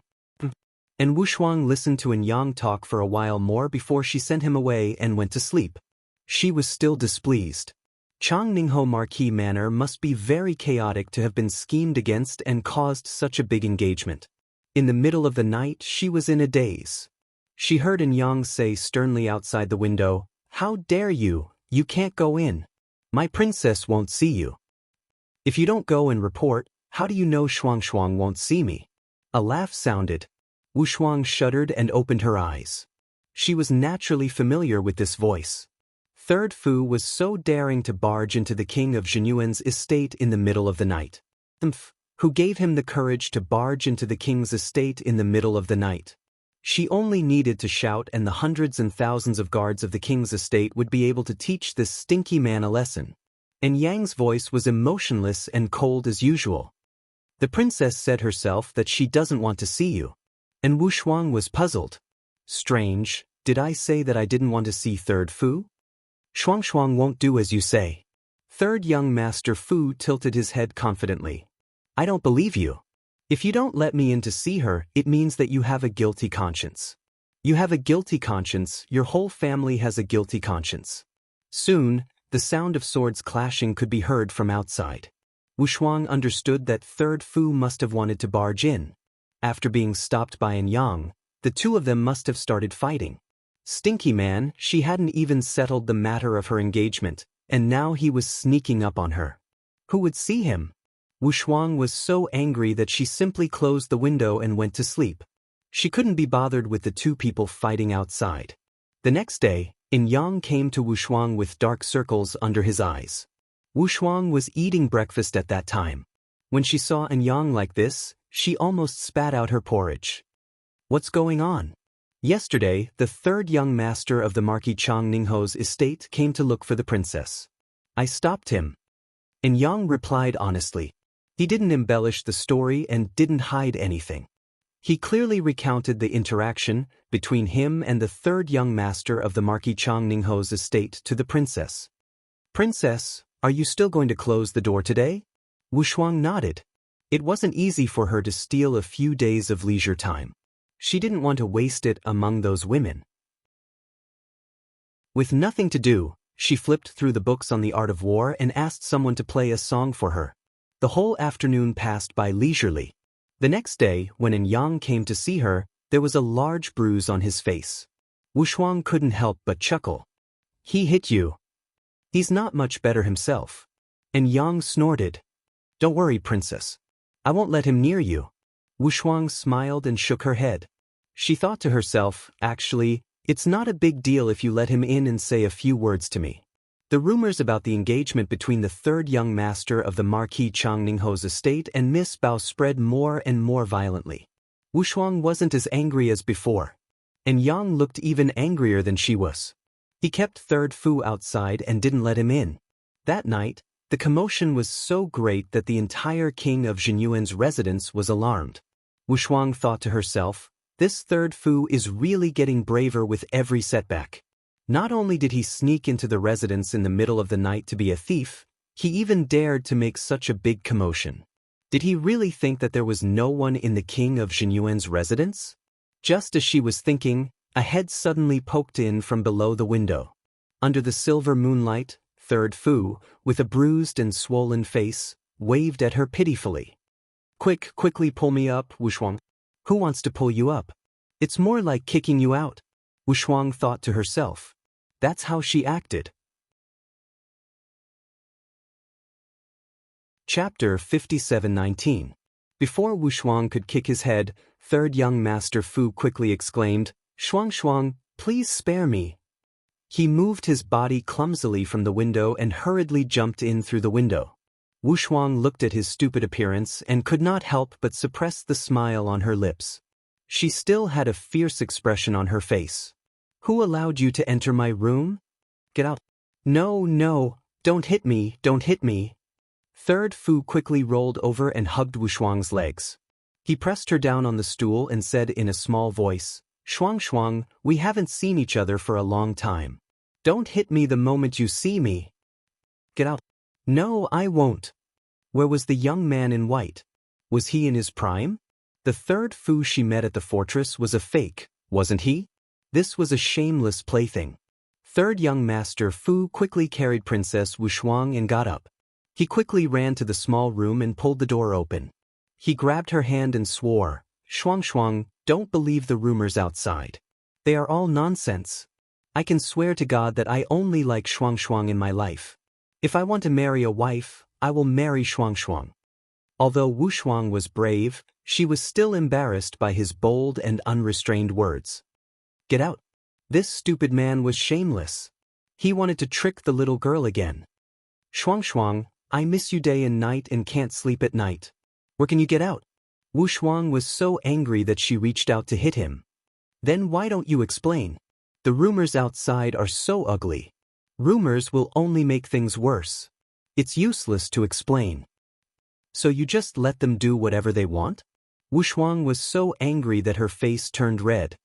And Wu Shuang listened to Yang talk for a while more before she sent him away and went to sleep. She was still displeased. Chang Ningho Marquis Manor must be very chaotic to have been schemed against and caused such a big engagement. In the middle of the night, she was in a daze. She heard Yang say sternly outside the window, "How dare you? You can't go in. My princess won't see you. If you don't go and report, how do you know Shuang won't see me?" A laugh sounded. Wu Shuang shuddered and opened her eyes. She was naturally familiar with this voice. Third Fu was so daring to barge into the king of Zhenyuan's estate in the middle of the night. Who gave him the courage to barge into the king's estate in the middle of the night? She only needed to shout and the hundreds and thousands of guards of the king's estate would be able to teach this stinky man a lesson. And Yang's voice was emotionless and cold as usual. The princess said herself that she doesn't want to see you. And Wu Shuang was puzzled. Strange, did I say that I didn't want to see Third Fu? Shuang won't do as you say. Third young Master Fu tilted his head confidently. I don't believe you. If you don't let me in to see her, it means that you have a guilty conscience. You have a guilty conscience, your whole family has a guilty conscience. Soon, the sound of swords clashing could be heard from outside. Wu Shuang understood that Third Fu must have wanted to barge in. After being stopped by Yang, the 2 of them must have started fighting. Stinky man, she hadn't even settled the matter of her engagement, and now he was sneaking up on her. Who would see him? Wu Shuang was so angry that she simply closed the window and went to sleep. She couldn't be bothered with the 2 people fighting outside. The next day, Yang came to Wu Shuang with dark circles under his eyes. Wu Shuang was eating breakfast at that time. When she saw Anyang like this, she almost spat out her porridge. What's going on? Yesterday, the third young master of the Marquis Chang Ningho's estate came to look for the princess. I stopped him. Anyang replied honestly. He didn't embellish the story and didn't hide anything. He clearly recounted the interaction between him and the third young master of the Marquis Chang Ningho's estate to the princess. Princess, are you still going to close the door today? Wu Shuang nodded. It wasn't easy for her to steal a few days of leisure time. She didn't want to waste it among those women. With nothing to do, she flipped through the books on the art of war and asked someone to play a song for her. The whole afternoon passed by leisurely. The next day, when Anyang came to see her, there was a large bruise on his face. Wu Shuang couldn't help but chuckle. He hit you. He's not much better himself. Anyang snorted. Don't worry, princess. I won't let him near you. Wu Shuang smiled and shook her head. She thought to herself, actually, it's not a big deal if you let him in and say a few words to me. The rumors about the engagement between the third young master of the Marquis Chang Ningho's estate and Miss Bao spread more and more violently. Wu Shuang wasn't as angry as before. And Yang looked even angrier than she was. He kept third Fu outside and didn't let him in. That night, the commotion was so great that the entire king of Jinyuan's residence was alarmed. Wu Shuang thought to herself, this third Fu is really getting braver with every setback. Not only did he sneak into the residence in the middle of the night to be a thief, he even dared to make such a big commotion. Did he really think that there was no one in the king of Jinyuan's residence? Just as she was thinking, a head suddenly poked in from below the window. Under the silver moonlight, third Fu, with a bruised and swollen face, waved at her pitifully. Quickly pull me up, Wu Shuang. Who wants to pull you up? It's more like kicking you out, Wu Shuang thought to herself. That's how she acted. Chapter 57:19. Before Wu Shuang could kick his head, third young master Fu quickly exclaimed, Shuang, please spare me. He moved his body clumsily from the window and hurriedly jumped in through the window. Wu Shuang looked at his stupid appearance and could not help but suppress the smile on her lips. She still had a fierce expression on her face. Who allowed you to enter my room? Get out. No, don't hit me. Third Fu quickly rolled over and hugged Wu Shuang's legs. He pressed her down on the stool and said in a small voice, Shuang, we haven't seen each other for a long time. Don't hit me the moment you see me. Get out. No, I won't. Where was the young man in white? Was he in his prime? The third Fu she met at the fortress was a fake, wasn't he? This was a shameless plaything. Third young master Fu quickly carried Princess Wu Shuang and got up. He quickly ran to the small room and pulled the door open. He grabbed her hand and swore, Shuang, don't believe the rumors outside. They are all nonsense. I can swear to God that I only like Shuang in my life. If I want to marry a wife, I will marry Shuang. Although Wu Shuang was brave, she was still embarrassed by his bold and unrestrained words. Get out. This stupid man was shameless. He wanted to trick the little girl again. Shuang, I miss you day and night and can't sleep at night. Where can you get out? Wu Shuang was so angry that she reached out to hit him. Then why don't you explain? The rumors outside are so ugly. Rumors will only make things worse. It's useless to explain. So you just let them do whatever they want? Wu Shuang was so angry that her face turned red.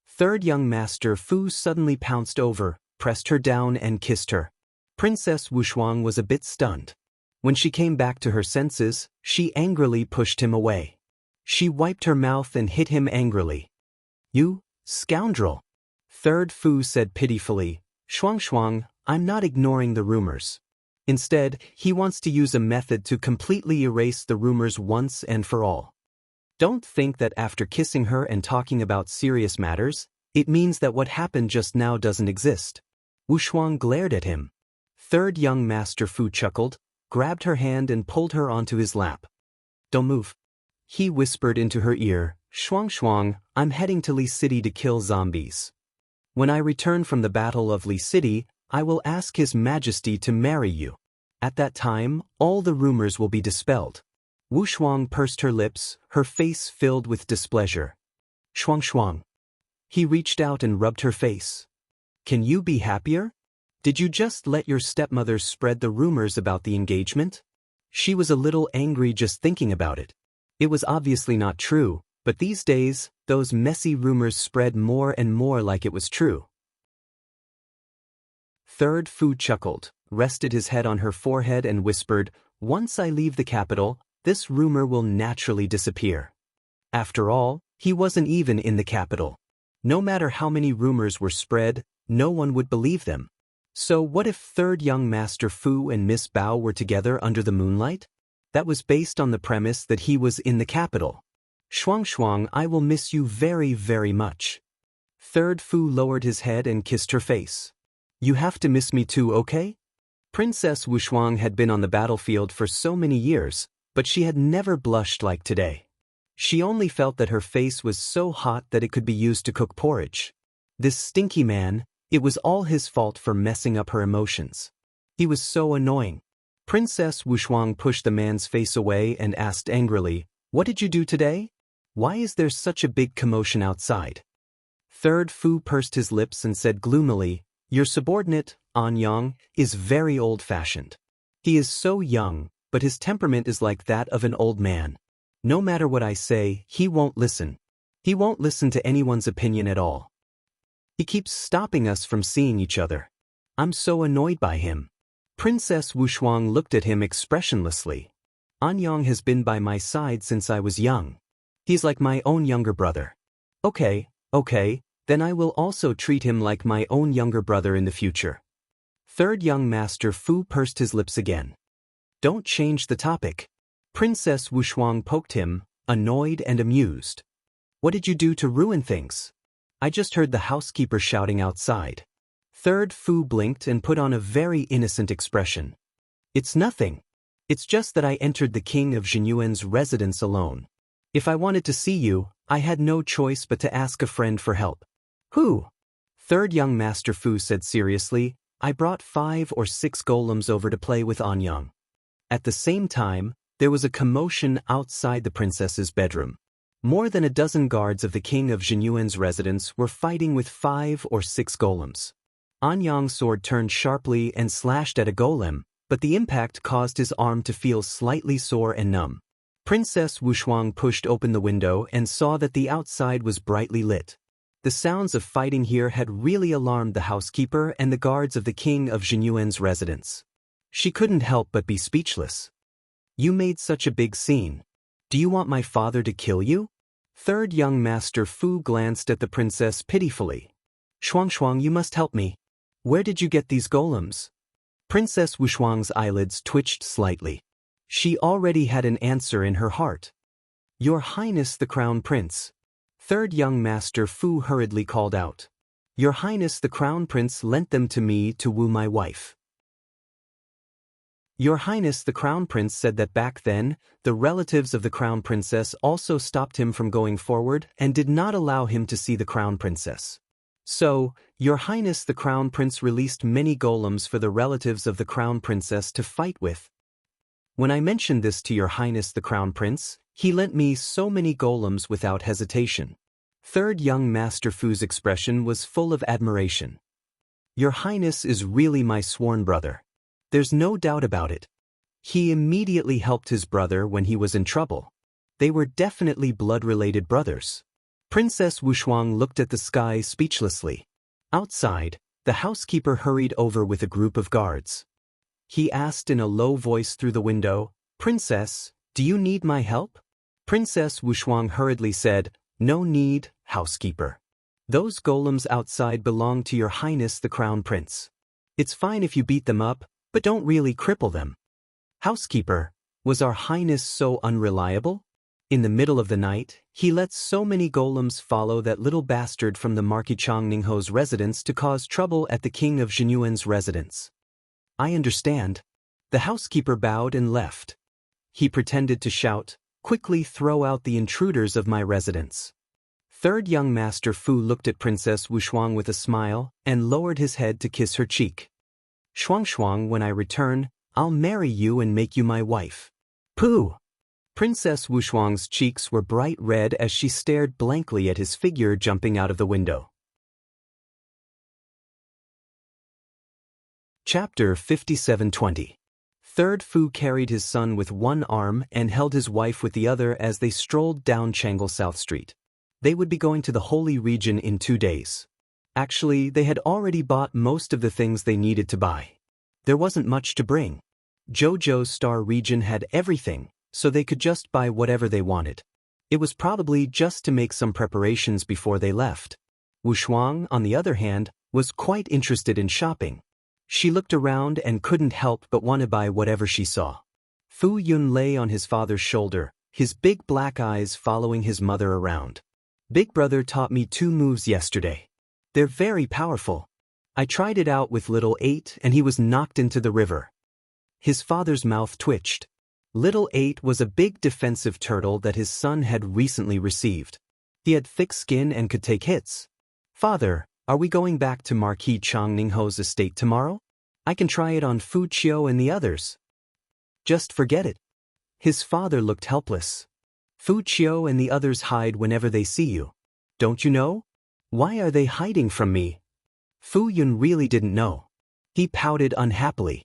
Third young master Fu suddenly pounced over, pressed her down and kissed her. Princess Wu Shuang was a bit stunned. When she came back to her senses, she angrily pushed him away. She wiped her mouth and hit him angrily. You, scoundrel! Third Fu said pitifully, Shuang, I'm not ignoring the rumors. Instead, he wants to use a method to completely erase the rumors once and for all. Don't think that after kissing her and talking about serious matters, it means that what happened just now doesn't exist. Wu Shuang glared at him. Third young master Fu chuckled, grabbed her hand and pulled her onto his lap. Don't move. He whispered into her ear, Shuang, I'm heading to Li City to kill zombies. When I return from the Battle of Li City, I will ask His Majesty to marry you. At that time, all the rumors will be dispelled. Wu Shuang pursed her lips, her face filled with displeasure. Shuang Shuang. He reached out and rubbed her face. Can you be happier? Did you just let your stepmother spread the rumors about the engagement? She was a little angry just thinking about it. It was obviously not true, but these days, those messy rumors spread more and more like it was true. Third Fu chuckled, rested his head on her forehead and whispered, "Once I leave the capital, this rumor will naturally disappear." After all, he wasn't even in the capital. No matter how many rumors were spread, no one would believe them. So what if third young Master Fu and Miss Bao were together under the moonlight? That was based on the premise that he was in the capital. Shuang Shuang, I will miss you very, very much. Third Fu lowered his head and kissed her face. You have to miss me too, okay? Princess Wu Shuang had been on the battlefield for so many years, but she had never blushed like today. She only felt that her face was so hot that it could be used to cook porridge. This stinky man, it was all his fault for messing up her emotions. He was so annoying. Princess Wu Shuang pushed the man's face away and asked angrily, "What did you do today? Why is there such a big commotion outside?" Third Fu pursed his lips and said gloomily, "Your subordinate, An Yang, is very old-fashioned. He is so young, but his temperament is like that of an old man. No matter what I say, he won't listen. He won't listen to anyone's opinion at all. He keeps stopping us from seeing each other. I'm so annoyed by him." Princess Wu Shuang looked at him expressionlessly. "An Yang has been by my side since I was young. He's like my own younger brother. Okay, then I will also treat him like my own younger brother in the future." Third young Master Fu pursed his lips again. "Don't change the topic." Princess Wu Shuang poked him, annoyed and amused. "What did you do to ruin things? I just heard the housekeeper shouting outside." Third Fu blinked and put on a very innocent expression. "It's nothing. It's just that I entered the king of Jinyuan's residence alone. If I wanted to see you, I had no choice but to ask a friend for help." "Who?" Third young Master Fu said seriously, "I brought 5 or 6 golems over to play with An Yang." At the same time, there was a commotion outside the princess's bedroom. More than a dozen guards of the king of Jinyuan's residence were fighting with 5 or 6 golems. An Yang's sword turned sharply and slashed at a golem, but the impact caused his arm to feel slightly sore and numb. Princess Wu Shuang pushed open the window and saw that the outside was brightly lit. The sounds of fighting here had really alarmed the housekeeper and the guards of the king of Jinyuan's residence. She couldn't help but be speechless. "You made such a big scene. Do you want my father to kill you?" Third young Master Fu glanced at the princess pitifully. "Shuang Shuang, you must help me. Where did you get these golems?" Princess Wu Shuang's eyelids twitched slightly. She already had an answer in her heart. "Your Highness the Crown Prince." Third young Master Fu hurriedly called out. "Your Highness the Crown Prince lent them to me to woo my wife." Your Highness the Crown Prince said that back then, the relatives of the Crown Princess also stopped him from going forward and did not allow him to see the Crown Princess. So, Your Highness the Crown Prince released many golems for the relatives of the Crown Princess to fight with. When I mentioned this to Your Highness the Crown Prince, he lent me so many golems without hesitation. Third young Master Fu's expression was full of admiration. "Your Highness is really my sworn brother. There's no doubt about it." He immediately helped his brother when he was in trouble. They were definitely blood-related brothers. Princess Wu Shuang looked at the sky speechlessly. Outside, the housekeeper hurried over with a group of guards. He asked in a low voice through the window, "Princess, do you need my help?" Princess Wu Shuang hurriedly said, "No need, housekeeper. Those golems outside belong to Your Highness the Crown Prince. It's fine if you beat them up, but don't really cripple them." "Housekeeper, was Our Highness so unreliable? In the middle of the night, he let so many golems follow that little bastard from the Marquis Chang Ningho's residence to cause trouble at the king of Jinyuan's residence." "I understand." The housekeeper bowed and left. He pretended to shout, "Quickly throw out the intruders of my residence." Third young Master Fu looked at Princess Wu Shuang with a smile and lowered his head to kiss her cheek. "Shuang Shuang, when I return, I'll marry you and make you my wife." "Pooh! Princess Wushuang's cheeks were bright red as she stared blankly at his figure jumping out of the window. Chapter 5720. Third Fu carried his son with one arm and held his wife with the other as they strolled down Changle South Street. They would be going to the Holy Region in 2 days. Actually, they had already bought most of the things they needed to buy. There wasn't much to bring. Jojo's Star Region had everything, so they could just buy whatever they wanted. It was probably just to make some preparations before they left. Wushuang, on the other hand, was quite interested in shopping. She looked around and couldn't help but want to buy whatever she saw. Fu Yun lay on his father's shoulder, his big black eyes following his mother around. Big brother taught me 2 moves yesterday. They're very powerful. I tried it out with little 8 and he was knocked into the river. His father's mouth twitched. Little 8 was a big defensive turtle that his son had recently received. He had thick skin and could take hits. Father, are we going back to Marquis Changningho's estate tomorrow? I can try it on Fu Qiu and the others. Just forget it. His father looked helpless. Fu Qiu and the others hide whenever they see you. Don't you know? Why are they hiding from me? Fu Yun really didn't know. He pouted unhappily.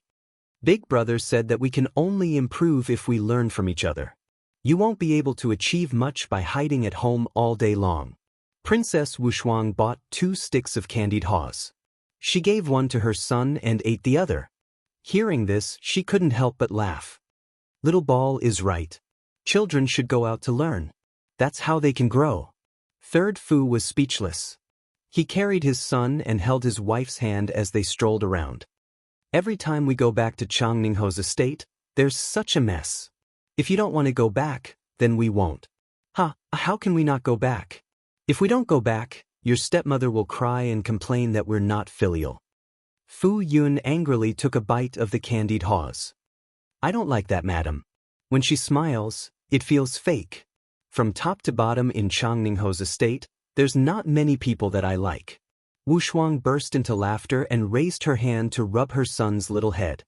Big brother said that we can only improve if we learn from each other. You won't be able to achieve much by hiding at home all day long. Princess Wushuang bought 2 sticks of candied haws. She gave one to her son and ate the other. Hearing this, she couldn't help but laugh. Little Ball is right. Children should go out to learn. That's how they can grow. Third Fu was speechless. He carried his son and held his wife's hand as they strolled around. Every time we go back to Changningho's estate, there's such a mess. If you don't want to go back, then we won't. How can we not go back? If we don't go back, your stepmother will cry and complain that we're not filial. Fu Yun angrily took a bite of the candied haws. I don't like that, madam. When she smiles, it feels fake. From top to bottom in Changningho's estate, there's not many people that I like. Wushuang burst into laughter and raised her hand to rub her son's little head.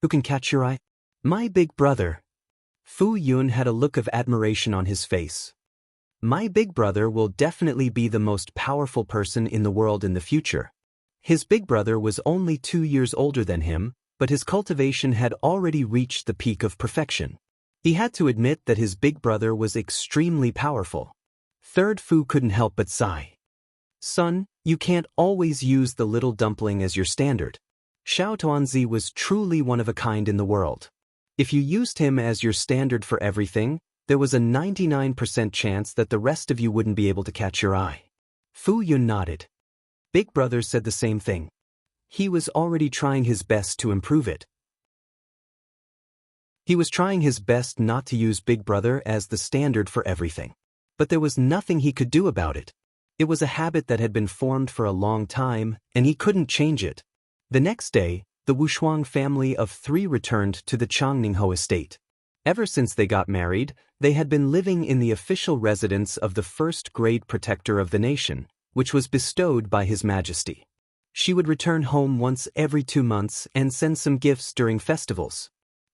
Who can catch your eye? My big brother. Fu Yun had a look of admiration on his face. My big brother will definitely be the most powerful person in the world in the future. His big brother was only 2 years older than him, but his cultivation had already reached the peak of perfection. He had to admit that his big brother was extremely powerful. Third Fu couldn't help but sigh. Son, you can't always use the little dumpling as your standard. Xiao Tuanzi was truly one of a kind in the world. If you used him as your standard for everything, there was a 99% chance that the rest of you wouldn't be able to catch your eye. Fu Yun nodded. Big brother said the same thing. He was already trying his best to improve it. He was trying his best not to use Big Brother as the standard for everything. But there was nothing he could do about it. It was a habit that had been formed for a long time, and he couldn't change it. The next day, the Wushuang family of 3 returned to the Changningho estate. Ever since they got married, they had been living in the official residence of the first-grade protector of the nation, which was bestowed by His Majesty. She would return home once every 2 months and send some gifts during festivals.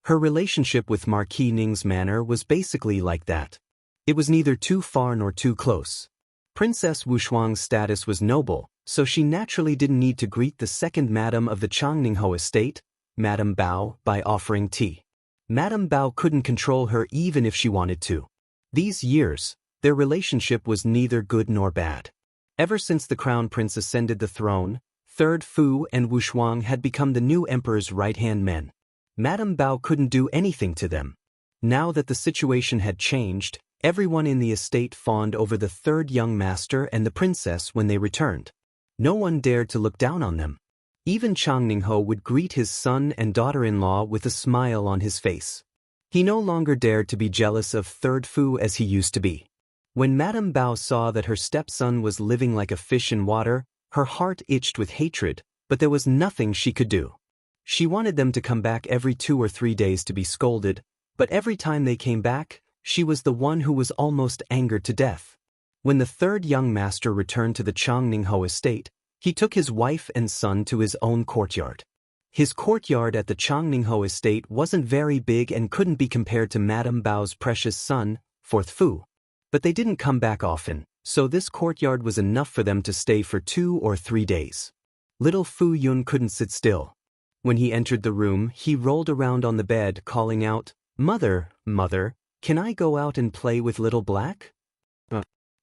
Her relationship with Marquis Ning's manor was basically like that. It was neither too far nor too close. Princess Wushuang's status was noble, so she naturally didn't need to greet the second madam of the Changningho estate, Madame Bao, by offering tea. Madame Bao couldn't control her even if she wanted to. These years, their relationship was neither good nor bad. Ever since the crown prince ascended the throne, Third Fu and Wushuang had become the new emperor's right-hand men. Madame Bao couldn't do anything to them. Now that the situation had changed, everyone in the estate fawned over the third young master and the princess when they returned. No one dared to look down on them. Even Changningho would greet his son and daughter-in-law with a smile on his face. He no longer dared to be jealous of Third Fu as he used to be. When Madame Bao saw that her stepson was living like a fish in water, her heart itched with hatred, but there was nothing she could do. She wanted them to come back every 2 or 3 days to be scolded, but every time they came back, she was the one who was almost angered to death. When the third young master returned to the Changningho estate, he took his wife and son to his own courtyard. His courtyard at the Changningho estate wasn't very big and couldn't be compared to Madame Bao's precious son, Fourth Fu. But they didn't come back often, so this courtyard was enough for them to stay for 2 or 3 days. Little Fu Yun couldn't sit still. When he entered the room, he rolled around on the bed, calling out, "Mother, mother, can I go out and play with Little Black?"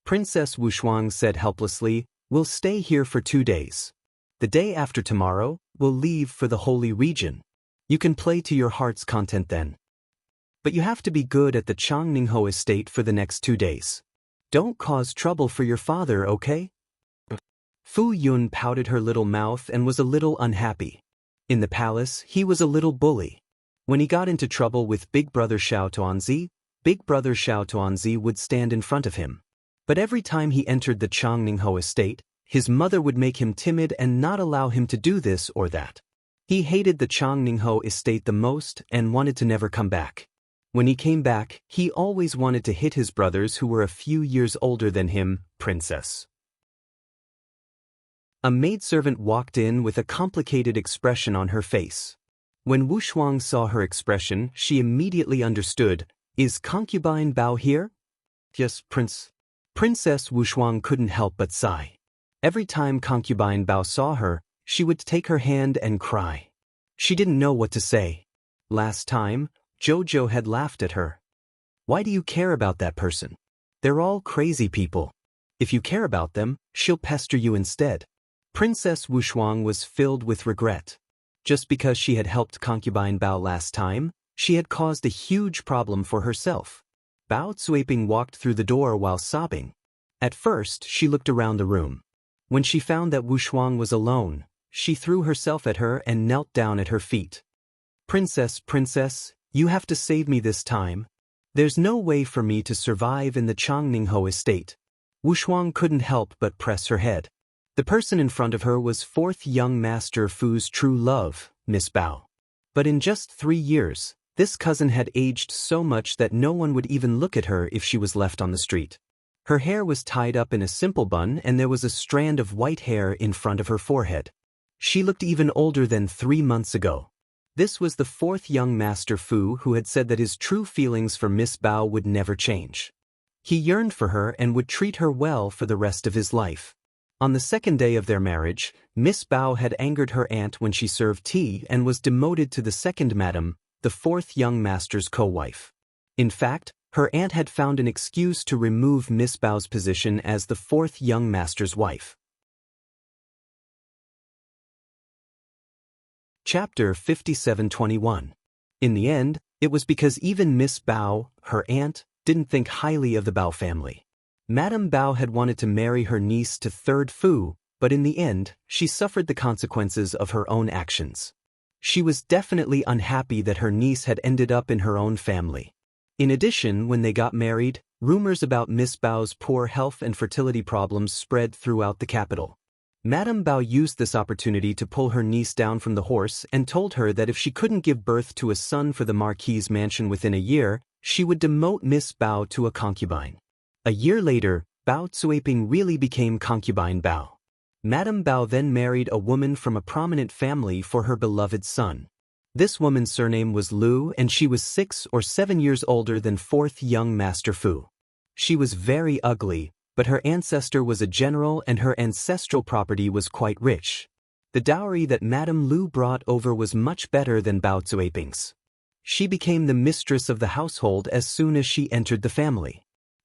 Princess Wushuang said helplessly, "We'll stay here for 2 days. The day after tomorrow, we'll leave for the holy region. You can play to your heart's content then. But you have to be good at the Changningho estate for the next 2 days. Don't cause trouble for your father, okay?" Fu Yun pouted her little mouth and was a little unhappy. In the palace, he was a little bully. When he got into trouble with Big Brother Xiao Tuanzi, Big Brother Xiao Tuanzi would stand in front of him. But every time he entered the Changningho estate, his mother would make him timid and not allow him to do this or that. He hated the Changningho estate the most and wanted to never come back. When he came back, he always wanted to hit his brothers who were a few years older than him, Princess. A maidservant walked in with a complicated expression on her face. When Wushuang saw her expression, she immediately understood. "Is concubine Bao here?" "Yes, Prince." Princess Wushuang couldn't help but sigh. Every time concubine Bao saw her, she would take her hand and cry. She didn't know what to say. Last time, Jojo had laughed at her. "Why do you care about that person? They're all crazy people. If you care about them, she'll pester you instead." Princess Wushuang was filled with regret. Just because she had helped concubine Bao last time, she had caused a huge problem for herself. Bao Cuiping walked through the door while sobbing. At first, she looked around the room. When she found that Wushuang was alone, she threw herself at her and knelt down at her feet. Princess, you have to save me this time. There's no way for me to survive in the Changningho estate." Wushuang couldn't help but press her head. The person in front of her was 4th young master Fu's true love, Miss Bao. But in just 3 years, this cousin had aged so much that no one would even look at her if she was left on the street. Her hair was tied up in a simple bun and there was a strand of white hair in front of her forehead. She looked even older than 3 months ago. This was the 4th young master Fu who had said that his true feelings for Miss Bao would never change. He yearned for her and would treat her well for the rest of his life. On the 2nd day of their marriage, Miss Bao had angered her aunt when she served tea and was demoted to the 2nd madam, the 4th young master's co-wife. In fact, her aunt had found an excuse to remove Miss Bao's position as the 4th young master's wife. Chapter 57:21. In the end, it was because even Miss Bao, her aunt, didn't think highly of the Bao family. Madame Bao had wanted to marry her niece to 3rd Fu, but in the end, she suffered the consequences of her own actions. She was definitely unhappy that her niece had ended up in her own family. In addition, when they got married, rumors about Miss Bao's poor health and fertility problems spread throughout the capital. Madame Bao used this opportunity to pull her niece down from the horse and told her that if she couldn't give birth to a son for the Marquis's mansion within a year, she would demote Miss Bao to a concubine. A year later, Bao Cuiping really became concubine Bao. Madame Bao then married a woman from a prominent family for her beloved son. This woman's surname was Lu and she was 6 or 7 years older than 4th young master Fu. She was very ugly, but her ancestor was a general and her ancestral property was quite rich. The dowry that Madame Lu brought over was much better than Bao Cuiping's. She became the mistress of the household as soon as she entered the family.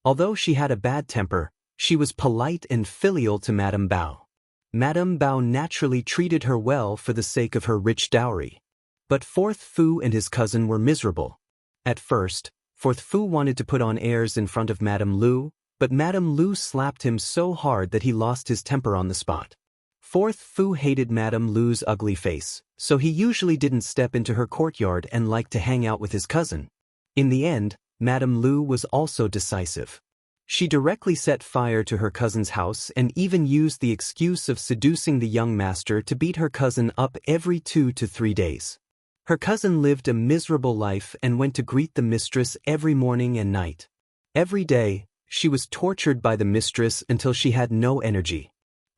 Although she had a bad temper, she was polite and filial to Madame Bao. Madame Bao naturally treated her well for the sake of her rich dowry. But 4th Fu and his cousin were miserable. At first, 4th Fu wanted to put on airs in front of Madame Lu, but Madame Lu slapped him so hard that he lost his temper on the spot. 4th Fu hated Madame Lu's ugly face, so he usually didn't step into her courtyard and liked to hang out with his cousin. In the end, Madame Lu was also decisive. She directly set fire to her cousin's house and even used the excuse of seducing the young master to beat her cousin up every 2 to 3 days. Her cousin lived a miserable life and went to greet the mistress every morning and night. Every day, she was tortured by the mistress until she had no energy.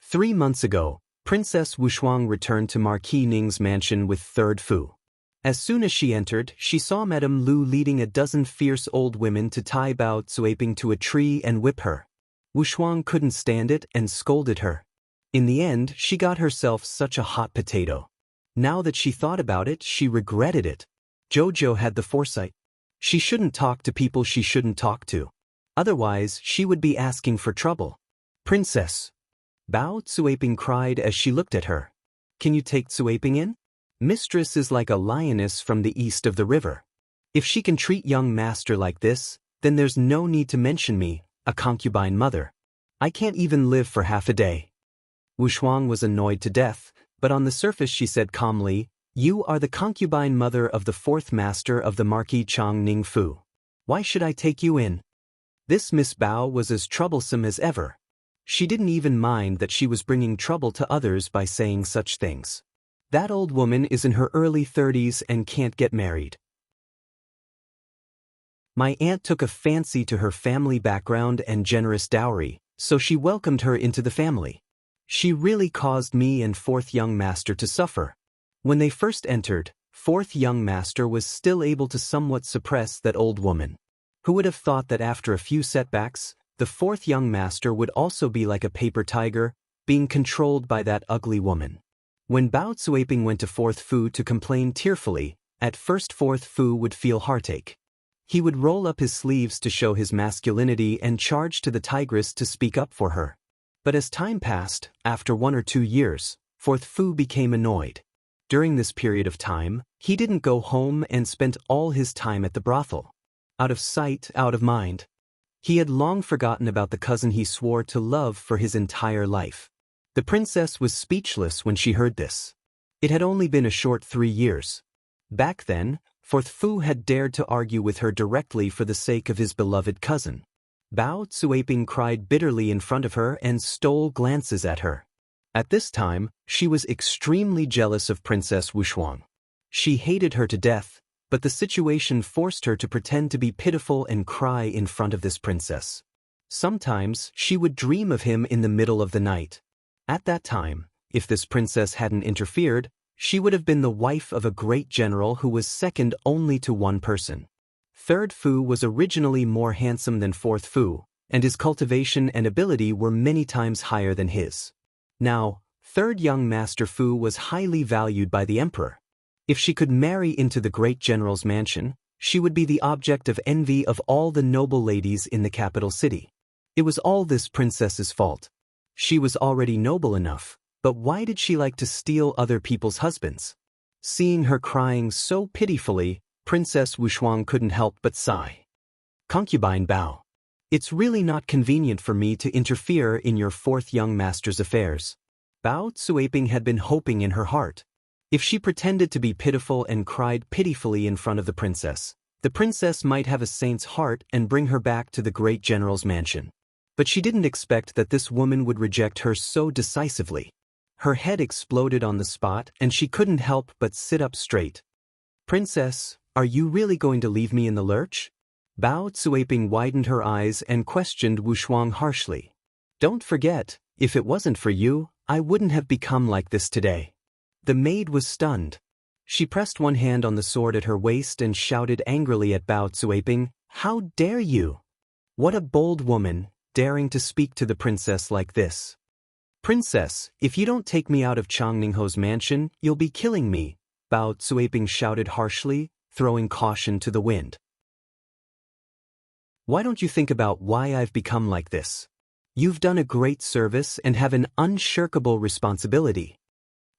3 months ago, Princess Wushuang returned to Marquis Ning's mansion with third Fu. As soon as she entered, she saw Madame Lu leading a dozen fierce old women to tie Bao Zuiping to a tree and whip her. Wushuang couldn't stand it and scolded her. In the end, she got herself such a hot potato. Now that she thought about it, she regretted it. Jojo had the foresight. She shouldn't talk to people she shouldn't talk to. Otherwise, she would be asking for trouble. Princess. Bao Zuiping cried as she looked at her. Can you take Zuiping in? Mistress is like a lioness from the east of the river. If she can treat young master like this, then there's no need to mention me, a concubine mother. I can't even live for half a day. Wushuang was annoyed to death, but on the surface she said calmly, You are the concubine mother of the fourth master of the Marquis Chang Ning Fu. Why should I take you in? This Miss Bao was as troublesome as ever. She didn't even mind that she was bringing trouble to others by saying such things. That old woman is in her early 30s and can't get married. My aunt took a fancy to her family background and generous dowry, so she welcomed her into the family. She really caused me and fourth young master to suffer. When they first entered, fourth young master was still able to somewhat suppress that old woman. Who would have thought that after a few setbacks, the fourth young master would also be like a paper tiger, being controlled by that ugly woman. When Bao Zuiping went to fourth Fu to complain tearfully, at first fourth Fu would feel heartache. He would roll up his sleeves to show his masculinity and charge to the tigress to speak up for her. But as time passed, after 1 or 2 years, fourth Fu became annoyed. During this period of time, he didn't go home and spent all his time at the brothel. Out of sight, out of mind. He had long forgotten about the cousin he swore to love for his entire life. The princess was speechless when she heard this. It had only been a short 3 years. Back then, fourth Fu had dared to argue with her directly for the sake of his beloved cousin. Bao Zuiping cried bitterly in front of her and stole glances at her. At this time, she was extremely jealous of Princess Wushuang. She hated her to death, but the situation forced her to pretend to be pitiful and cry in front of this princess. Sometimes, she would dream of him in the middle of the night. At that time, if this princess hadn't interfered, she would have been the wife of a great general who was second only to one person. Third Fu was originally more handsome than fourth Fu, and his cultivation and ability were many times higher than his. Now, third young master Fu was highly valued by the emperor. If she could marry into the great general's mansion, she would be the object of envy of all the noble ladies in the capital city. It was all this princess's fault. She was already noble enough, but why did she like to steal other people's husbands? Seeing her crying so pitifully, Princess Wushuang couldn't help but sigh. Concubine Bao. It's really not convenient for me to interfere in your fourth young master's affairs. Bao Zuiping had been hoping in her heart. If she pretended to be pitiful and cried pitifully in front of the princess might have a saint's heart and bring her back to the great general's mansion. But she didn't expect that this woman would reject her so decisively. Her head exploded on the spot and she couldn't help but sit up straight. Princess, are you really going to leave me in the lurch? Bao Zuiping widened her eyes and questioned Wushuang harshly. Don't forget, if it wasn't for you, I wouldn't have become like this today. The maid was stunned. She pressed one hand on the sword at her waist and shouted angrily at Bao Zuiping, How dare you? What a bold woman, daring to speak to the princess like this. Princess, if you don't take me out of Chang Ningho's mansion, you'll be killing me, Bao Zuiping shouted harshly, throwing caution to the wind. Why don't you think about why I've become like this? You've done a great service and have an unshirkable responsibility.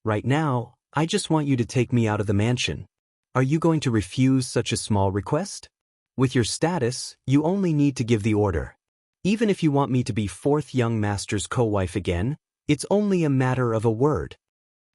Right now, I just want you to take me out of the mansion. Are you going to refuse such a small request? With your status, you only need to give the order. Even if you want me to be fourth young master's co-wife again, it's only a matter of a word.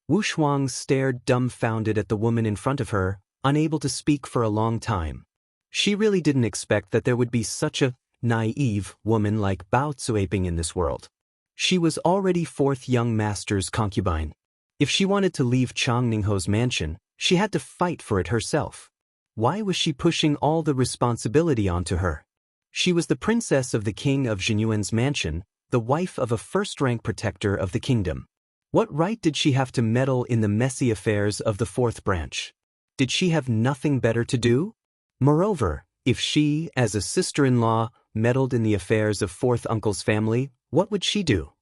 Wushuang stared dumbfounded at the woman in front of her, unable to speak for a long time. She really didn't expect that there would be such a naive woman like Bao Zuiping in this world. She was already fourth young master's concubine. If she wanted to leave Chang Ningho's mansion, she had to fight for it herself. Why was she pushing all the responsibility onto her? She was the princess of the king of Jinyuan's mansion, the wife of a first-rank protector of the kingdom. What right did she have to meddle in the messy affairs of the fourth branch? Did she have nothing better to do? Moreover, if she, as a sister-in-law, meddled in the affairs of fourth uncle's family, what would she do?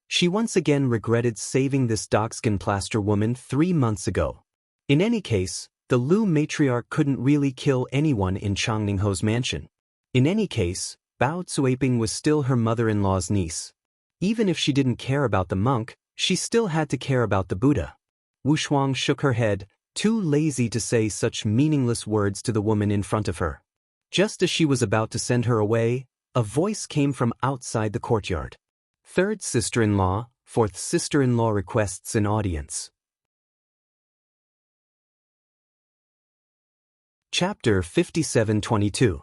She once again regretted saving this dogskin plaster woman 3 months ago. In any case, the Lu matriarch couldn't really kill anyone in Changningho's mansion. In any case, Bao Cuiping was still her mother-in-law's niece. Even if she didn't care about the monk, she still had to care about the Buddha. Wu Shuang shook her head, too lazy to say such meaningless words to the woman in front of her. Just as she was about to send her away, a voice came from outside the courtyard. Third sister-in-law, fourth sister-in-law requests an audience. Chapter 57:22.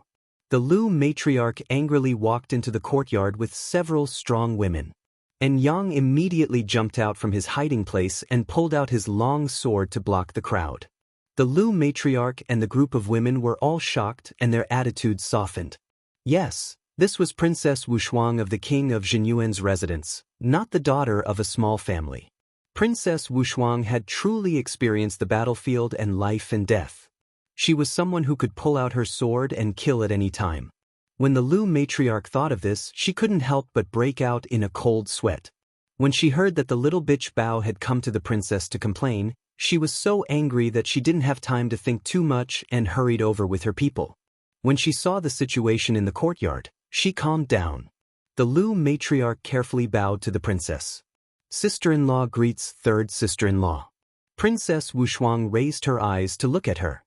The Lu matriarch angrily walked into the courtyard with several strong women. And Yang immediately jumped out from his hiding place and pulled out his long sword to block the crowd. The Lu matriarch and the group of women were all shocked and their attitudes softened. Yes, this was Princess Wu Shuang of the king of Jinyuan's residence, not the daughter of a small family. Princess Wu Shuang had truly experienced the battlefield and life and death. She was someone who could pull out her sword and kill at any time. When the Lu matriarch thought of this, she couldn't help but break out in a cold sweat. When she heard that the little bitch Bao had come to the princess to complain, she was so angry that she didn't have time to think too much and hurried over with her people. When she saw the situation in the courtyard, she calmed down. The Lu matriarch carefully bowed to the princess. Sister-in-law greets third sister-in-law. Princess Wu Shuang raised her eyes to look at her.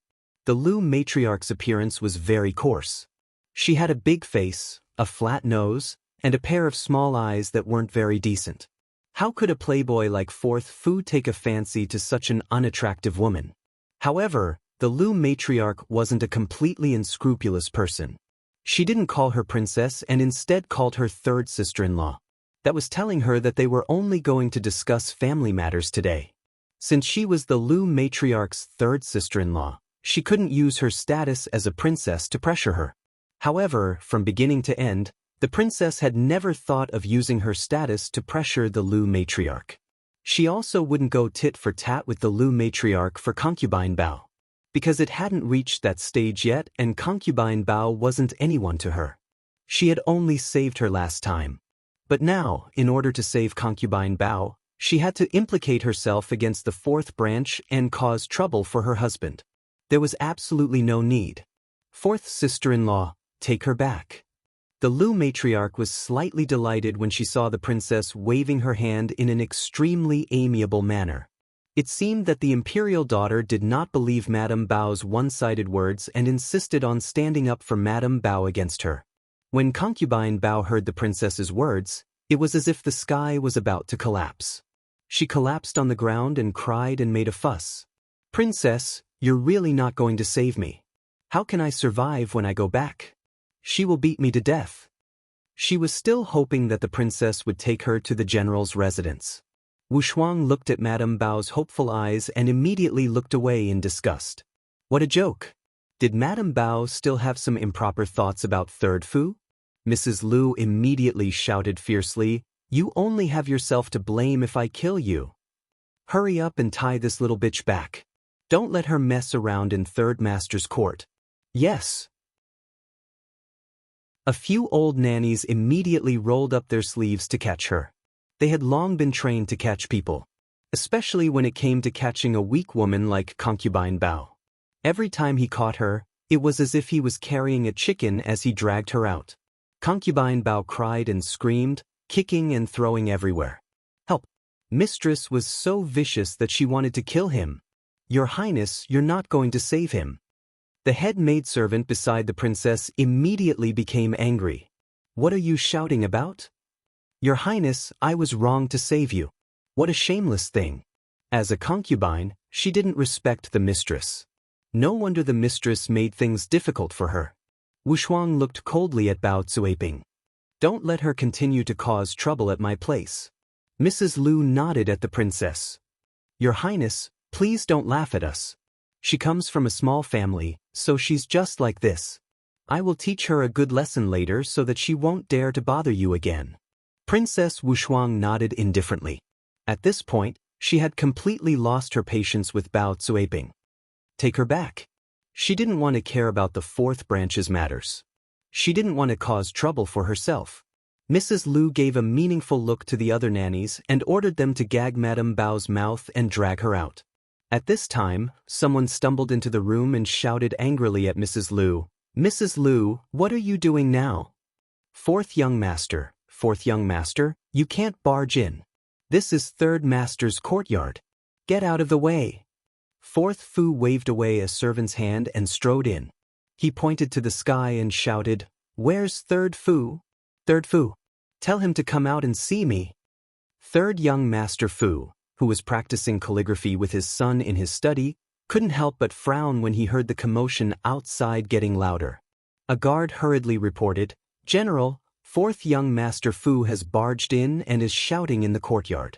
The Lu matriarch's appearance was very coarse. She had a big face, a flat nose, and a pair of small eyes that weren't very decent. How could a playboy like Fourth Fu take a fancy to such an unattractive woman? However, the Lu matriarch wasn't a completely unscrupulous person. She didn't call her princess and instead called her third sister-in-law. That was telling her that they were only going to discuss family matters today. Since she was the Lu matriarch's third sister-in-law, she couldn't use her status as a princess to pressure her. However, from beginning to end, the princess had never thought of using her status to pressure the Lu matriarch. She also wouldn't go tit for tat with the Lu matriarch for concubine Bao. Because it hadn't reached that stage yet and concubine Bao wasn't anyone to her. She had only saved her last time. But now, in order to save concubine Bao, she had to implicate herself against the fourth branch and cause trouble for her husband. There was absolutely no need. Fourth sister-in-law, take her back. The Lu matriarch was slightly delighted when she saw the princess waving her hand in an extremely amiable manner. It seemed that the imperial daughter did not believe Madame Bao's one-sided words and insisted on standing up for Madame Bao against her. When concubine Bao heard the princess's words, it was as if the sky was about to collapse. She collapsed on the ground and cried and made a fuss. "Princess, you're really not going to save me. How can I survive when I go back? She will beat me to death." She was still hoping that the princess would take her to the general's residence. Wu Shuang looked at Madame Bao's hopeful eyes and immediately looked away in disgust. What a joke! Did Madame Bao still have some improper thoughts about Third Fu? Mrs. Lu immediately shouted fiercely, "You only have yourself to blame if I kill you. Hurry up and tie this little bitch back. Don't let her mess around in Third Master's court." Yes. A few old nannies immediately rolled up their sleeves to catch her. They had long been trained to catch people, especially when it came to catching a weak woman like concubine Bao. Every time he caught her, it was as if he was carrying a chicken as he dragged her out. Concubine Bao cried and screamed, kicking and throwing everywhere. "Help! Mistress was so vicious that she wanted to kill him. Your Highness, you're not going to save him." The head maidservant beside the princess immediately became angry. "What are you shouting about? Your Highness, I was wrong to save you. What a shameless thing." As a concubine, she didn't respect the mistress. No wonder the mistress made things difficult for her. Wu Shuang looked coldly at Bao Cuiping. "Don't let her continue to cause trouble at my place." Mrs. Lu nodded at the princess. "Your Highness, please don't laugh at us. She comes from a small family, so she's just like this. I will teach her a good lesson later so that she won't dare to bother you again." Princess Wu Shuang nodded indifferently. At this point, she had completely lost her patience with Bao Zuiping. Take her back. She didn't want to care about the fourth branch's matters. She didn't want to cause trouble for herself. Mrs. Lu gave a meaningful look to the other nannies and ordered them to gag Madame Bao's mouth and drag her out. At this time, someone stumbled into the room and shouted angrily at Mrs. Lu, "Mrs. Lu, what are you doing now? Fourth young master, you can't barge in. This is third master's courtyard. Get out of the way." Fourth Fu waved away a servant's hand and strode in. He pointed to the sky and shouted, "Where's Third Fu? Third Fu, tell him to come out and see me." Third young master Fu, who was practicing calligraphy with his son in his study, couldn't help but frown when he heard the commotion outside getting louder. A guard hurriedly reported, "General, fourth young master Fu has barged in and is shouting in the courtyard."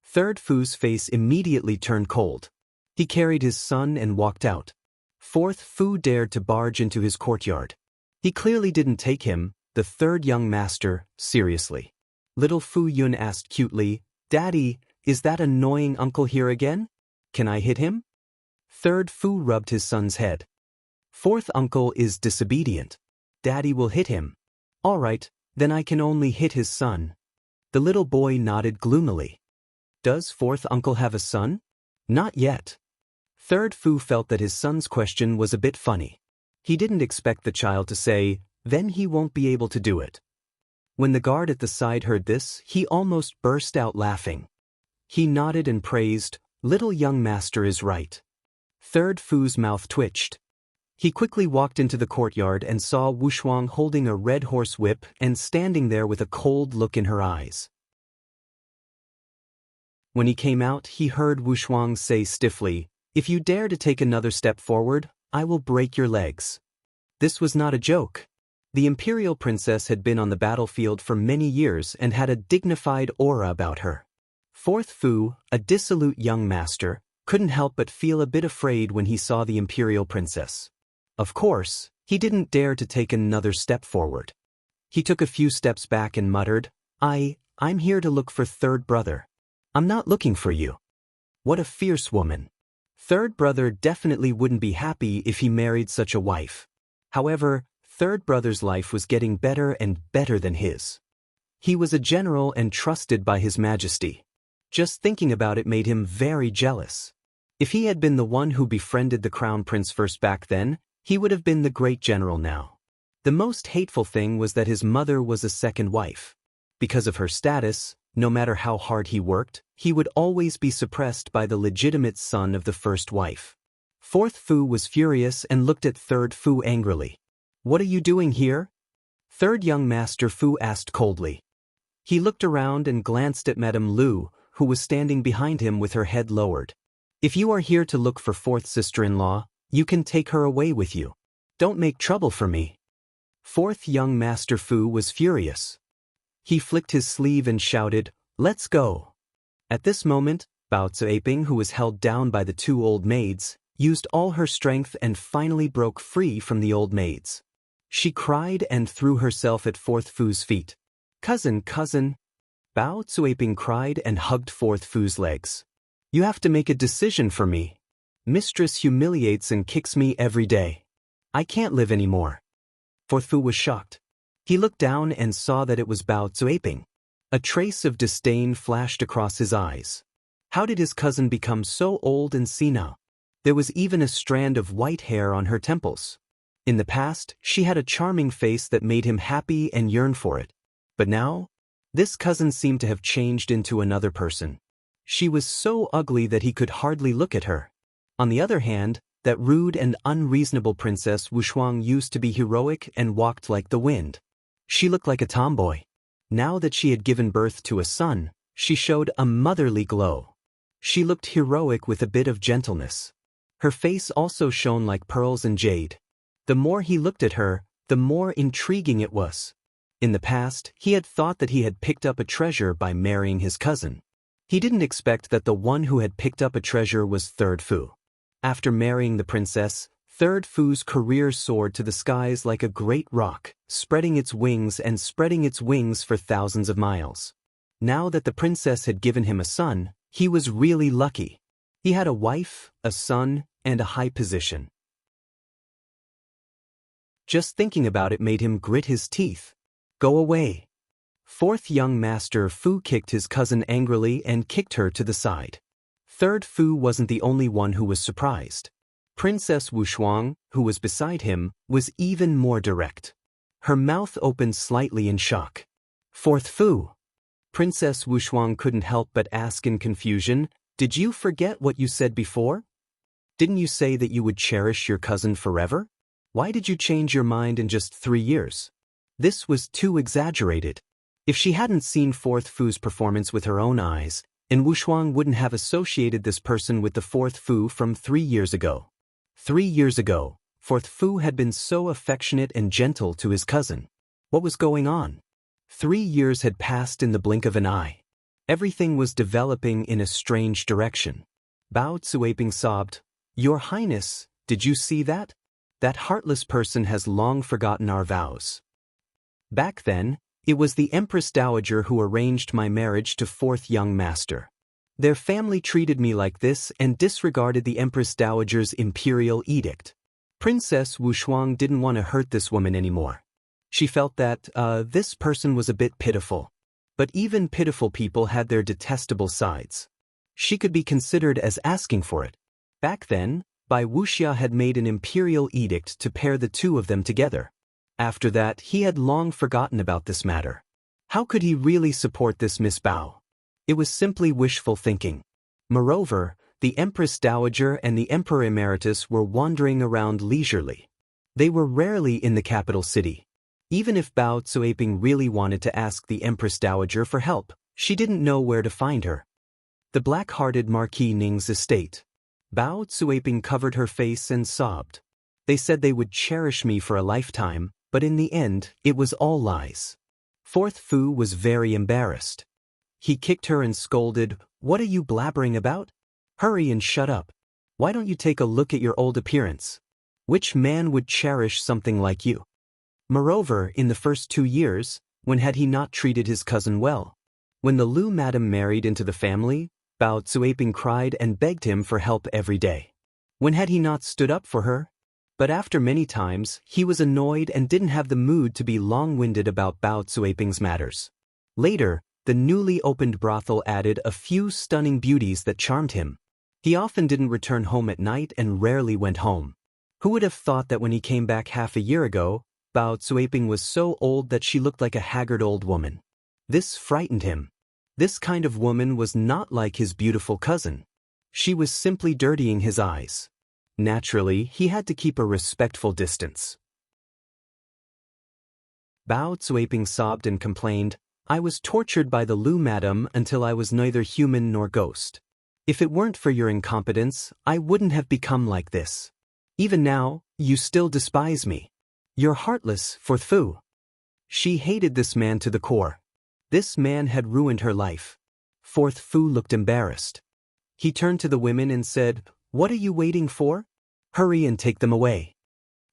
Third Fu's face immediately turned cold. He carried his son and walked out. Fourth Fu dared to barge into his courtyard. He clearly didn't take him, the third young master, seriously. Little Fu Yun asked cutely, "Daddy, is that annoying uncle here again? Can I hit him?" Third Fu rubbed his son's head. "Fourth uncle is disobedient. Daddy will hit him." "All right, then I can only hit his son." The little boy nodded gloomily. "Does fourth uncle have a son?" "Not yet." Third Fu felt that his son's question was a bit funny. He didn't expect the child to say, "Then he won't be able to do it." When the guard at the side heard this, he almost burst out laughing. He nodded and praised, "Little young master is right." Third Fu's mouth twitched. He quickly walked into the courtyard and saw Wu Shuang holding a red horse whip and standing there with a cold look in her eyes. When he came out, he heard Wu Shuang say stiffly, "If you dare to take another step forward, I will break your legs." This was not a joke. The imperial princess had been on the battlefield for many years and had a dignified aura about her. Fourth Fu, a dissolute young master, couldn't help but feel a bit afraid when he saw the imperial princess. Of course, he didn't dare to take another step forward. He took a few steps back and muttered, I'm here to look for third brother. I'm not looking for you." What a fierce woman. Third brother definitely wouldn't be happy if he married such a wife. However, third brother's life was getting better and better than his. He was a general and trusted by His Majesty. Just thinking about it made him very jealous. If he had been the one who befriended the crown prince first back then, he would have been the great general now. The most hateful thing was that his mother was a second wife. Because of her status, no matter how hard he worked, he would always be suppressed by the legitimate son of the first wife. Fourth Fu was furious and looked at Third Fu angrily. "What are you doing here?" Third young master Fu asked coldly. He looked around and glanced at Madame Lu, who was standing behind him with her head lowered. "If you are here to look for fourth sister-in-law, you can take her away with you. Don't make trouble for me." Fourth young master Fu was furious. He flicked his sleeve and shouted, "Let's go." At this moment, Bao Zuiping, who was held down by the two old maids, used all her strength and finally broke free from the old maids. She cried and threw herself at Fourth Fu's feet. Cousin. Bao Zuiping cried and hugged Fourth Fu's legs. "You have to make a decision for me. Mistress humiliates and kicks me every day. I can't live anymore." Fourth Fu was shocked. He looked down and saw that it was Bao Zuiping. A trace of disdain flashed across his eyes. How did his cousin become so old and senile? There was even a strand of white hair on her temples. In the past, she had a charming face that made him happy and yearn for it. But now, this cousin seemed to have changed into another person. She was so ugly that he could hardly look at her. On the other hand, that rude and unreasonable princess Wu Shuang used to be heroic and walked like the wind. She looked like a tomboy. Now that she had given birth to a son, she showed a motherly glow. She looked heroic with a bit of gentleness. Her face also shone like pearls and jade. The more he looked at her, the more intriguing it was. In the past, he had thought that he had picked up a treasure by marrying his cousin. He didn't expect that the one who had picked up a treasure was Third Fu. After marrying the princess, Third Fu's career soared to the skies like a great rock, spreading its wings for thousands of miles. Now that the princess had given him a son, he was really lucky. He had a wife, a son, and a high position. Just thinking about it made him grit his teeth. Go away. Fourth young master Fu kicked his cousin angrily and kicked her to the side. Third Fu wasn't the only one who was surprised. Princess Wushuang, who was beside him, was even more direct. Her mouth opened slightly in shock. Fourth Fu. Princess Wushuang couldn't help but ask in confusion, "Did you forget what you said before? Didn't you say that you would cherish your cousin forever? Why did you change your mind in just 3 years?" This was too exaggerated. If she hadn't seen Fourth Fu's performance with her own eyes, and Wushuang wouldn't have associated this person with the Fourth Fu from 3 years ago. 3 years ago, Fourth Fu had been so affectionate and gentle to his cousin. What was going on? 3 years had passed in the blink of an eye. Everything was developing in a strange direction. Bao Cuiping sobbed, "Your Highness, did you see that? That heartless person has long forgotten our vows. Back then, it was the Empress Dowager who arranged my marriage to Fourth Young Master. Their family treated me like this and disregarded the Empress Dowager's imperial edict. Princess Wushuang didn't want to hurt this woman anymore. She felt that, this person was a bit pitiful. But even pitiful people had their detestable sides. She could be considered as asking for it. Back then, Bai Wuxia had made an imperial edict to pair the two of them together. After that, he had long forgotten about this matter. How could he really support this Miss Bao? It was simply wishful thinking. Moreover, the Empress Dowager and the Emperor Emeritus were wandering around leisurely. They were rarely in the capital city. Even if Bao Cuiping really wanted to ask the Empress Dowager for help, she didn't know where to find her. The black-hearted Marquis Ning's estate. Bao Cuiping covered her face and sobbed. They said they would cherish me for a lifetime, but in the end, it was all lies. Fourth Fu was very embarrassed. He kicked her and scolded, "What are you blabbering about? Hurry and shut up. Why don't you take a look at your old appearance? Which man would cherish something like you? Moreover, in the first 2 years, when had he not treated his cousin well? When the Lu madam married into the family, Bao Cuiping cried and begged him for help every day. When had he not stood up for her? But after many times, he was annoyed and didn't have the mood to be long-winded about Bao Cuiping's matters. Later, the newly opened brothel added a few stunning beauties that charmed him. He often didn't return home at night and rarely went home. Who would have thought that when he came back half a year ago, Bao Cuiping was so old that she looked like a haggard old woman? This frightened him. This kind of woman was not like his beautiful cousin. She was simply dirtying his eyes. Naturally, he had to keep a respectful distance. Bao Cuiping sobbed and complained, "I was tortured by the Lu madam until I was neither human nor ghost. If it weren't for your incompetence, I wouldn't have become like this. Even now, you still despise me. You're heartless, Fourth Fu." She hated this man to the core. This man had ruined her life. Fourth Fu looked embarrassed. He turned to the women and said, "What are you waiting for? Hurry and take them away."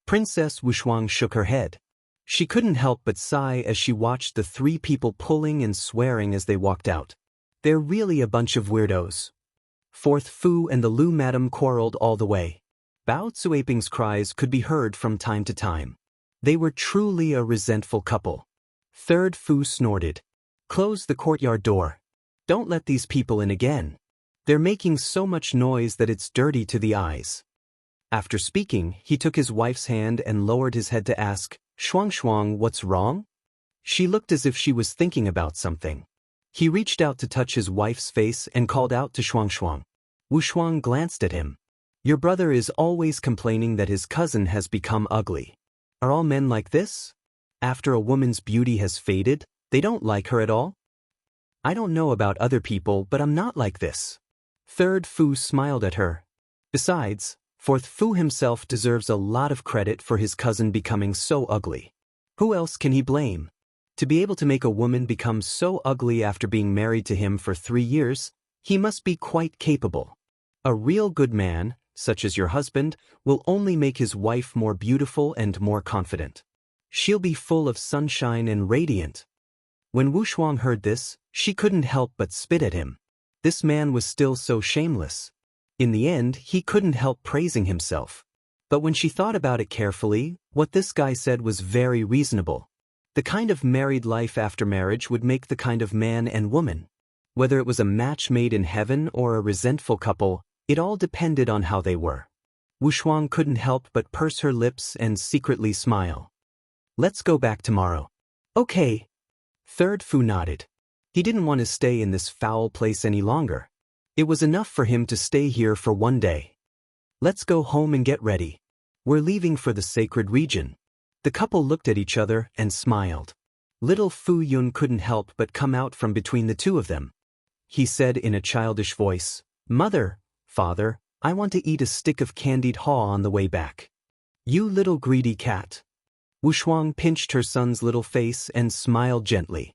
Princess Wushuang shook her head. She couldn't help but sigh as she watched the 3 people pulling and swearing as they walked out. They're really a bunch of weirdos. Fourth Fu and the Lu madam quarreled all the way. Bao Cuiping's cries could be heard from time to time. They were truly a resentful couple. Third Fu snorted. "Close the courtyard door. Don't let these people in again. They're making so much noise that it's dirty to the eyes." After speaking, he took his wife's hand and lowered his head to ask, "Shuang, what's wrong?" She looked as if she was thinking about something. He reached out to touch his wife's face and called out to Shuang. Wushuang glanced at him. "Your brother is always complaining that his cousin has become ugly. Are all men like this? After a woman's beauty has faded, they don't like her at all? I don't know about other people, but I'm not like this." Third Fu smiled at her. Besides, Fourth Fu himself deserves a lot of credit for his cousin becoming so ugly. Who else can he blame? To be able to make a woman become so ugly after being married to him for 3 years, he must be quite capable. A real good man, such as your husband, will only make his wife more beautiful and more confident. She'll be full of sunshine and radiant. When Wushuang heard this, She couldn't help but spit at him. This man was still so shameless. In the end, he couldn't help praising himself. But when she thought about it carefully, what this guy said was very reasonable. The kind of married life after marriage would make the kind of man and woman. Whether it was a match made in heaven or a resentful couple, it all depended on how they were. Wushuang couldn't help but purse her lips and secretly smile. Let's go back tomorrow. Okay. Third Fu nodded. He didn't want to stay in this foul place any longer. It was enough for him to stay here for one day. Let's go home and get ready. We're leaving for the sacred region. The couple looked at each other and smiled. Little Fu Yun couldn't help but come out from between the two of them. He said in a childish voice, "Mother, Father, I want to eat a stick of candied haw on the way back." "You little greedy cat." Wushuang pinched her son's little face and smiled gently.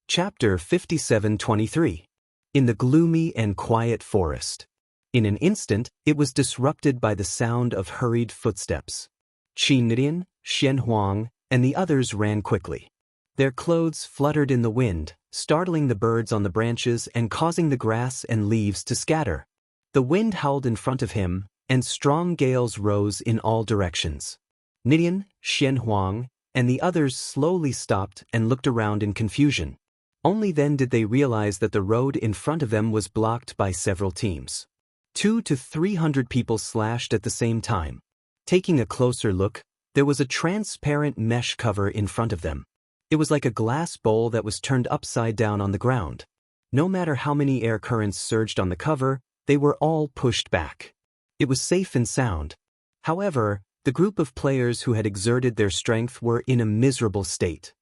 Chapter 57-23. In the gloomy and quiet forest. In an instant, it was disrupted by the sound of hurried footsteps. Qi Nidian, Xian Huang, and the others ran quickly. Their clothes fluttered in the wind, startling the birds on the branches and causing the grass and leaves to scatter. The wind howled in front of him, and strong gales rose in all directions. Nidian, Xian Huang, and the others slowly stopped and looked around in confusion. Only then did they realize that the road in front of them was blocked by several teams. 200 to 300 people slashed at the same time. Taking a closer look, there was a transparent mesh cover in front of them. It was like a glass bowl that was turned upside down on the ground. No matter how many air currents surged on the cover, they were all pushed back. It was safe and sound. However, the group of players who had exerted their strength were in a miserable state.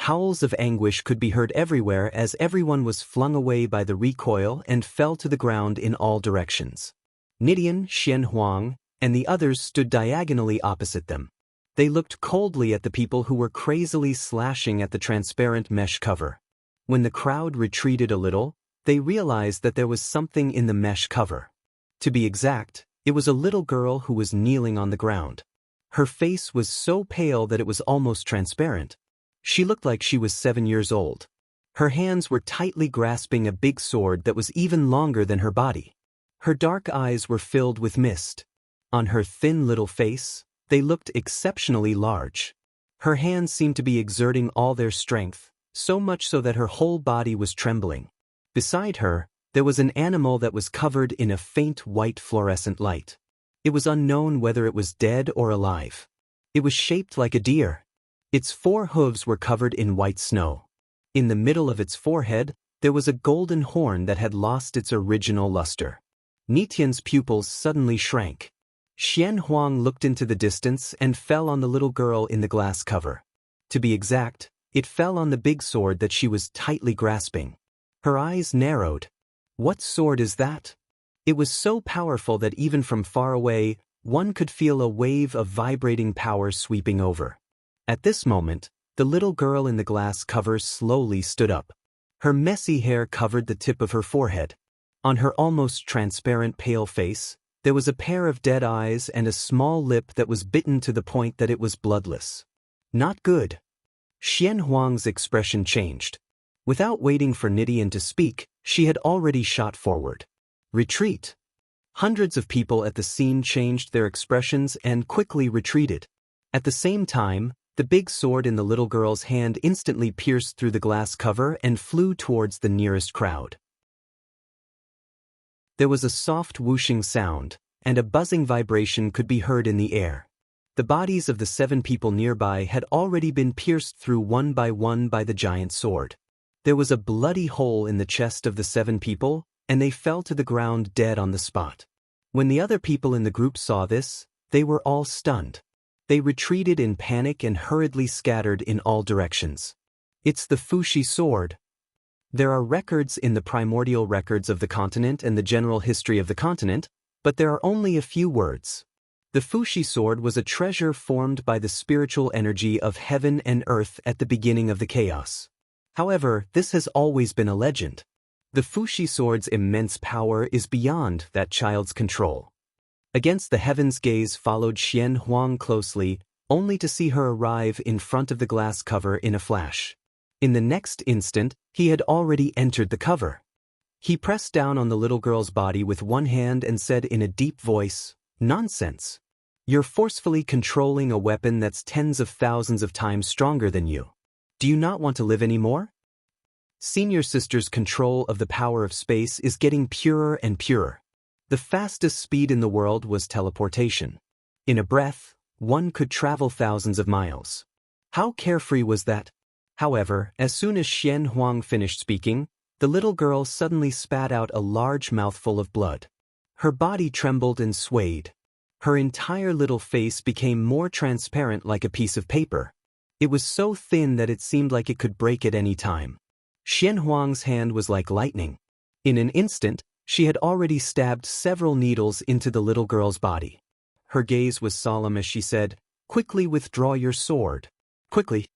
Howls of anguish could be heard everywhere as everyone was flung away by the recoil and fell to the ground in all directions. Nidian, Xian Huang, and the others stood diagonally opposite them. They looked coldly at the people who were crazily slashing at the transparent mesh cover. When the crowd retreated a little, they realized that there was something in the mesh cover. To be exact, it was a little girl who was kneeling on the ground. Her face was so pale that it was almost transparent. She looked like she was 7 years old. Her hands were tightly grasping a big sword that was even longer than her body. Her dark eyes were filled with mist. On her thin little face, they looked exceptionally large. Her hands seemed to be exerting all their strength, so much so that her whole body was trembling. Beside her, there was an animal that was covered in a faint white fluorescent light. It was unknown whether it was dead or alive. It was shaped like a deer. Its 4 hooves were covered in white snow. In the middle of its forehead, there was a golden horn that had lost its original luster. Nitian's pupils suddenly shrank. Xian Huang looked into the distance and fell on the little girl in the glass cover. To be exact, it fell on the big sword that she was tightly grasping. Her eyes narrowed. What sword is that? It was so powerful that even from far away, one could feel a wave of vibrating power sweeping over. At this moment, the little girl in the glass cover slowly stood up. Her messy hair covered the tip of her forehead. On her almost transparent pale face, there was a pair of dead eyes and a small lip that was bitten to the point that it was bloodless. Not good. Xian Huang's expression changed. Without waiting for Nidian to speak, she had already shot forward. Retreat. Hundreds of people at the scene changed their expressions and quickly retreated. At the same time, the big sword in the little girl's hand instantly pierced through the glass cover and flew towards the nearest crowd. There was a soft whooshing sound, and a buzzing vibration could be heard in the air. The bodies of the 7 people nearby had already been pierced through one by the giant sword. There was a bloody hole in the chest of the 7 people, and they fell to the ground dead on the spot. When the other people in the group saw this, they were all stunned. They retreated in panic and hurriedly scattered in all directions. It's the Fuxi sword. There are records in the primordial records of the continent and the general history of the continent, but there are only a few words. The Fuxi sword was a treasure formed by the spiritual energy of heaven and earth at the beginning of the chaos. However, this has always been a legend. The Fuxi sword's immense power is beyond that child's control. Against the heavens' gaze followed Xian Huang closely, only to see her arrive in front of the glass cover in a flash. In the next instant, he had already entered the cover. He pressed down on the little girl's body with one hand and said in a deep voice, "Nonsense. You're forcefully controlling a weapon that's tens of thousands of times stronger than you. Do you not want to live anymore?" Senior sister's control of the power of space is getting purer and purer. The fastest speed in the world was teleportation. In a breath, one could travel thousands of miles. How carefree was that? However, as soon as Xian Huang finished speaking, the little girl suddenly spat out a large mouthful of blood. Her body trembled and swayed. Her entire little face became more transparent like a piece of paper. It was so thin that it seemed like it could break at any time. Xian Huang's hand was like lightning. In an instant, she had already stabbed several needles into the little girl's body. Her gaze was solemn as she said, "Quickly withdraw your sword. Quickly."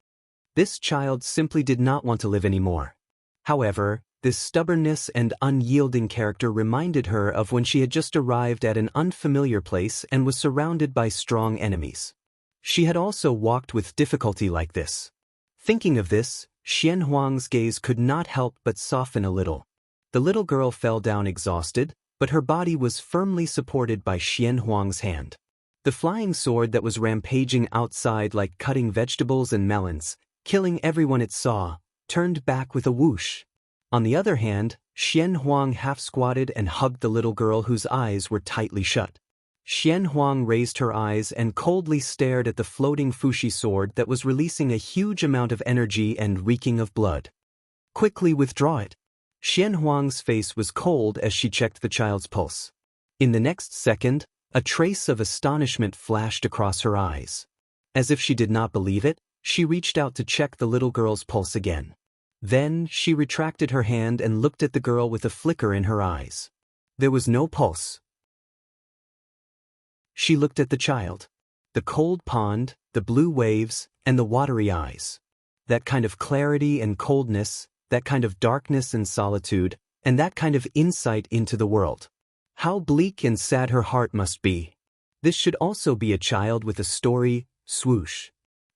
This child simply did not want to live anymore. However, this stubbornness and unyielding character reminded her of when she had just arrived at an unfamiliar place and was surrounded by strong enemies. She had also walked with difficulty like this. Thinking of this, Xian Huang's gaze could not help but soften a little. The little girl fell down exhausted, but her body was firmly supported by Xian Huang's hand. The flying sword that was rampaging outside like cutting vegetables and melons, killing everyone it saw, turned back with a whoosh. On the other hand, Xian Huang half-squatted and hugged the little girl whose eyes were tightly shut. Xian Huang raised her eyes and coldly stared at the floating fushi sword that was releasing a huge amount of energy and reeking of blood. "Quickly withdraw it." Xian Huang's face was cold as she checked the child's pulse. In the next second, a trace of astonishment flashed across her eyes. As if she did not believe it, she reached out to check the little girl's pulse again. Then, she retracted her hand and looked at the girl with a flicker in her eyes. There was no pulse. She looked at the child. The cold pond, the blue waves, and the watery eyes. That kind of clarity and coldness, that kind of darkness and solitude, and that kind of insight into the world. How bleak and sad her heart must be. This should also be a child with a story. Swoosh.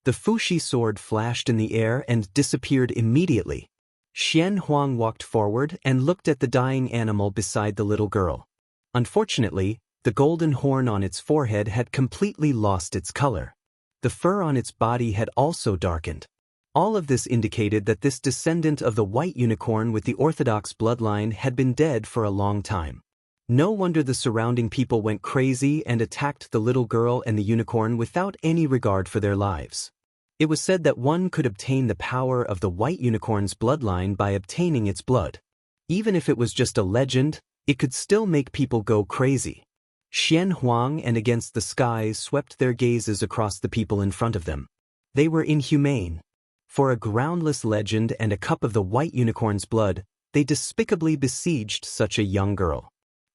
The fushi sword flashed in the air and disappeared immediately. Xian Huang walked forward and looked at the dying animal beside the little girl. Unfortunately, the golden horn on its forehead had completely lost its color. The fur on its body had also darkened. All of this indicated that this descendant of the white unicorn with the orthodox bloodline had been dead for a long time. No wonder the surrounding people went crazy and attacked the little girl and the unicorn without any regard for their lives. It was said that one could obtain the power of the white unicorn's bloodline by obtaining its blood. Even if it was just a legend, it could still make people go crazy. Xian Huang and Against the Skies swept their gazes across the people in front of them. They were inhumane. For a groundless legend and a cup of the white unicorn's blood, they despicably besieged such a young girl.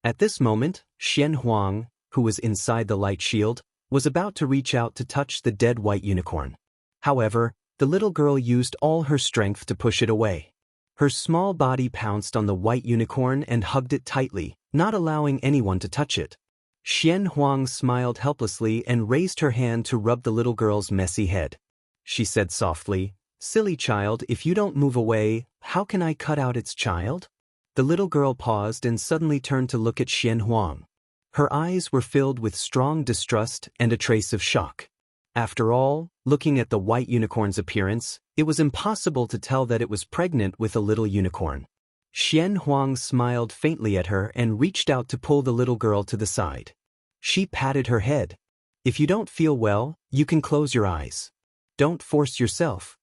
At this moment, Xian Huang, who was inside the light shield, was about to reach out to touch the dead white unicorn. However, the little girl used all her strength to push it away. Her small body pounced on the white unicorn and hugged it tightly, not allowing anyone to touch it. Xian Huang smiled helplessly and raised her hand to rub the little girl's messy head. She said softly, "Silly child, if you don't move away, how can I cut out its child?" The little girl paused and suddenly turned to look at Xian Huang. Her eyes were filled with strong distrust and a trace of shock. After all, looking at the white unicorn's appearance, it was impossible to tell that it was pregnant with a little unicorn. Xian Huang smiled faintly at her and reached out to pull the little girl to the side. She patted her head. "If you don't feel well, you can close your eyes. Don't force yourself."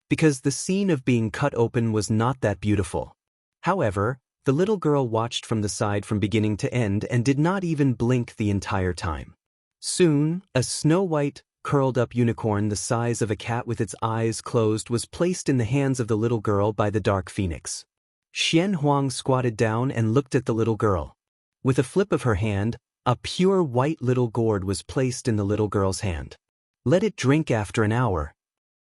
Because the scene of being cut open was not that beautiful. However, the little girl watched from the side from beginning to end and did not even blink the entire time. Soon, a snow-white, curled-up unicorn the size of a cat with its eyes closed was placed in the hands of the little girl by the dark phoenix. Xian Huang squatted down and looked at the little girl. With a flip of her hand, a pure white little gourd was placed in the little girl's hand. "Let it drink after an hour."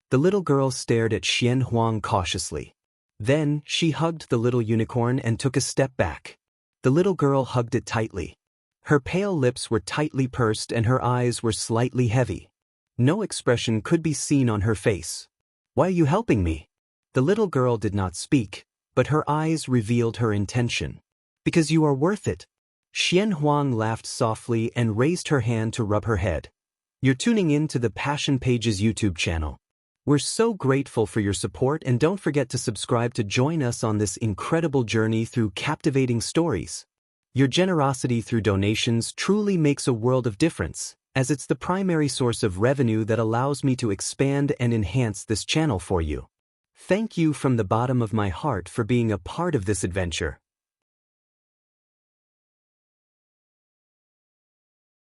The little girl stared at Xian Huang cautiously. Then, she hugged the little unicorn and took a step back. The little girl hugged it tightly. Her pale lips were tightly pursed and her eyes were slightly heavy. No expression could be seen on her face. Why are you helping me? The little girl did not speak, but her eyes revealed her intention. Because you are worth it. Xian Huang laughed softly and raised her hand to rub her head. You're tuning in to the Passion Pages YouTube channel. We're so grateful for your support, and don't forget to subscribe to join us on this incredible journey through captivating stories. Your generosity through donations truly makes a world of difference, as it's the primary source of revenue that allows me to expand and enhance this channel for you. Thank you from the bottom of my heart for being a part of this adventure.